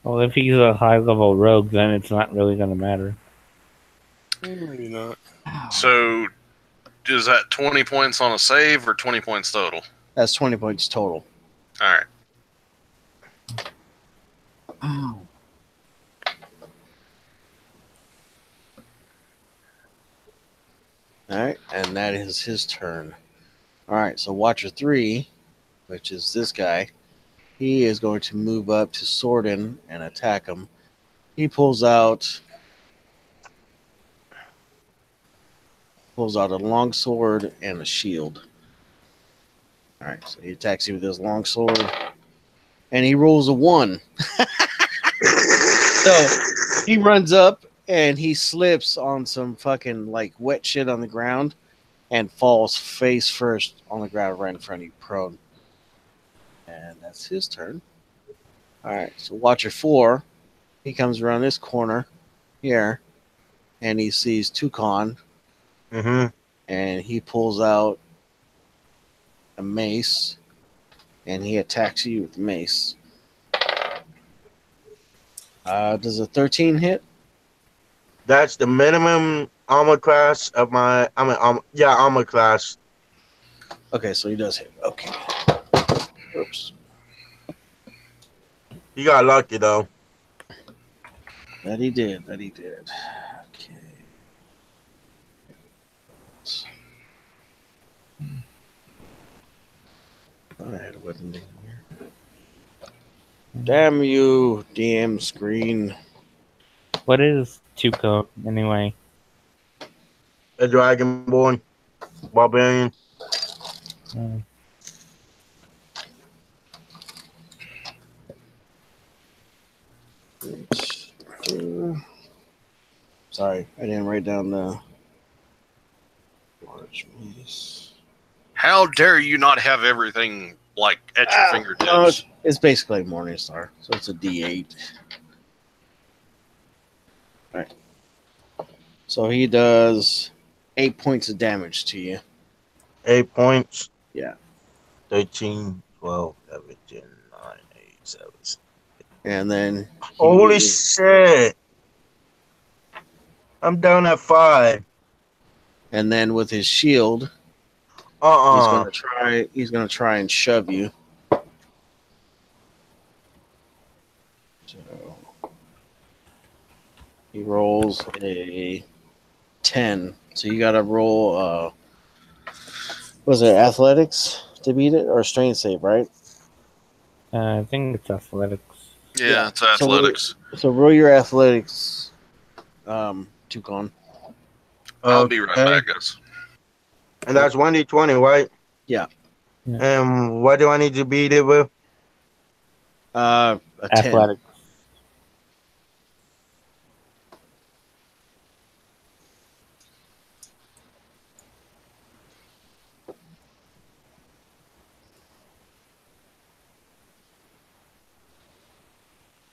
Well, if he's a high-level rogue, then it's not really going to matter. Maybe not. So, is that 20 points on a save or 20 points total? That's 20 points total. All right. ow. All right, and that is his turn. All right, so Watcher 3, which is this guy, he is going to move up to Sordin and attack him. He pulls out a long sword and a shield. All right, so he attacks you with his long sword, and he rolls a 1. So he runs up and he slips on some fucking like wet shit on the ground and falls face first on the ground right in front of you, prone. And that's his turn. All right, so Watcher 4, he comes around this corner here, and he sees Toucan, Mm-hmm. and he pulls out a mace, and he attacks you with the mace. Does a 13 hit? That's the minimum armor class of my. Armor class. Okay, so he does hit. Okay. Oops. You got lucky though. That he did. Okay. I had a weapon down here. Damn you, DM screen. What is Tuco, anyway? A dragonborn, barbarian. Hmm. Sorry, I didn't write down the large mace. How dare you not have everything like at your No, fingertips? It's basically Morning Star, so it's a D8. All right. So he does 8 points of damage to you. 8 points. Yeah. 13, 12, 11, 10, 9, 8, 7. And then Holy shit! I'm down at 5. And then with his shield, he's gonna try and shove you. So he rolls a 10. So you gotta roll was it athletics to beat it or strength save, right? I think it's athletics. Yeah, it's athletics. So roll your athletics, Toucan. I'll be right back, guys. And that's 1d20, right? Yeah. And what do I need to beat it with? A 10. Athletics.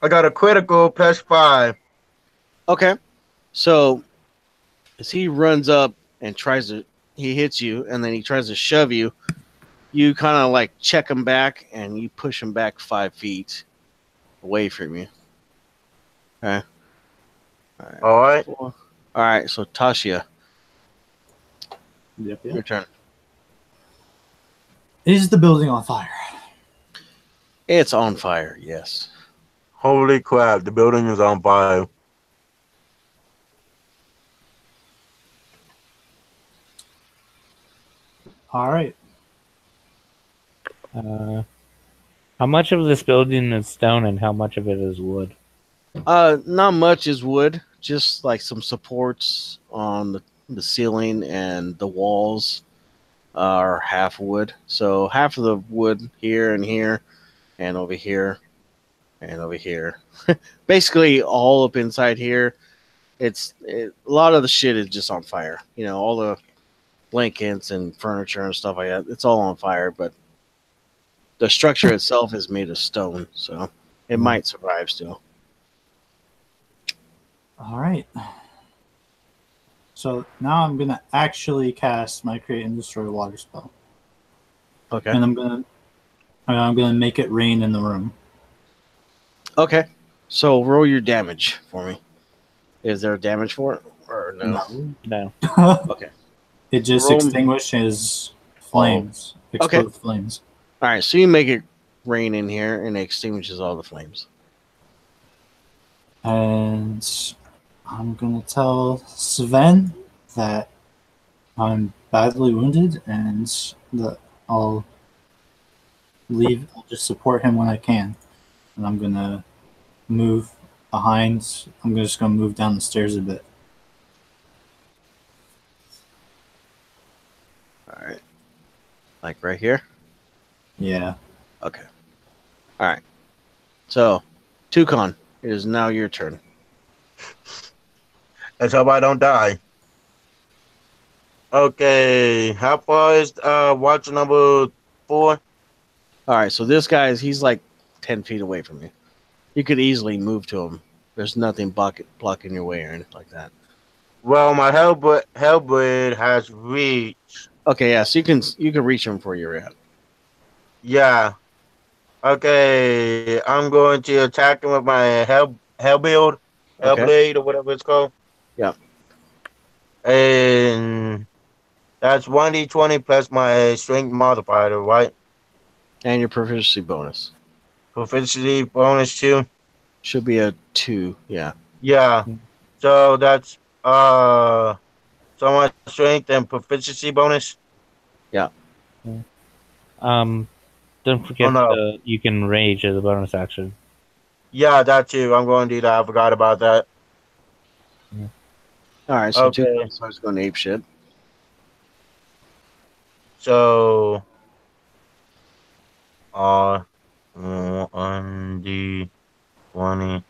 I got a critical plus 5. Okay. So as he runs up and he hits you, and then he tries to shove you, you kind of like check him back, and you push him back 5 feet away from you. Okay. All right. All right. So Tasha, Yep. your turn. Is the building on fire? It's on fire. Yes. Holy crap, the building is on fire. All right. How much of this building is stone and how much of it is wood? Not much is wood. Just like some supports on the ceiling, and the walls are half wood. So half of the wood here and here, and over here, and over here. Basically, all up inside here. A lot of the shit is just on fire. You know, all the blankets and furniture and stuff like that. It's all on fire, but the structure itself is made of stone, so it might survive still. All right. So now I'm gonna actually cast my Create and Destroy Water spell, Okay. and I'm gonna make it rain in the room. Okay. So roll your damage for me. Is there a damage for it or no? No. Okay. It just Roll- extinguishes flames. Okay. Explode flames. All right. So you make it rain in here, and it extinguishes all the flames. And I'm gonna tell Sven that I'm badly wounded, and that I'll just support him when I can. And I'm gonna move behind. I'm just gonna move down the stairs a bit. All right. Like right here? Yeah. Okay. All right. So, Toucan, it is now your turn. Let's hope I don't die. Okay, how far is watch number 4? All right. So this guy he's like 10 feet away from you. You could easily move to him. There's nothing blocking your way or anything like that. Well, my Hellblade has reach. Okay, yeah, so you can reach him where you're at. Yeah. Okay, I'm going to attack him with my Hellblade, or whatever it's called. Yeah. And that's 1d20 plus my strength modifier, right? And your proficiency bonus. Proficiency bonus 2. Should be a 2, yeah. Yeah. So that's so much strength and proficiency bonus. Yeah. Don't forget you can rage as a bonus action. Yeah, that too. I'm going to do that. I forgot about that. All right, so Okay. Toucan starts going ape shit. So 1d20.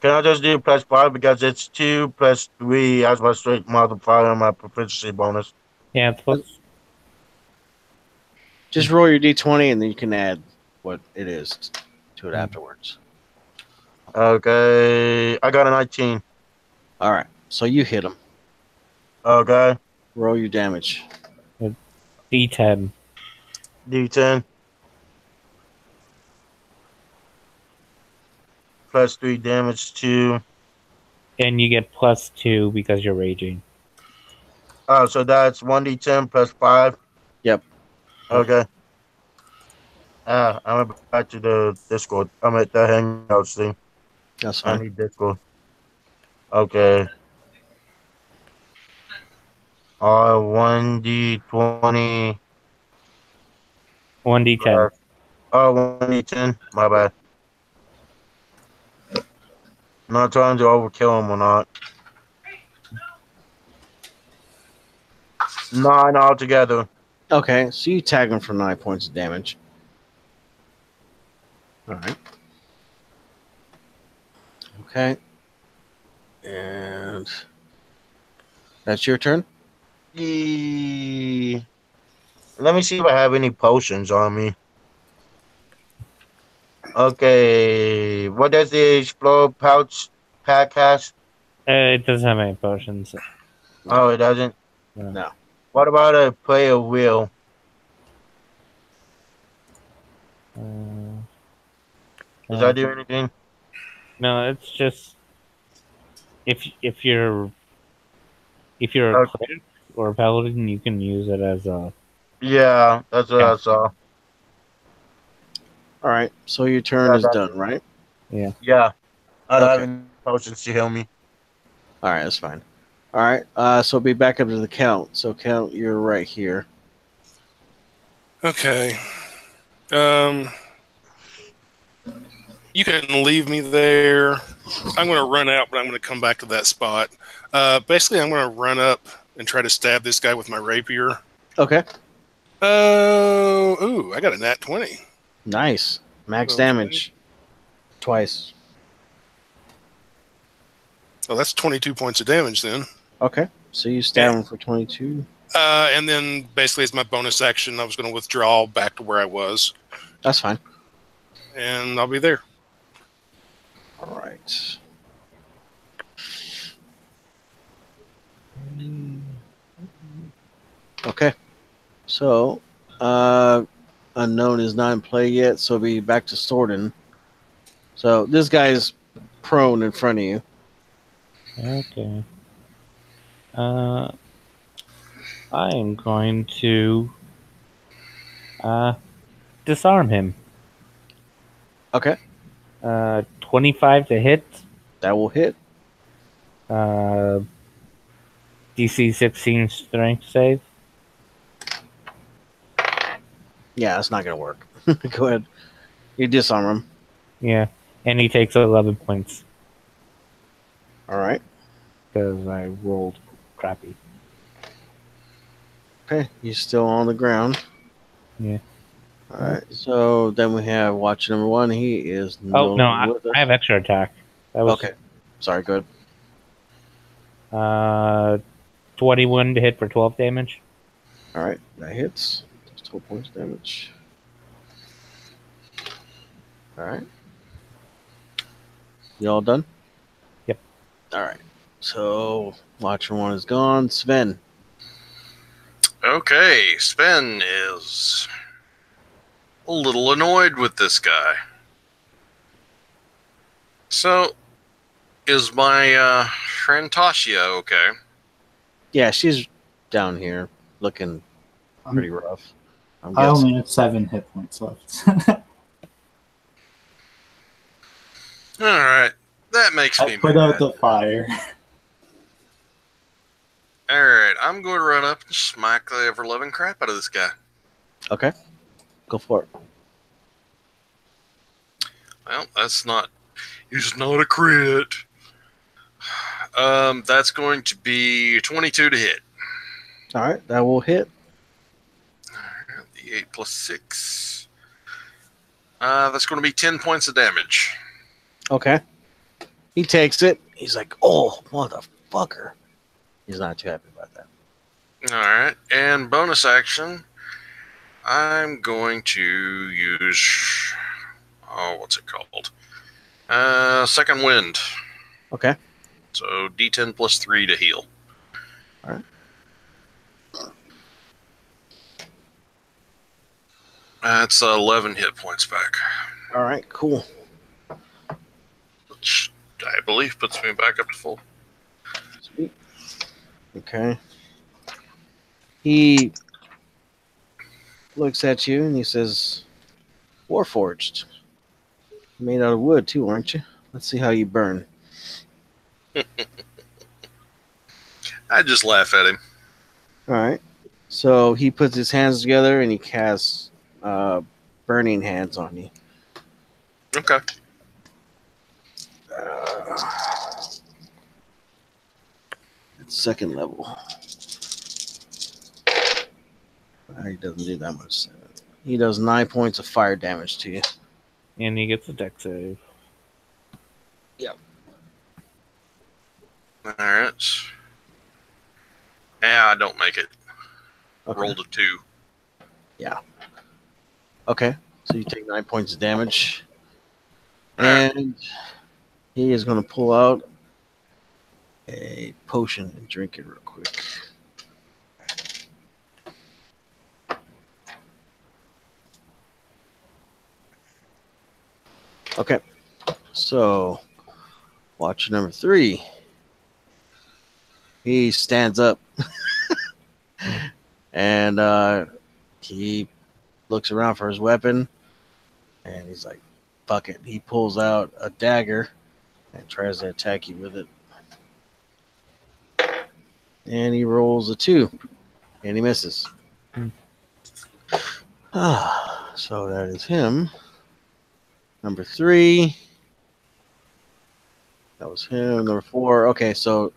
Can I just do +5 because it's 2 plus 3 as my strength modifier and my proficiency bonus? Yeah, it's plus. Just roll your d20 and then you can add what it is to it afterwards. Okay, I got a 19. All right, so you hit him. Okay, Roll your damage. D10. D10 plus 3 damage to. And you get +2 because you're raging. Oh, so that's 1d10 plus 5. Yep. Okay. I'm back to the Discord. I'm at the Hangout thing. That's I fine. need Discord. Okay. 1d20. 1d10. Oh, 1d10. My bad. Not trying to overkill him or not. 9 altogether. Okay, so you tag him for 9 points of damage. All right. Okay. And that's your turn? Let me see if I have any potions on me. Okay. What does the explode pouch pack has? It doesn't have any potions. Oh, it doesn't? No. What about a player wheel? Does that do anything? No, it's just if you're a Okay. cleric or a paladin, you can use it as a. Yeah, that's what I saw. All right, so your turn Yeah, is done, right? Yeah. Yeah. I don't have Okay. any potions to heal me. All right, that's fine. All right, so be back up to the count. So count, you're right here. Okay. You can leave me there. I'm going to run out, but I'm going to come back to that spot. Basically, I'm going to run up and try to stab this guy with my rapier. Okay. Ooh, I got a nat 20. Nice. Max Okay. damage. Twice. Oh, that's 22 points of damage then. Okay, so you stab him for 22. And then basically, as my bonus action, I was going to withdraw back to where I was, That's fine. and I'll be there. All right. Okay. So, unknown is not in play yet, so be back to Sorden. So this guy is prone in front of you. Okay. I am going to disarm him. Okay. 25 to hit. That will hit. DC 16 strength save. Yeah, it's not going to work. Go ahead. You disarm him. Yeah, and he takes 11 points All right. because I rolled crappy. Okay. He's still on the ground. Yeah. All right. So then we have watch number 1. He is Oh no, I with us. have extra attack. That was Okay. Sorry. Good. 21 to hit for 12 damage. All right. That hits. That's 12 points of damage. All right. You all done? Yep. All right. So watcher 1 is gone. Sven. Okay, Sven is a little annoyed with this guy. So, is my friend Tasha okay? Yeah, she's down here looking pretty rough. I'm I guessing. only have 7 hit points left. Alright, that makes me I put mad. out the fire. Alright, I'm going to run up and smack the ever-loving crap out of this guy. Okay. Go for it. Well, that's not... He's not a crit. That's going to be 22 to hit. All right. That will hit. Alright, the 8 plus 6. That's going to be 10 points of damage. Okay. He takes it. He's like, oh, motherfucker. He's not too happy about that. Alright, and bonus action. I'm going to use. Oh, what's it called? Second wind. Okay. So D10 plus 3 to heal. All right. That's 11 hit points back, All right. Cool. which I believe puts me back up to full. Sweet. Okay. He looks at you and he says, "Warforged. Made out of wood too, aren't you? Let's see how you burn." I just laugh at him. All right. So he puts his hands together and he casts burning hands on you. Okay. It's second level. He doesn't do that much. He does 9 points of fire damage to you. And he gets a deck save. All right. Yeah, I don't make it. Okay. Rolled a 2. Okay. So you take 9 points of damage. All right. And he is going to pull out a potion and drink it real quick. Okay. So, watch number 3. He stands up and he looks around for his weapon and he's like, fuck it. He pulls out a dagger and tries to attack you with it. And he rolls a 2 and he misses. So that is him. Number 3. That was him. Number 4. Okay, so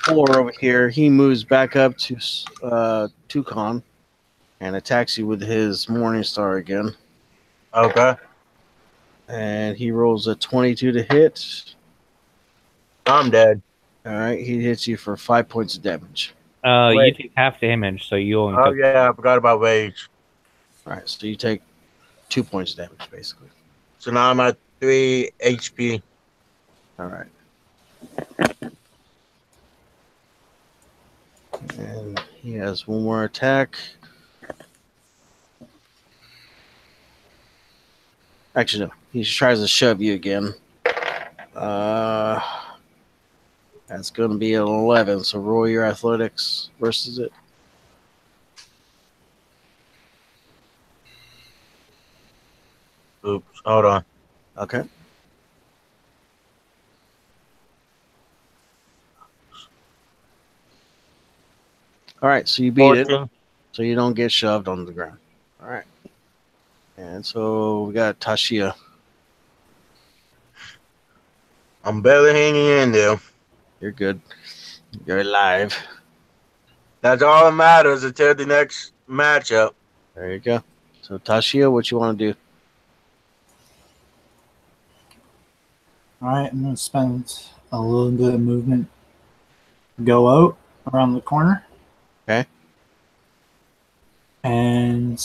4 over here. He moves back up to Toucan and attacks you with his Morning Star again. Okay. And he rolls a 22 to hit. I'm dead. All right, he hits you for 5 points of damage. You Wait. take half damage, so you only Oh, took. yeah, I forgot about rage. All right, so you take 2 points of damage, basically. So now I'm at 3 HP. All right. And he has one more attack. Actually, no. He tries to shove you again. That's going to be an 11. So roll your athletics versus it. Oops, hold on. Okay. All right, so you beat it. 14. So you don't get shoved on the ground. All right. And so we got Tashia. I'm barely hanging in there. You're good. You're alive. That's all that matters until the next matchup. There you go. So Tashia, what you want to do? All right, I'm gonna spend a little bit of movement. Go out around the corner. Okay. And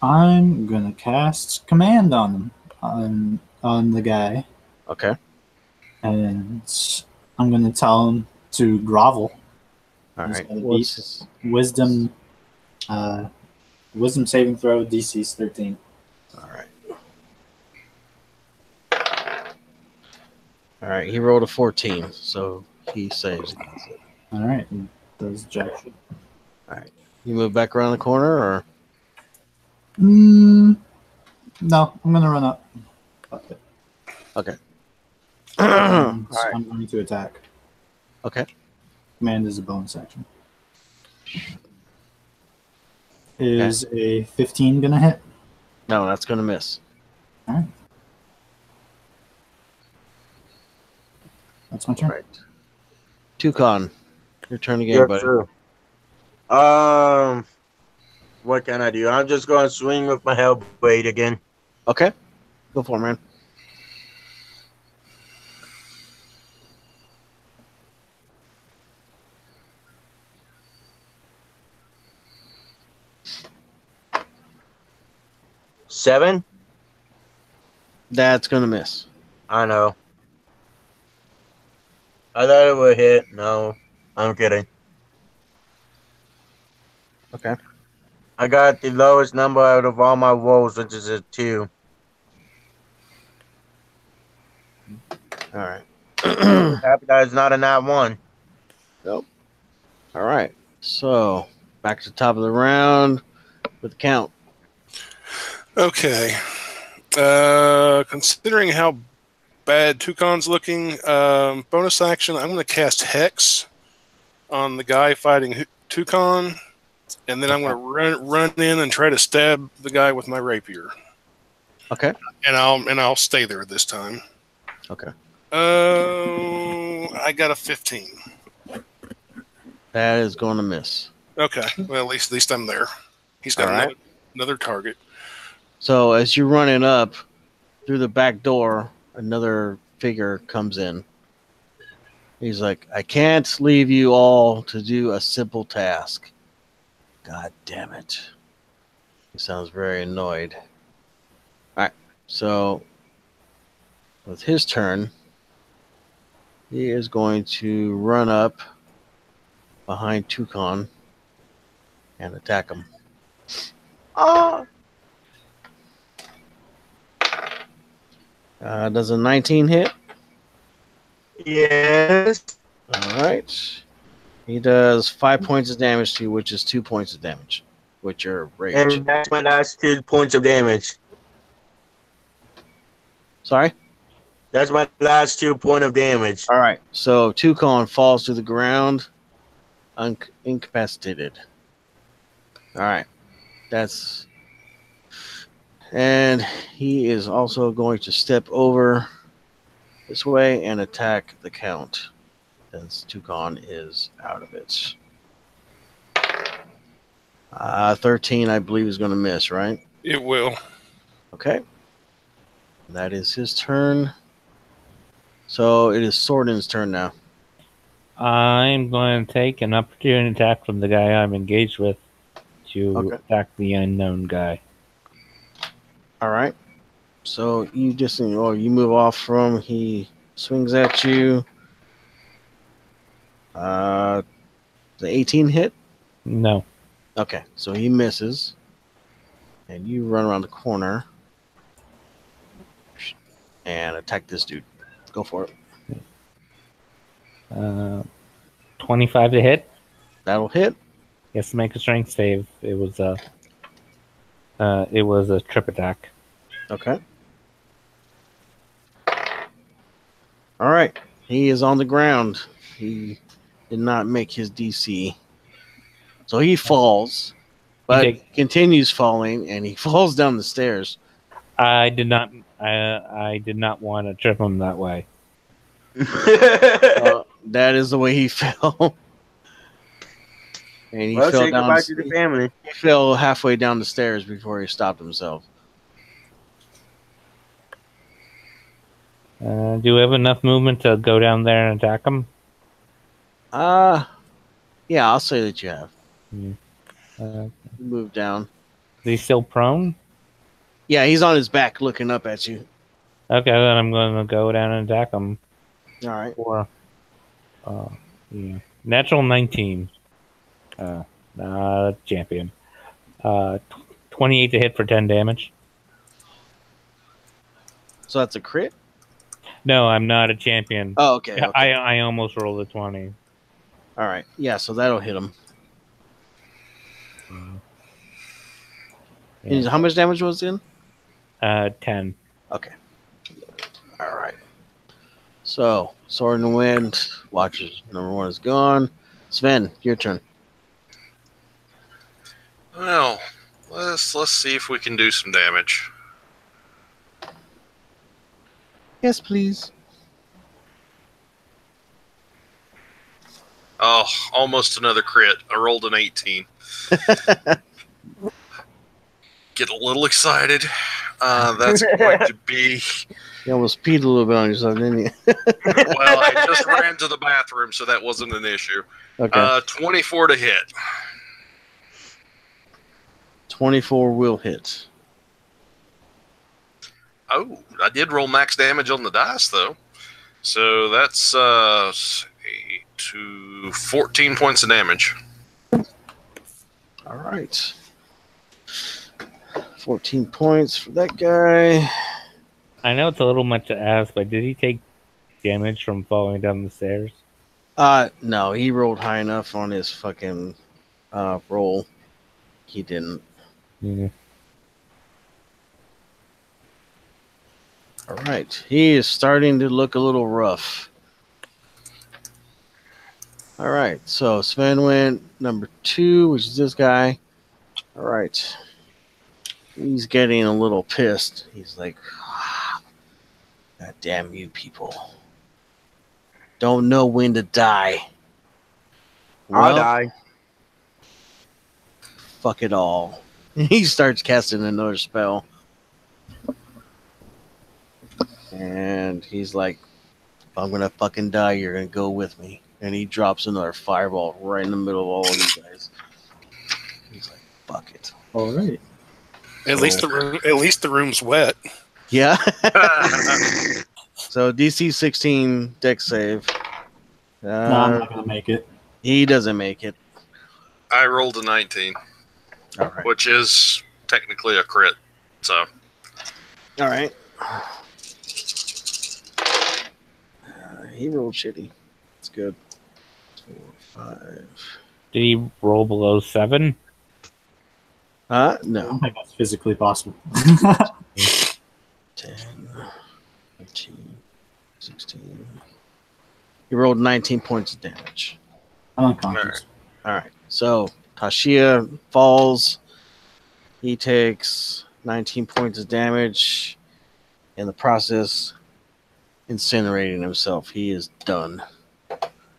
I'm gonna cast command on him, on the guy, Okay. and I'm gonna tell him to grovel. All He's right. gonna What's his... Wisdom, wisdom saving throw. DC's 13. All right. All right. He rolled a 14, so he saves against it. All right, he does jack shit. All right. You move back around the corner, or No, I'm gonna run up. Fuck it. okay. I'm right. going to attack. Okay. Command is a bonus action. Is a 15 gonna hit? No, that's gonna miss. All right. That's my turn. All right. Toucan, your turn again, Yes, buddy. sir. What can I do? I'm just going to swing with my Hellblade again. Okay. Go for it, man. 7? That's gonna miss. I know. I thought it would hit. No, I'm kidding. Okay. I got the lowest number out of all my rolls, which is a 2. All right. Happy that it's not a nat 1. Nope. All right. So back to the top of the round with the count. Okay. Considering how bad Toucan's looking, bonus action, I'm going to cast Hex on the guy fighting Toucan, and then I'm going to run in and try to stab the guy with my rapier. Okay. And I'll stay there this time. Okay. I got a 15. That is going to miss. Okay. Well, at least I'm there. He's got All right. another target. So as you're running up through the back door, another figure comes in. He's like, I can't leave you all to do a simple task. God damn it. He sounds very annoyed. All right. So with his turn, he is going to run up behind Toucan and attack him. Oh! Does a 19 hit? Yes. All right. He does 5 points of damage to you, which is 2 points of damage, with your rage. And that's my last 2 points of damage. Sorry? That's my last 2 point of damage. All right. So Toucan falls to the ground, incapacitated. All right. That's... And he is also going to step over this way and attack the Count, since Toucan is out of it. 13, I believe, is going to miss, right? It will. Okay. That is his turn. So it is Sorden's turn now. I'm going to take an opportunity attack from the guy I'm engaged with to attack the unknown guy. All right. So you just you move off from. He swings at you. The 18 hit? No. Okay, so he misses, and you run around the corner and attack this dude. Go for it. 25 to hit. That'll hit. He has to make a strength save. It was a trip attack. Okay. All right. He is on the ground. He did not make his DC. So he falls, but continues falling, and he falls down the stairs. I did not want to trip him that way. That is the way he fell. And he fell down. Back to the family. He fell halfway down the stairs before he stopped himself. Do we have enough movement to go down there and attack him? Yeah, I'll say that you have. Move down. Is he still prone? Yeah, he's on his back looking up at you. Okay, then I'm going to go down and attack him. All right. For natural 19. Champion. 28 to hit for 10 damage. So that's a crit? No, I'm not a champion. Oh, okay. I almost rolled a 20. All right. Yeah, so that'll hit him. And how much damage was it in? 10. Okay. All right. So, Sword in the Wind. Watchers number 1 is gone. Sven, your turn. Well, let's see if we can do some damage. Yes, please. Oh, almost another crit. I rolled an 18. Get a little excited. That's going to be... You almost peed a little bit on yourself, didn't you? Well, I just ran to the bathroom, so that wasn't an issue. Okay. 24 to hit. 24 will hit. Oh, I did roll max damage on the dice, though. So that's 8 to 14 points of damage. All right. 14 points for that guy. I know it's a little much to ask, but did he take damage from falling down the stairs? No, he rolled high enough on his fucking roll. He didn't. Yeah. All right. He is starting to look a little rough. All right. So Sven went number 2, which is this guy. All right. He's getting a little pissed. He's like, God damn you people. Don't know when to die. I'll die. Fuck it all. He starts casting another spell. And he's like, if I'm going to fucking die, you're going to go with me. And he drops another fireball right in the middle of all of you guys. He's like, fuck it. All right. At least the room's wet. Yeah. So DC 16 deck save. No, I'm not gonna make it. He doesn't make it. I rolled a 19, All right. which is technically a crit. So All right. He rolled shitty. It's good. 4, 5. Did he roll below 7? I No. don't think that's physically possible. 10, 15, 16. He rolled 19 points of damage. I'm unconscious. All right. So Tashia falls. He takes 19 points of damage. In the process, incinerating himself. He is done.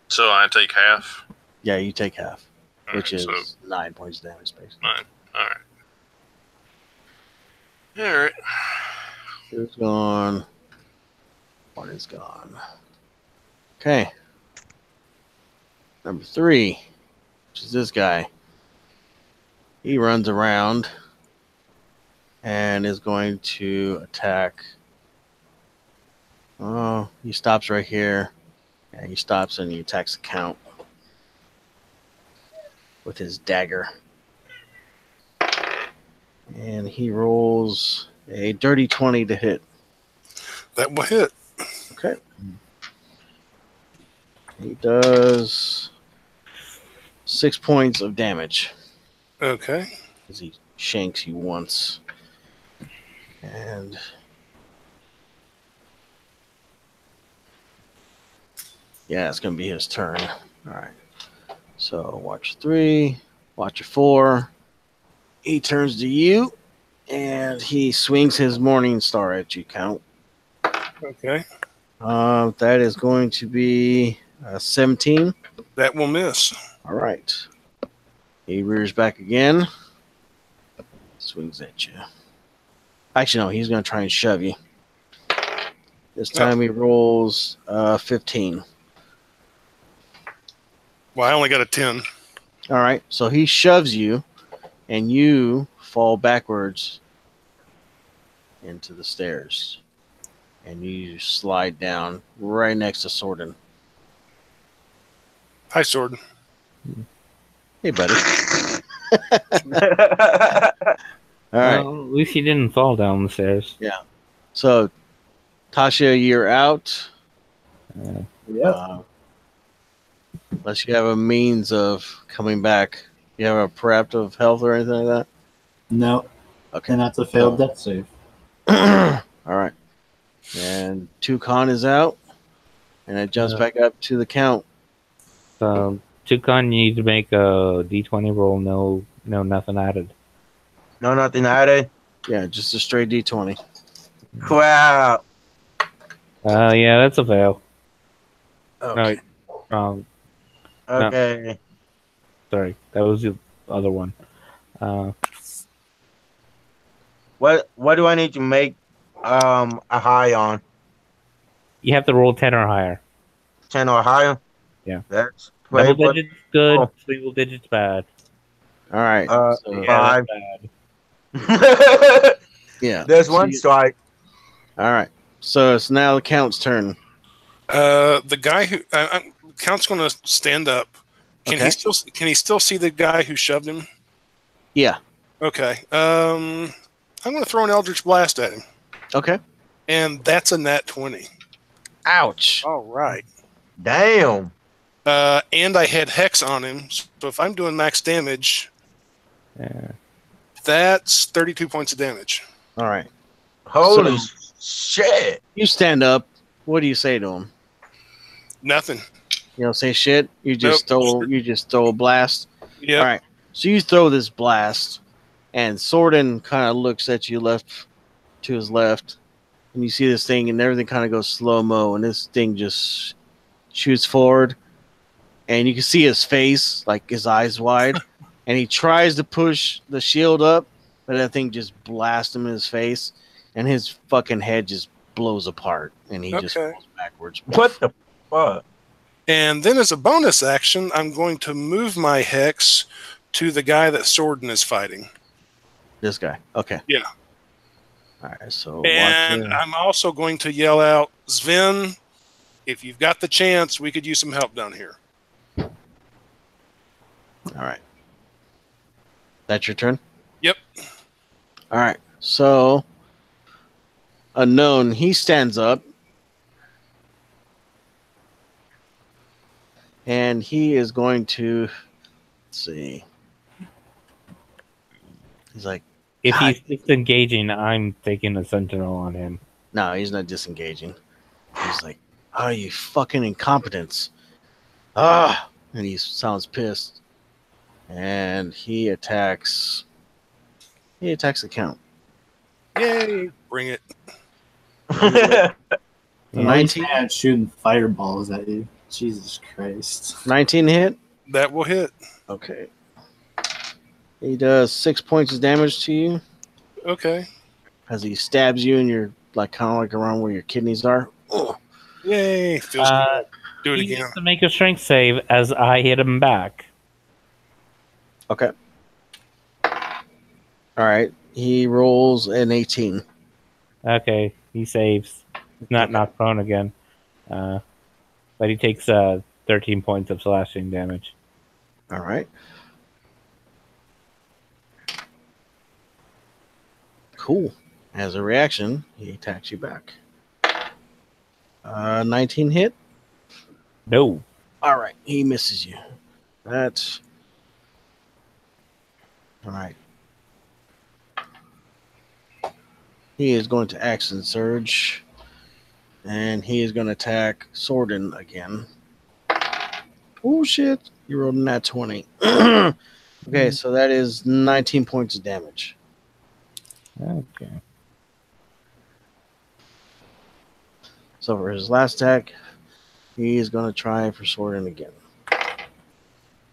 so I take half. Yeah, you take half, All which right, is so 9 points of damage, basically. 9. All right. All right. Who's gone? One is gone. Okay. Number 3, which is this guy. He runs around and is going to attack. Oh, he stops right here. And he stops and he attacks the count with his dagger. And he rolls a dirty 20 to hit. That will hit. Okay. He does 6 points of damage Okay. as he shanks you once. And yeah, it's going to be his turn. All right. So watch 3, watch 4. He turns to you and he swings his morning star at you, Count. Okay. That is going to be 17. That will miss. All right. He rears back again. Swings at you. Actually, no, he's going to try and shove you. This time he rolls 15. Well, I only got a 10. All right. So he shoves you, and you fall backwards into the stairs. And you slide down right next to Sorden. Hi, Sword. Hey, buddy. All right. Well, at least he didn't fall down the stairs. So, Tasha, you're out. Yep. Unless you have a means of coming back. You have a preemptive health or anything like that? No. Okay. And that's a failed death save. All right. And Toucan is out. And it jumps back up to the count. So, Toucan, you need to make a D20 roll. No, nothing added. No, nothing added. Yeah, just a straight D20. Crap. Yeah, that's a fail. Okay. No, wrong. Okay. Sorry, that was the other one. What do I need to make a high on? You have to roll 10 or higher. 10 or higher? Yeah. That's Double great. digits good, Oh. single digits bad. All right. So, Yeah, Five. that's bad. yeah. There's So one you- strike. All right. So it's now the Count's turn. The guy who Count's going to stand up. Can Okay. he still see the guy who shoved him? Yeah. Okay. I'm going to throw an Eldritch Blast at him, Okay. and that's a nat 20. Ouch. All right. Damn. And I had Hex on him, so if I'm doing max damage, Yeah. that's 32 points of damage. All right. Holy shit. You stand up. What do you say to him? Nothing. You don't say shit. You just Nope. throw a blast. Yep. All right. So you throw this blast, and Sordin kind of looks at you to his left, and you see this thing, and everything kind of goes slow mo, and this thing just shoots forward, and you can see his face, like his eyes wide, and he tries to push the shield up, but that thing just blasts him in his face, and his fucking head just blows apart, and he just Okay. falls backwards. What the fuck? And then as a bonus action, I'm going to move my Hex to the guy that Sordin is fighting. This guy. Okay. Yeah. All right. So And watch I'm also going to yell out, Sven, if you've got the chance, we could use some help down here. All right. That's your turn? Yep. All right. So, Unknown, he stands up. And he is going to, let's see. He's like, If God. he's disengaging, I'm taking a sentinel on him. no, he's not disengaging. He's like, oh, you fucking incompetence. Ah! And he sounds pissed. And he attacks the Count. Yay. Bring it. Yeah. 19? Man, shooting fireballs at you. Jesus Christ. 19 hit? That will hit. Okay. He does 6 points of damage to you Okay. as he stabs you, and you're like kind of like around where your kidneys are. Ugh. Yay. Feels good. Do it He again. needs to make a strength save as I hit him back. Okay. All right. He rolls an 18. Okay, he saves. He's not knocked prone again. But he takes 13 points of slashing damage. All right. Cool. As a reaction, he attacks you back. 19 hit. No. All right. He misses you. That's all right. He is going to action surge, and he is going to attack Sordin again. Oh shit! You rolled a nat 20. Okay, so that is 19 points of damage. Okay. So for his last attack, he is going to try for Sordin again,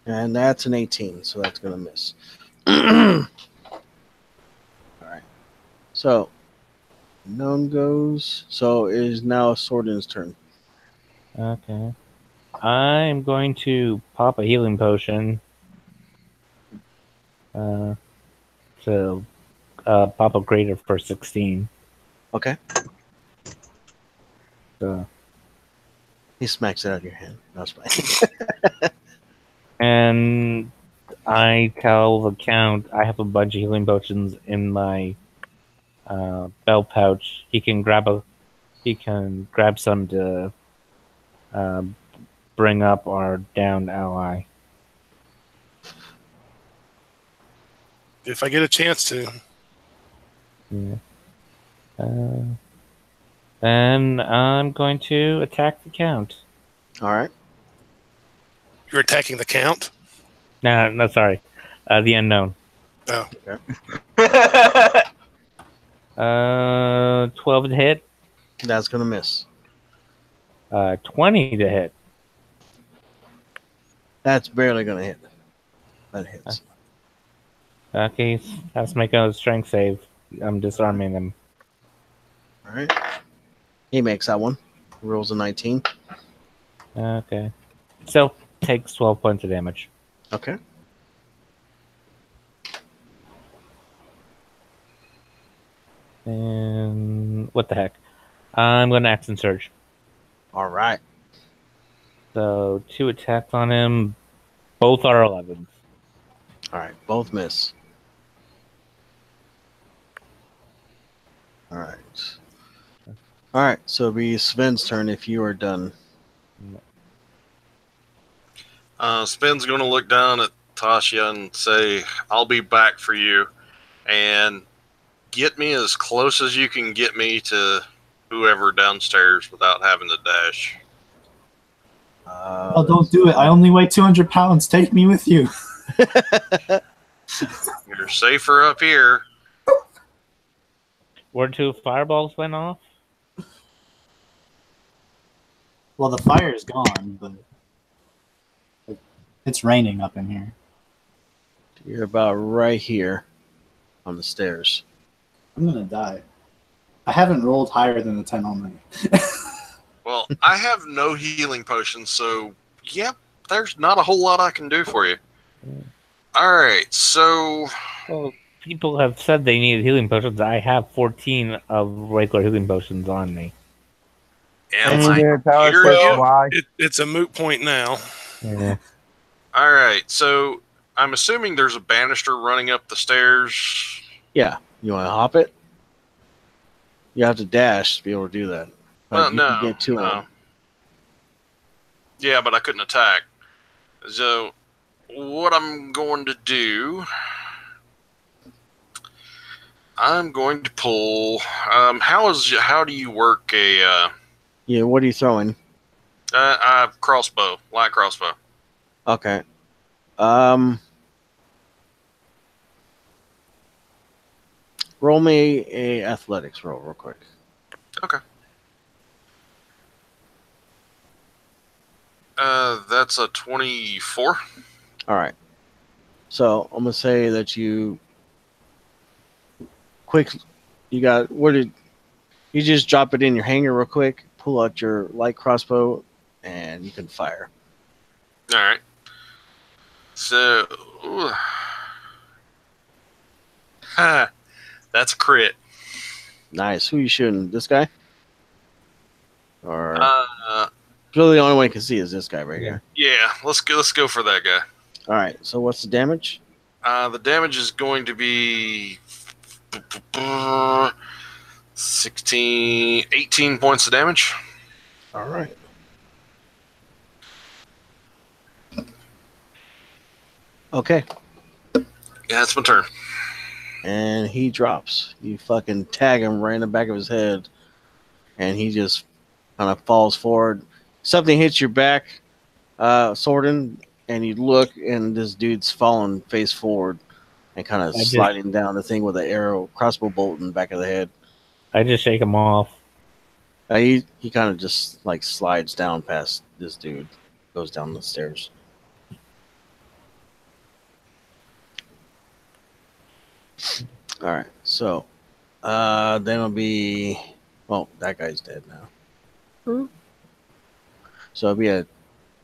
and that's an 18, so that's going to miss. All right. So Known goes. So it is now Sordin's turn. Okay. I'm going to pop a healing potion. To pop a greater for 16. Okay. So, He smacks it out of your hand. That's fine. and I tell the Count I have a bunch of healing potions in my belt pouch. He can grab some to bring up our downed ally. If I get a chance to. Yeah. And I'm going to attack the Count. All right. You're attacking the Count? No, sorry. The Unknown. Oh. 12 to hit. That's going to miss. 20 to hit. That's barely going to hit. That hits. Okay, has to make a strength save. I'm disarming him. All right. He makes that one. Rolls a 19. Okay. So, takes 12 points of damage. Okay. And what the heck? I'm going to action surge. All right. So 2 attacks on him. Both are 11s. All right. Both miss. All right. All right. So it'll be Sven's turn if you are done. Spin's going to look down at Tasha and say, I'll be back for you. And get me as close as you can get me to whoever downstairs without having to dash. Oh, don't do it. I only weigh 200 pounds. Take me with you. You're safer up here. Where 2 fireballs went off? Well, the fire is gone, but it's raining up in here. You're about right here on the stairs. I'm going to die. I haven't rolled higher than a 10 all night. Well, I have no healing potions, so, yeah, there's not a whole lot I can do for you. Alright, so... Well, people have said they need healing potions. I have 14 of regular healing potions on me. Am Can I you tell us here that's yet? why? It's a moot point now. Yeah. Alright, so I'm assuming there's a banister running up the stairs. Yeah. You want to hop it? You have to dash to be able to do that. Well, You can no. get 2 on. no. Yeah, but I couldn't attack. So, what I'm going to do... I'm going to pull... how do you work a... Yeah, what are you throwing? crossbow. Light crossbow. Okay. Roll me a athletics roll real quick. Okay. That's a 24. All right. So I'm gonna say that you you just drop it in your hanger real quick, pull out your light crossbow, and you can fire. All right. So, that's a crit. Nice. Who you shooting? This guy? Or Uh, really the only one you can see is this guy right here. yeah. Let's go for that guy. All right. So what's the damage? The damage is going to be 18 points of damage. All right. Okay. Yeah, that's my turn. And he drops. You fucking tag him right in the back of his head, and he just kind of falls forward. Something hits your back, Sordin, and you look, and this dude's falling face forward and kind of sliding down the thing with an arrow, crossbow bolt in the back of the head. I just shake him off. He kind of just like slides down past this dude, goes down the stairs. All right, so then it'll be, well, that guy's dead now. So it'll be a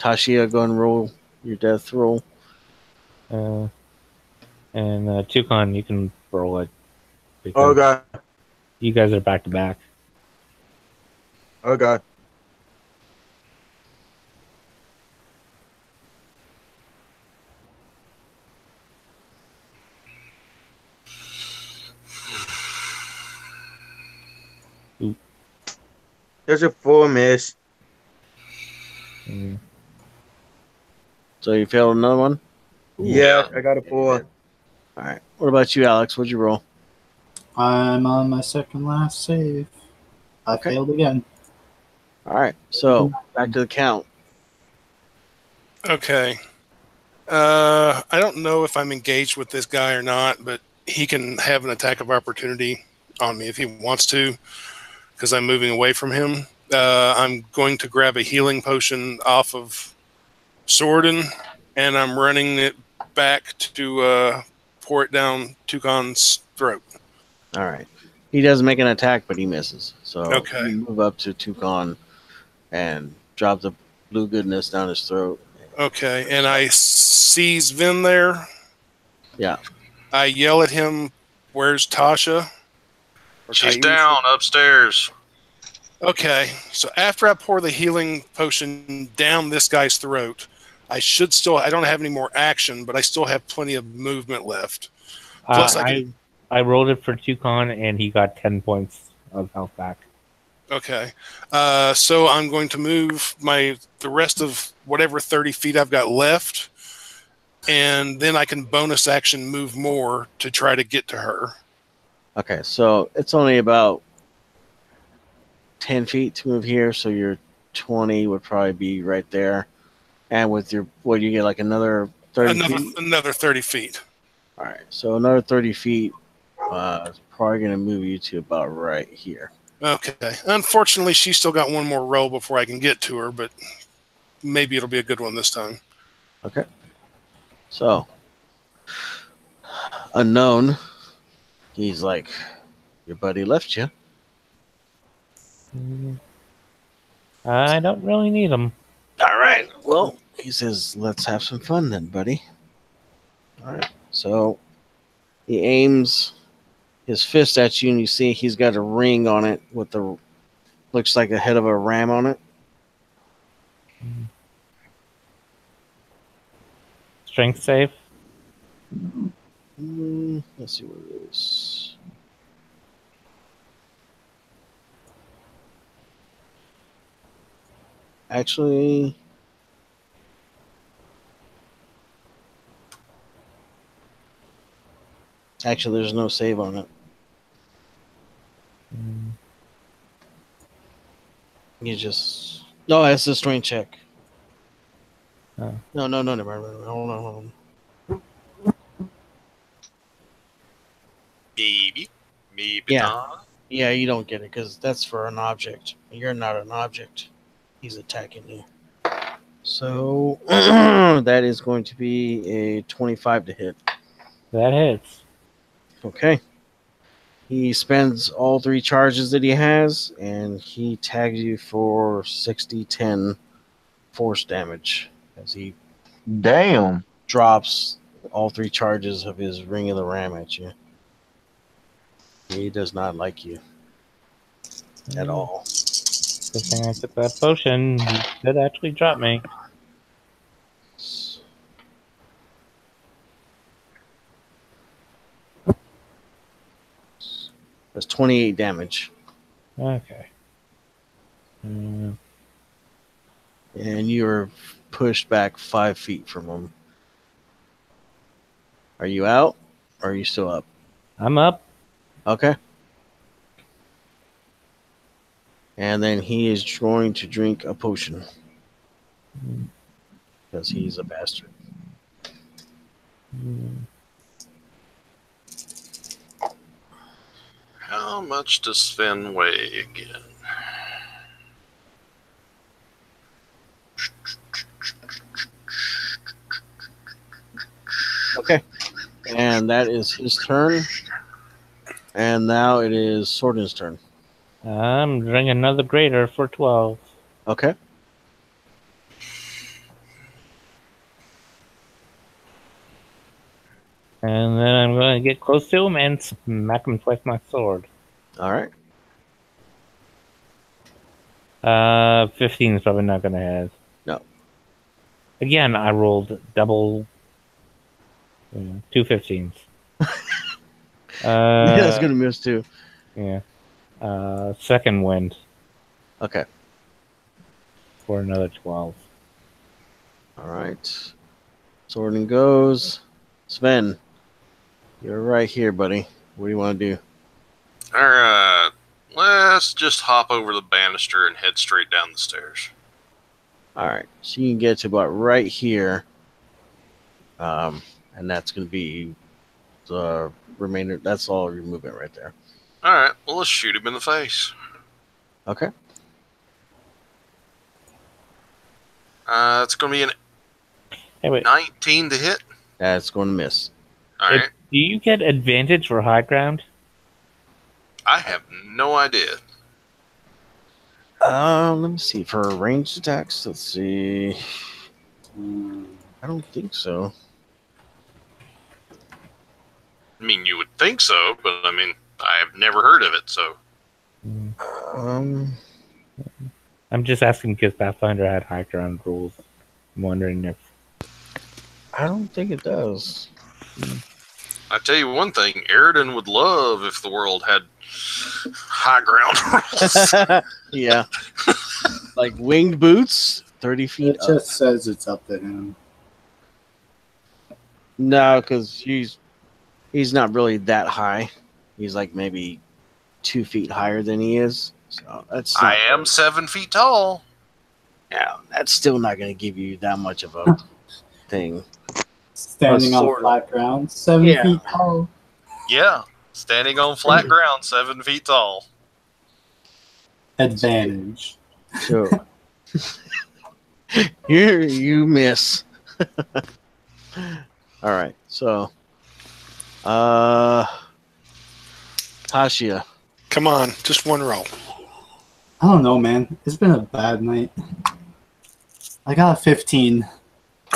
Tashia, go and roll your death roll. And Toucan, you can roll it. Okay. You guys are back to back. Okay. There's a 4 miss. Mm. So you failed another one? Yeah, I got a 4. All right. What about you, Alex? What'd you roll? I'm on my second last save. I failed again. All right. So back to the count. Okay. I don't know if I'm engaged with this guy or not, but he can have an attack of opportunity on me if he wants to, because I'm moving away from him. I'm going to grab a healing potion off of Sordin, and I'm running it back to pour it down Toucan's throat. All right. He doesn't make an attack, but he misses. So Okay. you move up to Toucan and drop the blue goodness down his throat. Okay, and I see Sven there. Yeah. I yell at him, "Where's Tasha?" Or She's Taisha? down upstairs. Okay, so after I pour the healing potion down this guy's throat, I don't have any more action, but I still have plenty of movement left. Plus, I rolled it for Toucan, and he got 10 points of health back. Okay, so I'm going to move the rest of whatever 30 feet I've got left, and then I can bonus action move more to try to get to her. Okay, so it's only about 10 feet to move here, so your 20 would probably be right there. And with your, what, you get like another 30 feet? Another 30 feet. All right, so another 30 feet is probably going to move you to about right here. Okay. Unfortunately, she's still got one more roll before I can get to her, but maybe it'll be a good one this time. Okay. So, unknown, he's like, your buddy left you. I don't really need him. All right. Well, he says, let's have some fun then, buddy. All right. So he aims his fist at you, and you see he's got a ring on it with the looks like a head of a ram on it. Strength save? Let's see what it is. Actually, there's no save on it. You just it's a strength check. Oh. No, never mind. Hold on. Maybe Yeah. not. Yeah, you don't get it because that's for an object. You're not an object. He's attacking you. So that is going to be a 25 to hit. That hits. Okay. He spends all 3 charges that he has, and he tags you for 60-10 force damage as he Damn. drops all 3 charges of his Ring of the Ram at you. He does not like you at all. Good thing I took that potion. He did actually drop me. That's 28 damage. Okay. And you're pushed back 5 feet from him. Are you out? Or are you still up? I'm up. Okay. And then he is going to drink a potion. Because he's a bastard. How much does Sven weigh again? Okay. And that is his turn. And now it is Sorden's turn. I'm drinking another greater for 12. Okay. And then I'm going to get close to him and smack him with my sword. All right. 15 is probably not going to hit. No. Again, I rolled double 2 15s. Yeah, that's going to miss too. Yeah. Second wind Okay. for another 12. All right. Sorden goes. Sven, you're right here, buddy. What do you want to do? All right. Let's just hop over the banister and head straight down the stairs. All right. So you can get to about right here. And that's going to be the remainder. That's all your movement right there. All right. Well, let's shoot him in the face. Okay. It's going to be Hey, wait. 19 to hit. That's going to miss. All right. Do you get advantage for high ground? I have no idea. Let me see. For ranged attacks, let's see. I don't think so. I mean, you would think so, but I mean, I have never heard of it, so. I'm just asking because Pathfinder had high ground rules. I'm wondering if I don't think it does. I tell you one thing, Eridan would love if the world had high ground rules. Yeah. Like winged boots, 30 feet It up. just says it's up to him. No, because he's not really that high. He's like maybe 2 feet higher than he is. So that's I am 7 feet tall. yeah, that's still not going to give you that much of a thing. Standing on sort of. flat ground, 7 Yeah. feet tall. Yeah, standing on flat ground, 7 feet tall. Advantage. So here you miss. All right, so Tashia. Come on, just one roll. I don't know, man. It's been a bad night. I got a 15.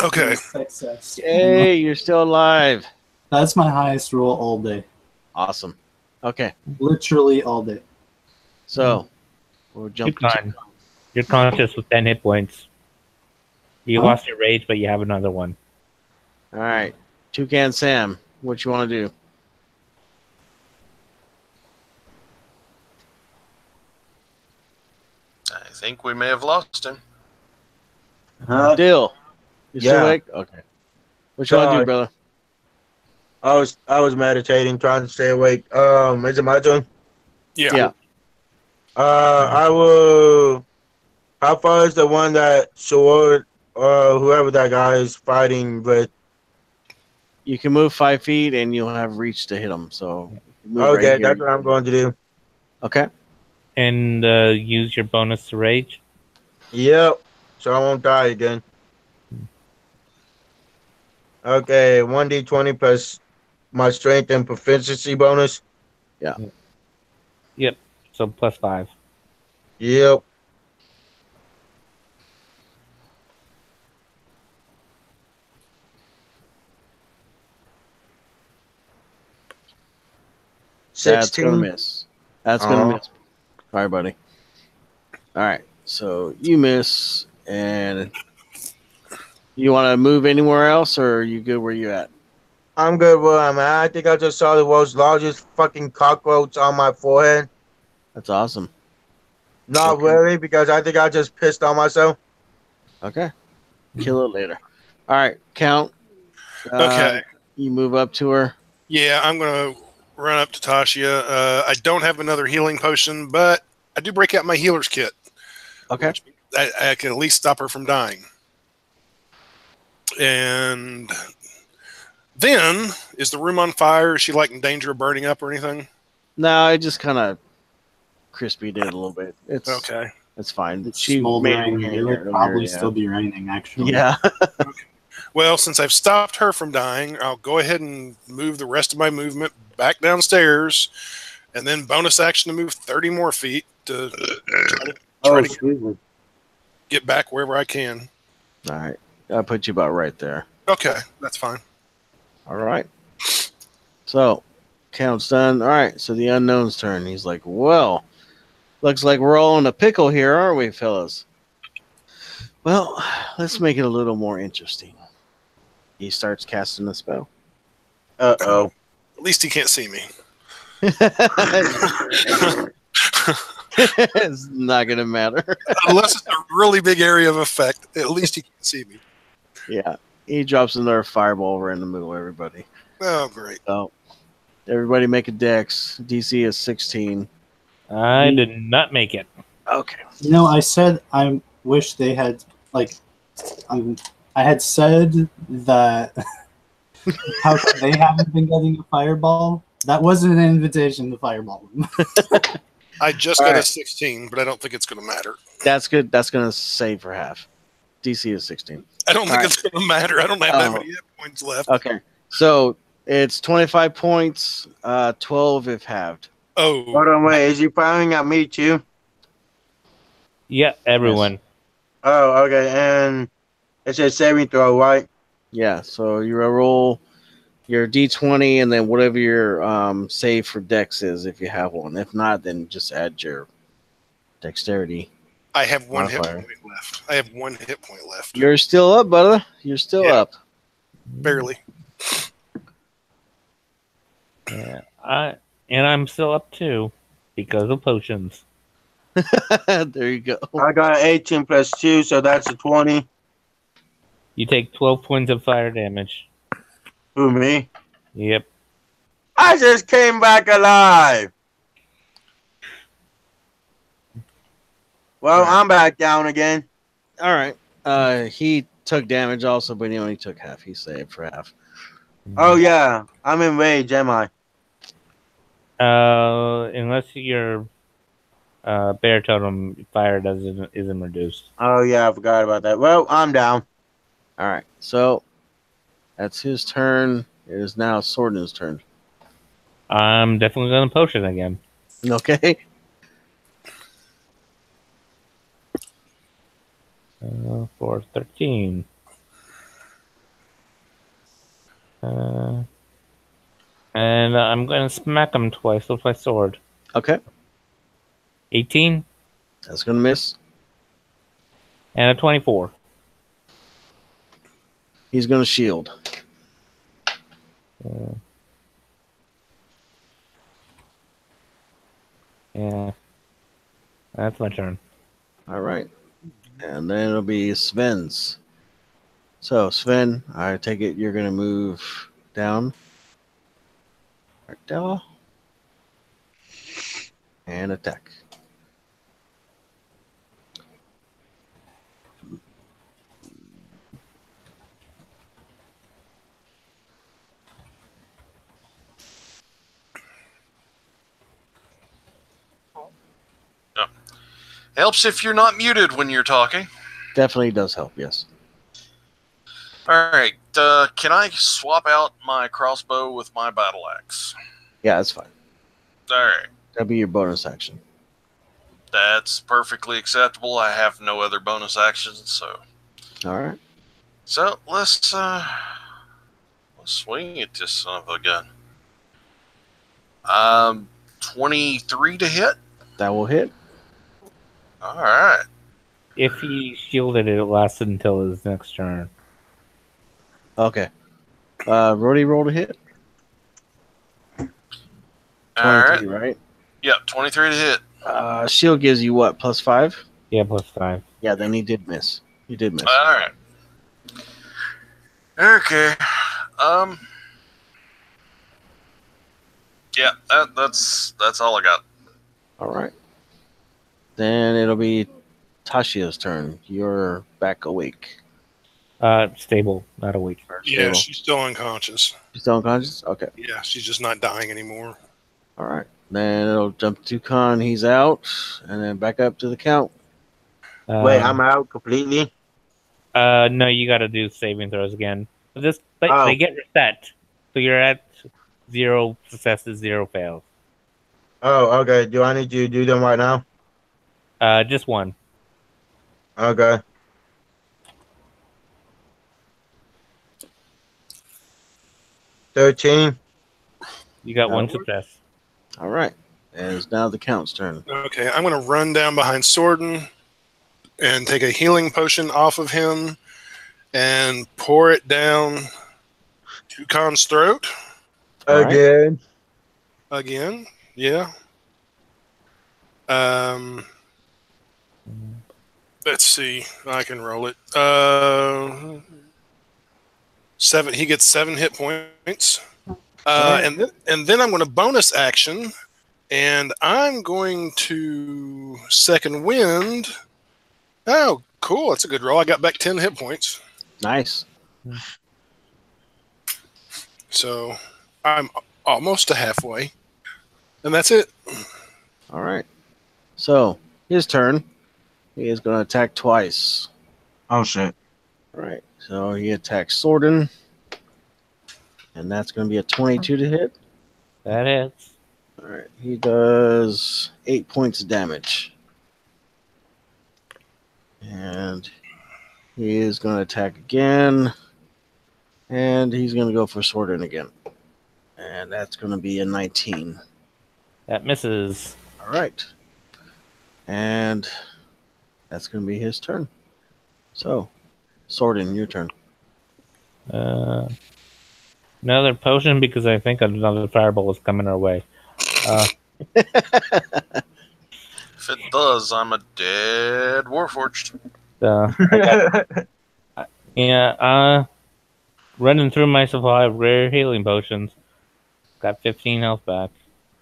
Okay. Success. Hey, you're still alive. That's my highest roll all day. Awesome. Okay, Literally all day. so we'll jump. Yukon, you're conscious with 10 hit points. You Huh? lost your rage, but you have another one. All right, Toucan Sam, what you want to do? I think we may have lost him. Huh? Dill, you still Yeah. awake? Okay. What you want to do, Sorry. brother? I was meditating, trying to stay awake. Is it my turn? Yeah. Yeah. I will. How far is the one that Sword, whoever that guy is fighting with? You can move 5 feet and you'll have reach to hit him. So move right Okay, here. that's what I'm going to do. Okay. And use your bonus to rage. Yep. So I won't die again. Okay, 1d20 plus my strength and proficiency bonus. Yep. So +5. Yep. That's gonna 16. miss. That's gonna miss. All right, buddy. All right. So you miss, and you want to move anywhere else, or are you good where you at? I'm good where I'm at. I think I just saw the world's largest fucking cockroach on my forehead. That's awesome. Not Okay. really, because I think I just pissed on myself. Okay. Kill it later. All right. Count. Okay. You move up to her. Yeah, I'm going to run up to Tashia. I don't have another healing potion, but I do break out my healer's kit. Okay. I can at least stop her from dying. And then, is the room on fire? Is she like in danger of burning up or anything? No, I just kind of crispy did a little bit. It's Okay. It's fine. It's She smoldering. made It would probably still be raining, actually. Yeah. Well, since I've stopped her from dying, I'll go ahead and move the rest of my movement back downstairs, and then bonus action to move 30 more feet to try to Excuse me. get back wherever I can. All right. I'll put you about right there. Okay, that's fine. All right. So, count's done. All right. So the unknown's turn. He's like, well, looks like we're all in a pickle here, aren't we, fellas? Well, let's make it a little more interesting. He starts casting a spell. Uh-oh. At least he can't see me. It's not going to matter. Unless it's a really big area of effect, at least he can see me. Yeah. He drops another fireball right in the middle of everybody. Oh, great. So, everybody make a dex. DC is 16. I did not make it. Okay. You know, I said I wish they had, like, I had said that how come they haven't been getting a fireball? That wasn't an invitation to fireball them. I just got a 16, but I don't think it's going to matter. That's good. That's going to save for half. DC is 16. I don't think All it's going to matter. I don't have that many hit points left. Okay. So it's 25 points, 12 if halved. Oh, Hold on, wait. Is he firing at me too? Yeah, everyone. Oh, okay. And it's a saving throw, right? Yeah. So you roll your D20 and then whatever your save for dex is if you have one. If not, then just add your dexterity. I have one hit Modifier. point left. I have 1 hit point left. You're still up, brother. You're still Yeah. up. Barely. Yeah, I'm still up too because of potions. There you go. I got 18 plus 2, so that's a 20. You take 12 points of fire damage. Who, me? Yep. I just came back alive. Well, Right. I'm back down again. All right. He took damage also, but he only took half. He saved for half. Oh, yeah. I'm in rage, am I? Unless your bear totem fire isn't reduced. Oh, yeah, I forgot about that. Well, I'm down. All right. So that's his turn. It is now Sorden's turn. I'm definitely gonna potion again. Okay. For 13. And I'm gonna smack him twice with my sword. Okay. 18 That's gonna miss. and a 24. He's gonna shield. Yeah. That's my turn. All right. And then it'll be Sven's. So Sven, I take it you're gonna move down. Ardella. And attack. Helps if you're not muted when you're talking. Definitely does help, yes. All right. Can I swap out my crossbow with my battle axe? Yeah, that's fine. All right. That'll be your bonus action. That's perfectly acceptable. I have no other bonus actions, so. All right. So let's swing at this son of a gun. 23 to hit. That will hit. All right. If he shielded it, it lasted until his next turn. Okay. Rody rolled a hit. All right. 23, right? Yep, 23 to hit. Shield gives you what, +5? Yeah, +5. Yeah, then he did miss. He did miss. All right. Okay. Yeah, that's all I got. All right. Then it'll be Tashia's turn. You're back awake. Stable, not awake. Or Yeah, stable. she's still unconscious. She's still unconscious? Okay. Yeah, she's just not dying anymore. All right. Then it'll jump to Khan. He's out. And then back up to the count. Wait, I'm out completely? No, you gotta do saving throws again. But Oh. they get reset. So you're at 0 successes, 0 fails. Oh, okay. Do I need to do them right now? Just one. Okay. $13. You got one That'll work. success. All right. And it's now the count's turn. Okay, I'm going to run down behind Sorden and take a healing potion off of him and pour it down Tucon's throat All right. Again. again. Yeah. Let's see. I can roll it. 7. He gets 7 hit points. And then I'm going to bonus action, and I'm going to second wind. Oh, cool! That's a good roll. I got back 10 hit points, Nice. so I'm almost to halfway, and that's it. All right. So, his turn. He is going to attack twice. Oh, shit. All right. So, he attacks Sorden. And that's going to be a 22 to hit. That hits. All right. He does 8 points of damage. And he is going to attack again. And he's going to go for Sorden again. And that's going to be a 19. That misses. All right. And That's going to be his turn. So, Sordin, your turn. Another potion because I think another fireball is coming our way. If it does, I'm a dead Warforged. Running through my supply of rare healing potions. Got 15 health back.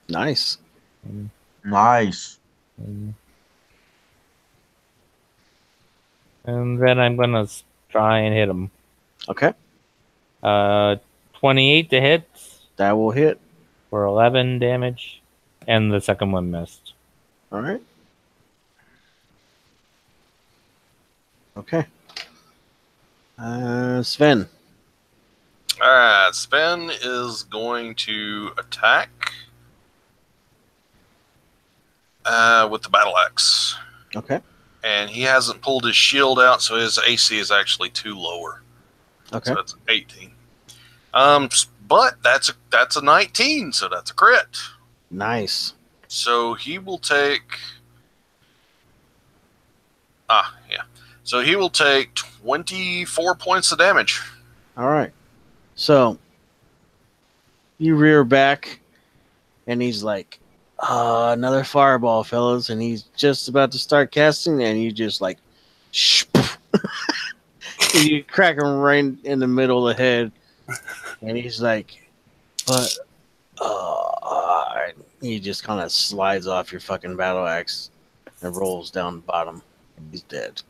Nice. Nice. And then I'm gonna try and hit him. Okay. 28 to hit That will hit. for 11 damage, and the second one missed. All right. Okay. Sven. Alright, Sven is going to attack with the battle axe. Okay. And he hasn't pulled his shield out, so his AC is actually 2 lower. Okay. So that's 18. But that's a 19, so that's a crit. Nice. So he will take. So he will take 24 points of damage. All right. So you rear back, and he's like, another fireball, fellas. And he's just about to start casting, and you just like, you crack him right in the middle of the head. And he's like, but he just kind of slides off your fucking battle axe and rolls down the bottom. He's dead.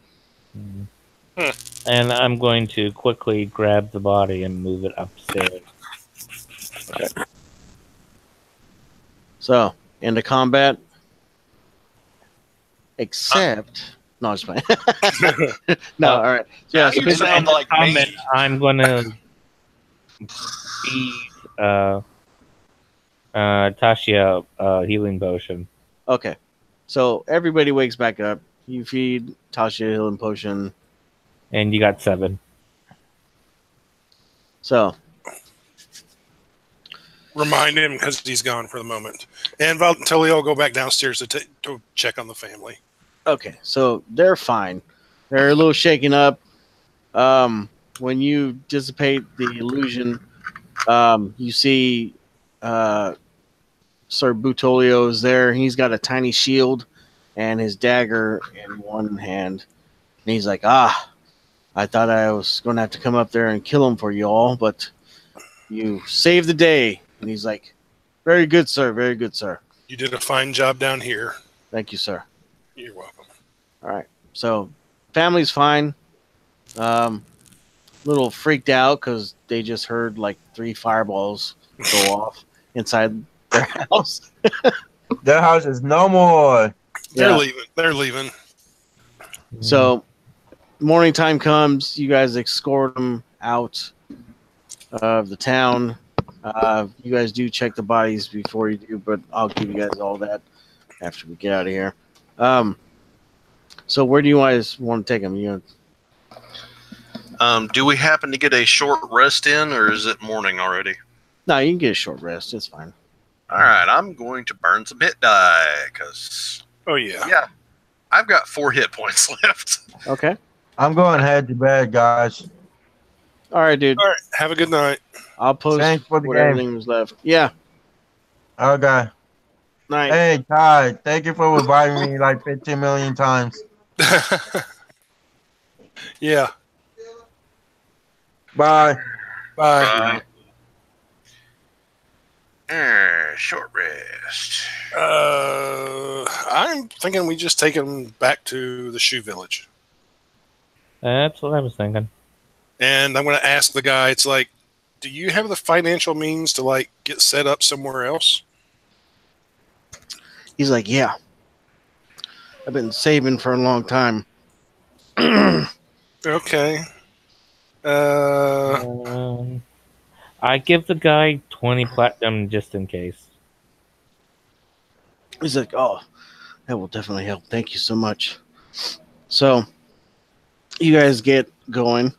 And I'm going to quickly grab the body and move it upstairs. Okay. So, into combat. Except. No, it's fine. No, all right. Yeah, so You sound like comment, me. I'm going to feed Tasha a healing potion. okay. So, everybody wakes back up. You feed Tasha a healing potion. And you got 7. So, Remind him because he's gone for the moment. And Valdentoli will go back downstairs to check on the family. okay. So, they're fine. They're a little shaken up. When you dissipate the illusion, you see Sir Butolio is there. He's got a tiny shield and his dagger in one hand. And he's like, I thought I was going to have to come up there and kill him for you all, but you saved the day. And he's like, very good, sir. Very good, sir. You did a fine job down here. Thank you, sir. You're welcome. All right. So, family's fine. Little freaked out because they just heard like 3 fireballs go off inside their house. Their house is no more. They're Yeah. leaving. They're leaving. So, morning time comes. You guys escort them out of the town. You guys do check the bodies before you do, but I'll give you guys all that after we get out of here. So, where do you guys want to take them? Do we happen to get a short rest in, or is it morning already? No, you can get a short rest. It's fine. All right, I'm going to burn some hit die because Oh, yeah. yeah, I've got 4 hit points left. Okay. I'm going head to bed, guys. All right, dude. All right. Have a good night. I'll post Thanks for the what game. everything was left. Yeah. Okay. Night. Hey, Ty, thank you for reviving me like 15 million times. Yeah. Bye. Bye. Short rest. I'm thinking we just take him back to the shoe village. That's what I was thinking. And I'm going to ask the guy, it's like, do you have the financial means to like get set up somewhere else? He's like, yeah. I've been saving for a long time. Okay. I give the guy 20 platinum just in case. He's like, oh, that will definitely help. Thank you so much. So, you guys get going.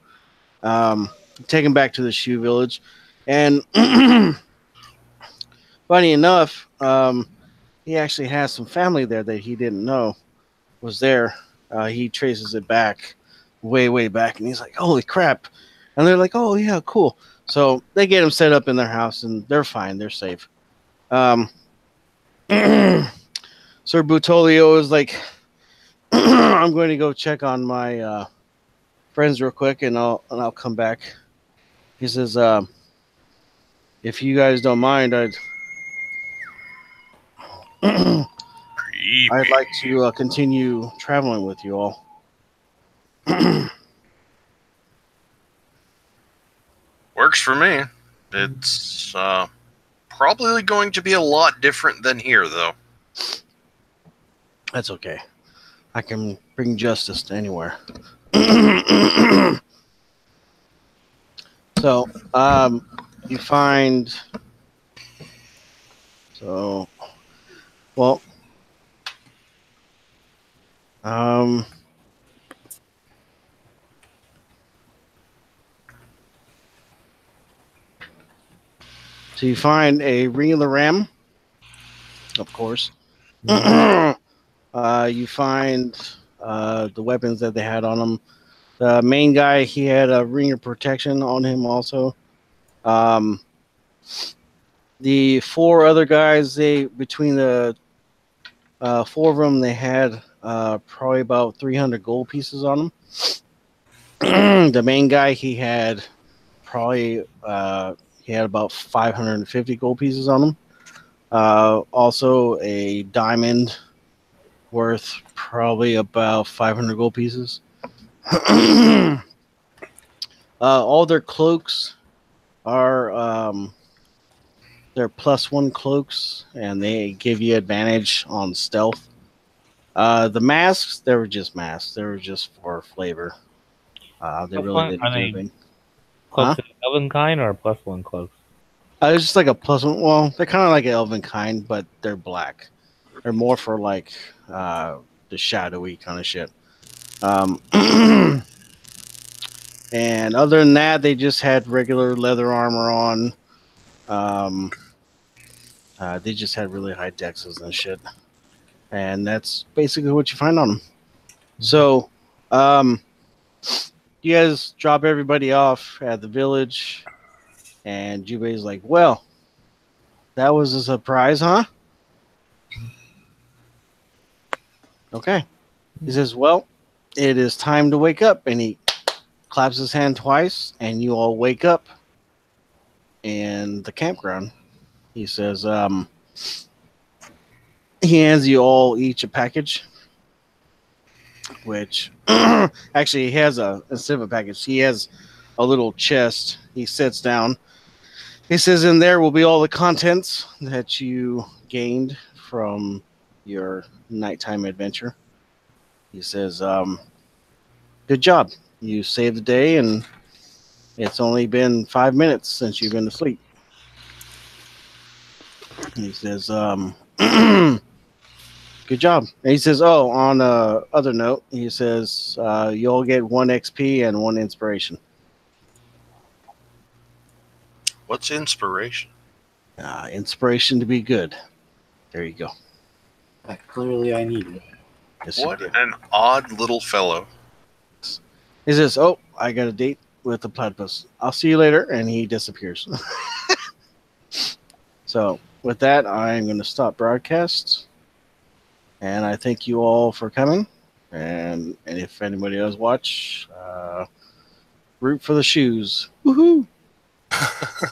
Take him back to the shoe village. And funny enough, he actually has some family there that he didn't know was there. he traces it back, way back, and he's like, "Holy crap!" And they're like, "Oh yeah, cool." So they get him set up in their house, and they're fine. They're safe. Sir Butolio is like, "I'm going to go check on my friends real quick, and I'll come back." He says, "If you guys don't mind, I'd like to continue traveling with you all." Works for me. It's probably going to be a lot different than here, though. That's okay. I can bring justice to anywhere. So, you find. So, well, so you find a ring of the ram, of course. You find the weapons that they had on him. The main guy, he had a ring of protection on him also. The four other guys, between the four of them, they had probably about 300 gold pieces on them. The main guy, he had probably about 550 gold pieces on him. Also a diamond worth probably about 500 gold pieces. All their cloaks are they're +1 cloaks, and they give you advantage on stealth. The masks, they were just masks. They were just for flavor. They really didn't do anything. Cloaks of the elven kind or +1 cloaks? It's just like a +1. Well, they're kind of like an elven kind, but they're black. They're more for like the shadowy kind of shit. And other than that, they just had regular leather armor on. They just had really high dexes and shit. And that's basically what you find on them. So, you guys drop everybody off at the village, and Jubei's like, "Well, that was a surprise, huh?" Okay. He says, "Well, it is time to wake up," and he claps his hand twice, and you all wake up in the campground. He says, he hands you all each a package, which actually he has instead of a package, he has a little chest. He sits down. He says, "In there will be all the contents that you gained from your nighttime adventure." He says, "Good job. You saved the day, and it's only been 5 minutes since you've been asleep." He says, "Good job." And he says, "Oh, on a other note," he says, "you'll get 1 XP and 1 inspiration." What's inspiration? Inspiration to be good. There you go. Clearly, I need it. Yes, you What do. an odd little fellow. He says, "Oh, I got a date with the platypus. I'll see you later," and he disappears. So, with that, I'm going to stop broadcast. And I thank you all for coming. And if anybody does watch, root for the shoes. Woohoo!